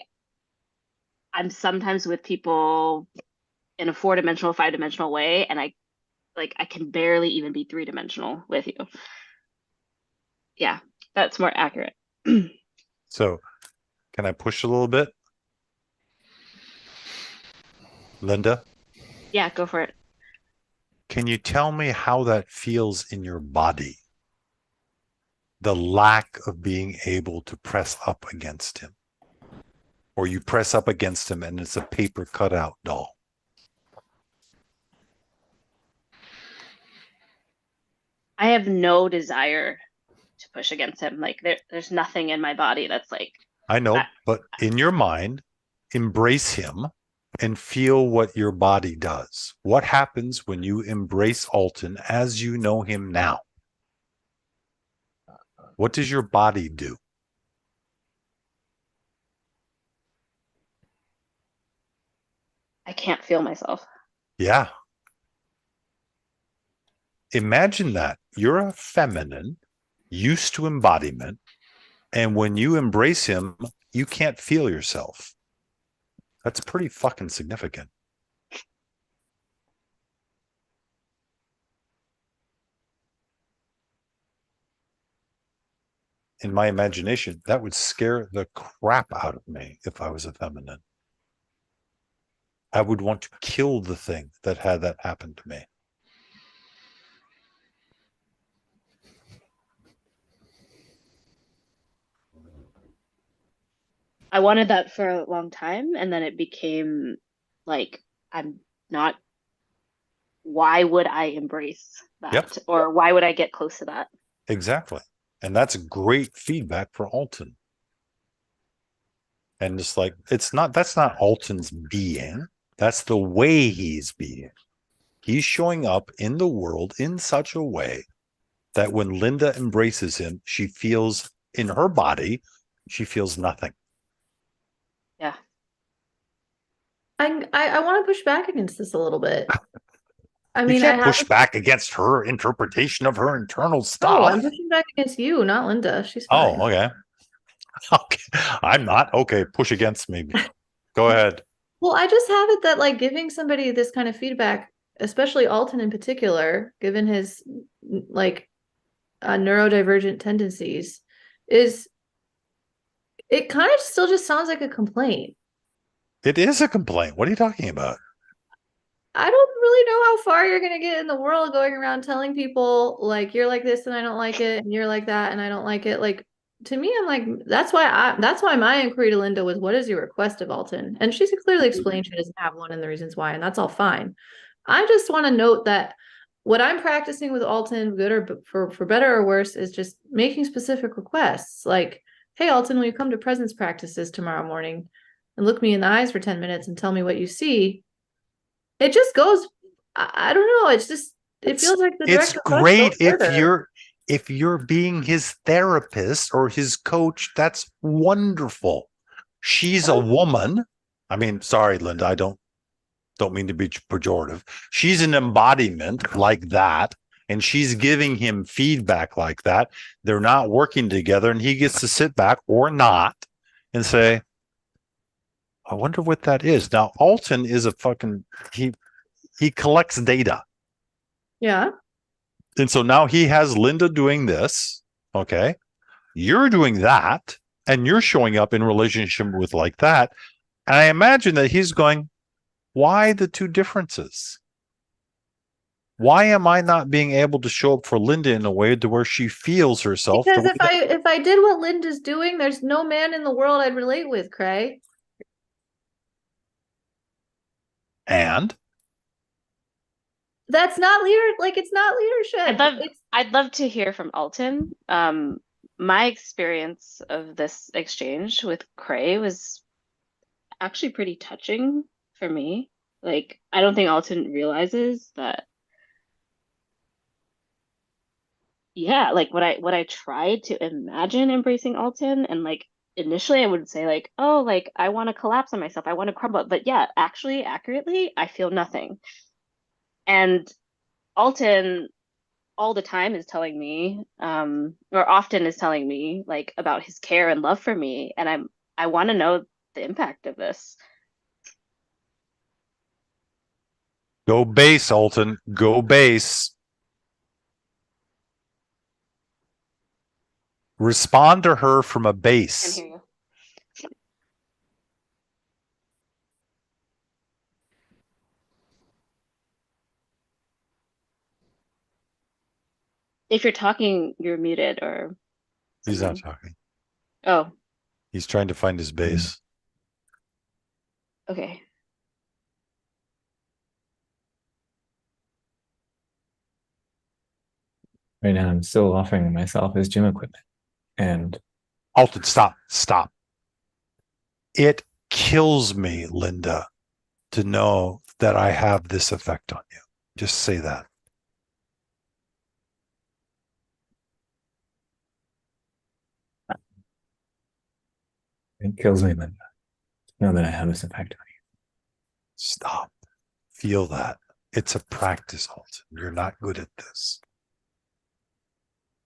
Speaker 2: sometimes with people in a four-dimensional, five-dimensional way, and I can barely even be three-dimensional with you. Yeah, that's more accurate.
Speaker 4: So, can I push a little bit? Linda,
Speaker 2: Yeah, go for it.
Speaker 4: can you tell me how that feels in your body? The lack of being able to press up against him. Or you press up against him and it's a paper cutout doll.
Speaker 2: I have no desire to push against him. Like there's nothing in my body that's like,
Speaker 4: I know, but in your mind, embrace him and feel what your body does. What happens when you embrace Alton as you know him now? What does your body do?
Speaker 2: I can't feel myself.
Speaker 4: Yeah. Imagine that. You're a feminine, used to embodiment, and when you embrace him, you can't feel yourself. That's pretty fucking significant. in my imagination, that would scare the crap out of me if I was a feminine. I would want to kill the thing that had that happen to me.
Speaker 2: I wanted that for a long time, and then it became like, I'm not, why would I embrace that?
Speaker 4: Yep.
Speaker 2: Or why would I get close to that?
Speaker 4: Exactly. And that's great feedback for Alton. And it's like, that's not Alton's being. That's the way he's being. He's showing up in the world in such a way that when Linda embraces him, she feels in her body, she feels nothing.
Speaker 2: Yeah.
Speaker 9: I want to push back against this a little bit. I
Speaker 4: You
Speaker 9: mean,
Speaker 4: can't
Speaker 9: I
Speaker 4: push
Speaker 9: have.
Speaker 4: back against her interpretation of her internal
Speaker 9: Oh,
Speaker 4: stuff.
Speaker 9: I'm pushing back against you, not Linda. She's fine.
Speaker 4: Oh, okay. Okay. I'm not. Okay, push against me. Go ahead.
Speaker 9: Well, I just have it that like giving somebody this kind of feedback, especially Alton in particular, given his like neurodivergent tendencies, it kind of still just sounds like a complaint.
Speaker 4: It is a complaint. What are you talking about?
Speaker 9: I don't really know how far you're going to get in the world going around telling people like you're like this and I don't like it and you're like that and I don't like it. Like to me, I'm like, that's why my inquiry to Linda was, what is your request of Alton? And she's clearly explained she doesn't have one and the reasons why, and that's all fine. I just want to note that what I'm practicing with Alton, good or for better or worse, is just making specific requests. Like, hey, Alton, will you come to presence practices tomorrow morning and look me in the eyes for 10 minutes and tell me what you see? It just goes, I don't know. It feels like the
Speaker 4: It's
Speaker 9: direct
Speaker 4: great
Speaker 9: request goes further.
Speaker 4: if you're being his therapist or his coach. That's wonderful. She's a woman. I mean, sorry, Linda, I don't mean to be pejorative. She's an embodiment like that, and she's giving him feedback like that. They're not working together, and he gets to sit back or not and say, I wonder what that is. Now, Alton is he collects data.
Speaker 9: Yeah.
Speaker 4: And so now he has Linda doing this. Okay. You're doing that, and you're showing up in relationship with like that. And I imagine that he's going, why the two differences? Why am I not being able to show up for Linda in a way to where she feels herself?
Speaker 9: Because if I did what Linda's doing, there's no man in the world I'd relate with, Cray.
Speaker 4: And
Speaker 9: that's not it's not leadership.
Speaker 2: I'd love to hear from Alton. My experience of this exchange with Cray was actually pretty touching for me. Like, I don't think Alton realizes that. Yeah, like what I tried to imagine embracing Alton, and like initially I would say like, oh, like I want to collapse on myself, I want to crumble. But yeah, actually, accurately, I feel nothing. And Alton all the time is telling me, or often is telling me like about his care and love for me. And I want to know the impact of this.
Speaker 4: go base, Alton. Go base. Respond to her from a
Speaker 2: I can
Speaker 4: base.
Speaker 2: hear you. If you're talking, you're muted or
Speaker 4: He's not
Speaker 2: something.
Speaker 4: talking.
Speaker 2: Oh,
Speaker 4: He's trying to find his base.
Speaker 2: okay.
Speaker 1: Right now, I'm still offering myself as gym equipment. And
Speaker 4: Alton, stop. It kills me, Linda, to know that I have this effect on you. Just say that.
Speaker 1: it kills me, Linda, to know that I have this effect on you.
Speaker 4: Stop. Feel that. It's a practice, Alton. You're not good at this.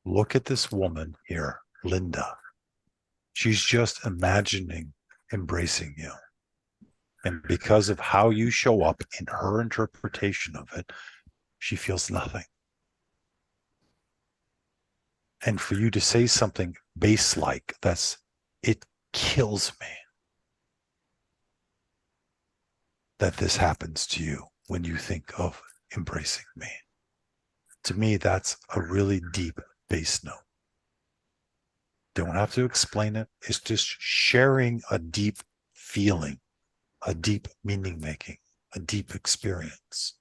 Speaker 4: Look at this woman here, Linda. She's just imagining embracing you. And because of how you show up in her interpretation of it, she feels nothing. And for you to say something base-like, it kills me that this happens to you when you think of embracing me. To me, that's a really deep bass note. Don't have to explain it. It's just sharing a deep feeling, a deep meaning making, a deep experience.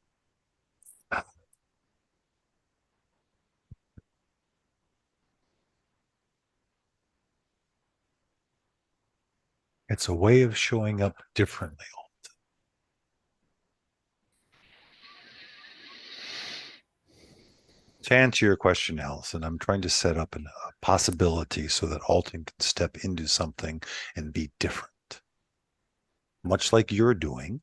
Speaker 4: It's a way of showing up differently. To answer your question, Allison, I'm trying to set up a possibility so that Alton can step into something and be different. Much like you're doing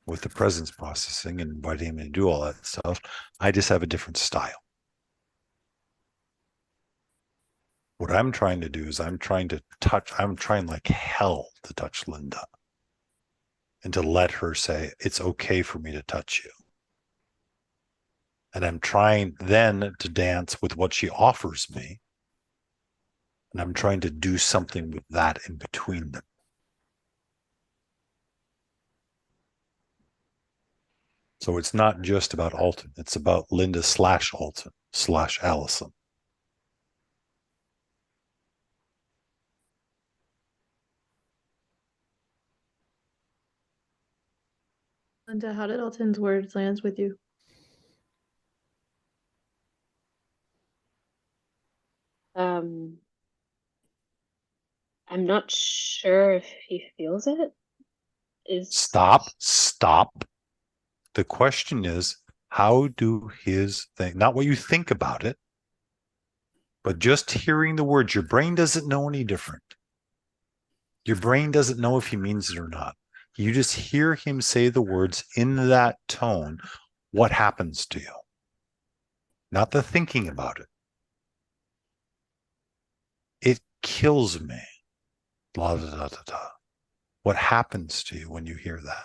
Speaker 4: with the presence processing and inviting him to do all that stuff, I just have a different style. What I'm trying to do is I'm trying like hell to touch Linda and to let her say, it's okay for me to touch you. And I'm trying then to dance with what she offers me. And I'm trying to do something with that in between them. So it's not just about Alton. It's about Linda / Alton / Allison.
Speaker 9: Linda, how did Alton's words land with you?
Speaker 2: I'm not sure if he feels it.
Speaker 4: Stop. The question is, how do his thing, not what you think about it, but just hearing the words, your brain doesn't know any different. Your brain doesn't know if he means it or not. You just hear him say the words in that tone. What happens to you? Not the thinking about it. It kills me. Blah, da, da, da, da. What happens to you when you hear that?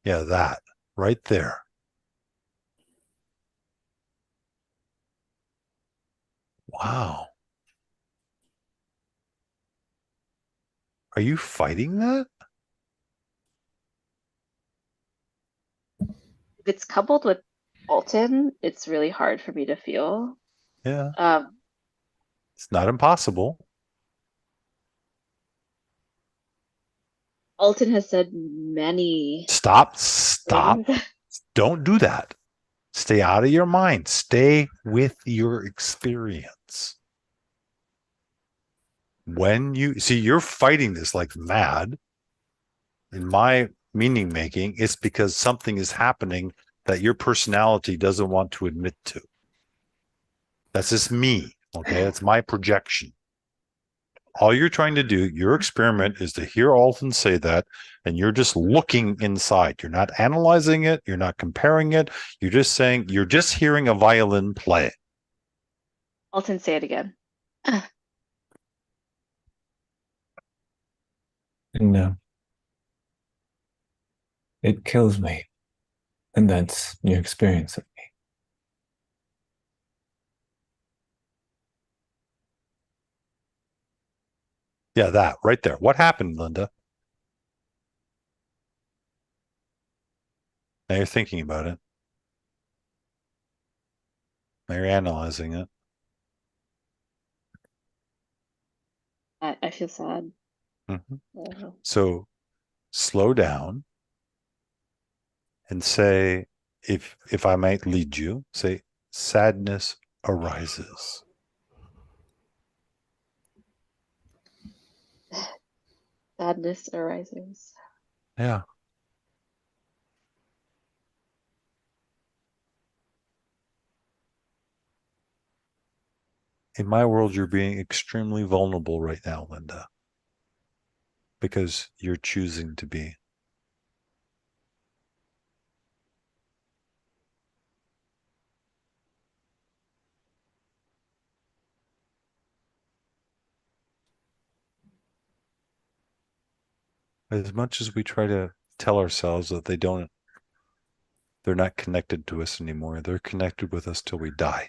Speaker 4: Yeah, that right there. Wow. Are you fighting that?
Speaker 2: If it's coupled with Alton, it's really hard for me to feel.
Speaker 4: Yeah. It's not impossible.
Speaker 2: Alton has said many.
Speaker 4: Stop.
Speaker 2: things.
Speaker 4: Don't do that. Stay out of your mind. Stay with your experience. When you see, you're fighting this like mad. In my meaning making, it's because something is happening that your personality doesn't want to admit to. That's just me. Okay. That's my projection. All you're trying to do, your experiment is to hear Alton say that, and you're just looking inside. You're not analyzing it. You're not comparing it. You're just saying, you're just hearing a violin play.
Speaker 2: Alton, say it again.
Speaker 1: No. It kills me. And that's your experience of me.
Speaker 4: Yeah, that right there. What happened, Linda? Now you're thinking about it. Now you're analyzing it.
Speaker 2: I feel sad.
Speaker 4: Mm-hmm. So slow down and say, if I might lead you, say, sadness arises.
Speaker 2: Sadness arises.
Speaker 4: Yeah. In my world, you're being extremely vulnerable right now, Linda, because you're choosing to be. As much as we try to tell ourselves that they don't they're not connected to us anymore. They're connected with us till we die.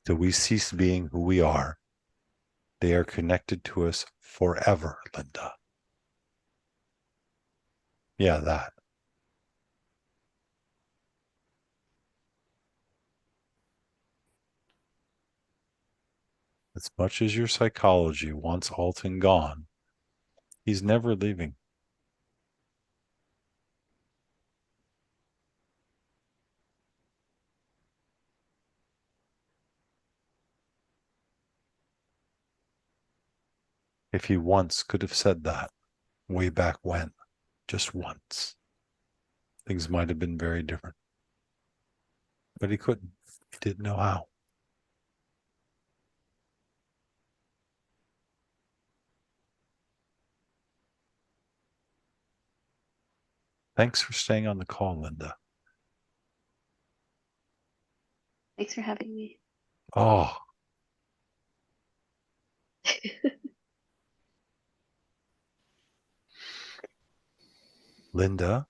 Speaker 4: Till we cease being who we are. They are connected to us forever, Linda. Yeah, that. As much as your psychology wants Alton gone, he's never leaving. If he once could have said that, way back when, just once, things might have been very different. But he couldn't. He didn't know how. Thanks for staying on the call, Linda.
Speaker 2: Thanks for having me.
Speaker 4: Oh, Linda,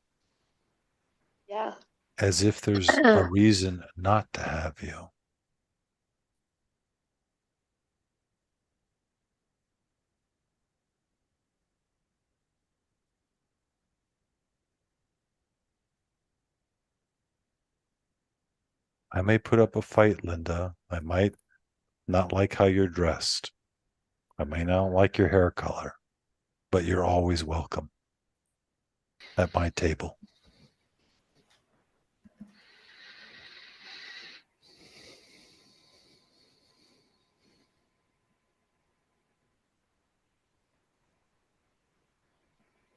Speaker 2: Yeah.
Speaker 4: as if there's a reason not to have you. I may put up a fight, Linda. I might not like how you're dressed. I may not like your hair color, but you're always welcome at my table.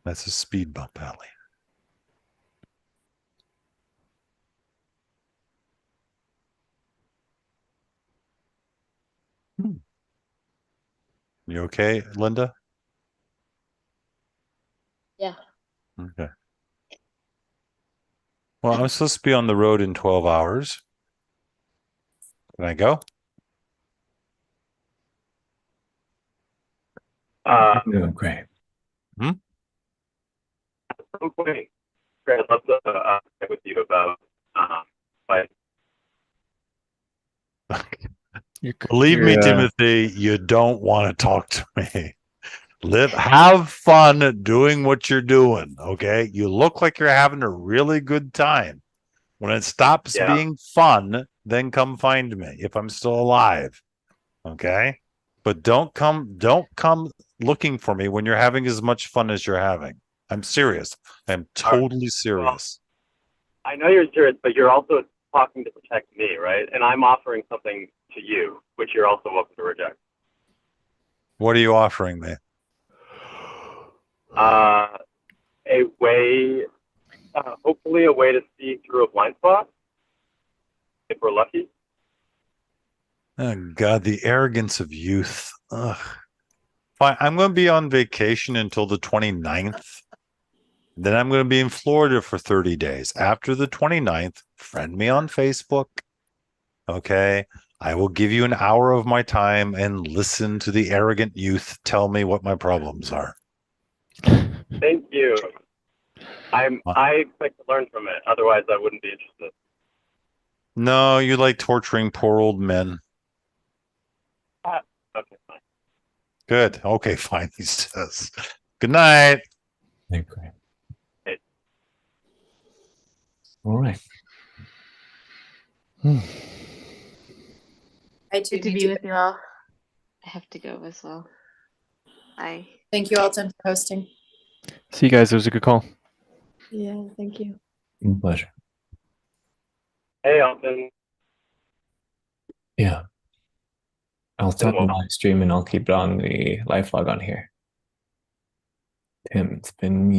Speaker 4: That's a speed bump, Allie. You okay, Linda?
Speaker 2: Yeah.
Speaker 4: Okay. Well, I'm supposed to be on the road in 12 hours. Can I go?
Speaker 1: No, great.
Speaker 10: Some point, Greg, I'd love to chat with you about like
Speaker 4: Believe me, Timothy, you don't want to talk to me. Have fun doing what you're doing, okay? You look like you're having a really good time. When it stops being fun, then come find me if I'm still alive. Okay? But don't come looking for me when you're having as much fun as you're having. I'm serious. I'm totally serious.
Speaker 10: Well, I know you're serious, but you're also talking to protect me, right? And I'm offering something to you, which you're also welcome to reject.
Speaker 4: What are you offering me?
Speaker 10: A way, hopefully a way to see through a blind spot, if we're lucky.
Speaker 4: Oh, God, the arrogance of youth. Ugh. Fine, I'm going to be on vacation until the 29th. Then I'm going to be in Florida for 30 days. After the 29th, friend me on Facebook. Okay? I will give you an hour of my time and listen to the arrogant youth tell me what my problems are.
Speaker 10: Thank you. I expect to learn from it. Otherwise, I wouldn't be interested.
Speaker 4: No, you like torturing poor old men.
Speaker 10: Okay, fine.
Speaker 4: Good. Okay, fine, he says. Good night.
Speaker 1: Okay. All right.
Speaker 8: I too
Speaker 2: Good to
Speaker 8: need
Speaker 2: be
Speaker 8: to
Speaker 2: with you all. I have to go as well. Bye.
Speaker 8: thank you, Alton, for hosting.
Speaker 7: See you guys. It was a good call.
Speaker 9: Yeah, thank you.
Speaker 1: Pleasure.
Speaker 10: Hey, Alton.
Speaker 1: Yeah. I'll stop the live stream and I'll keep it on the live log on here. Tim, it's been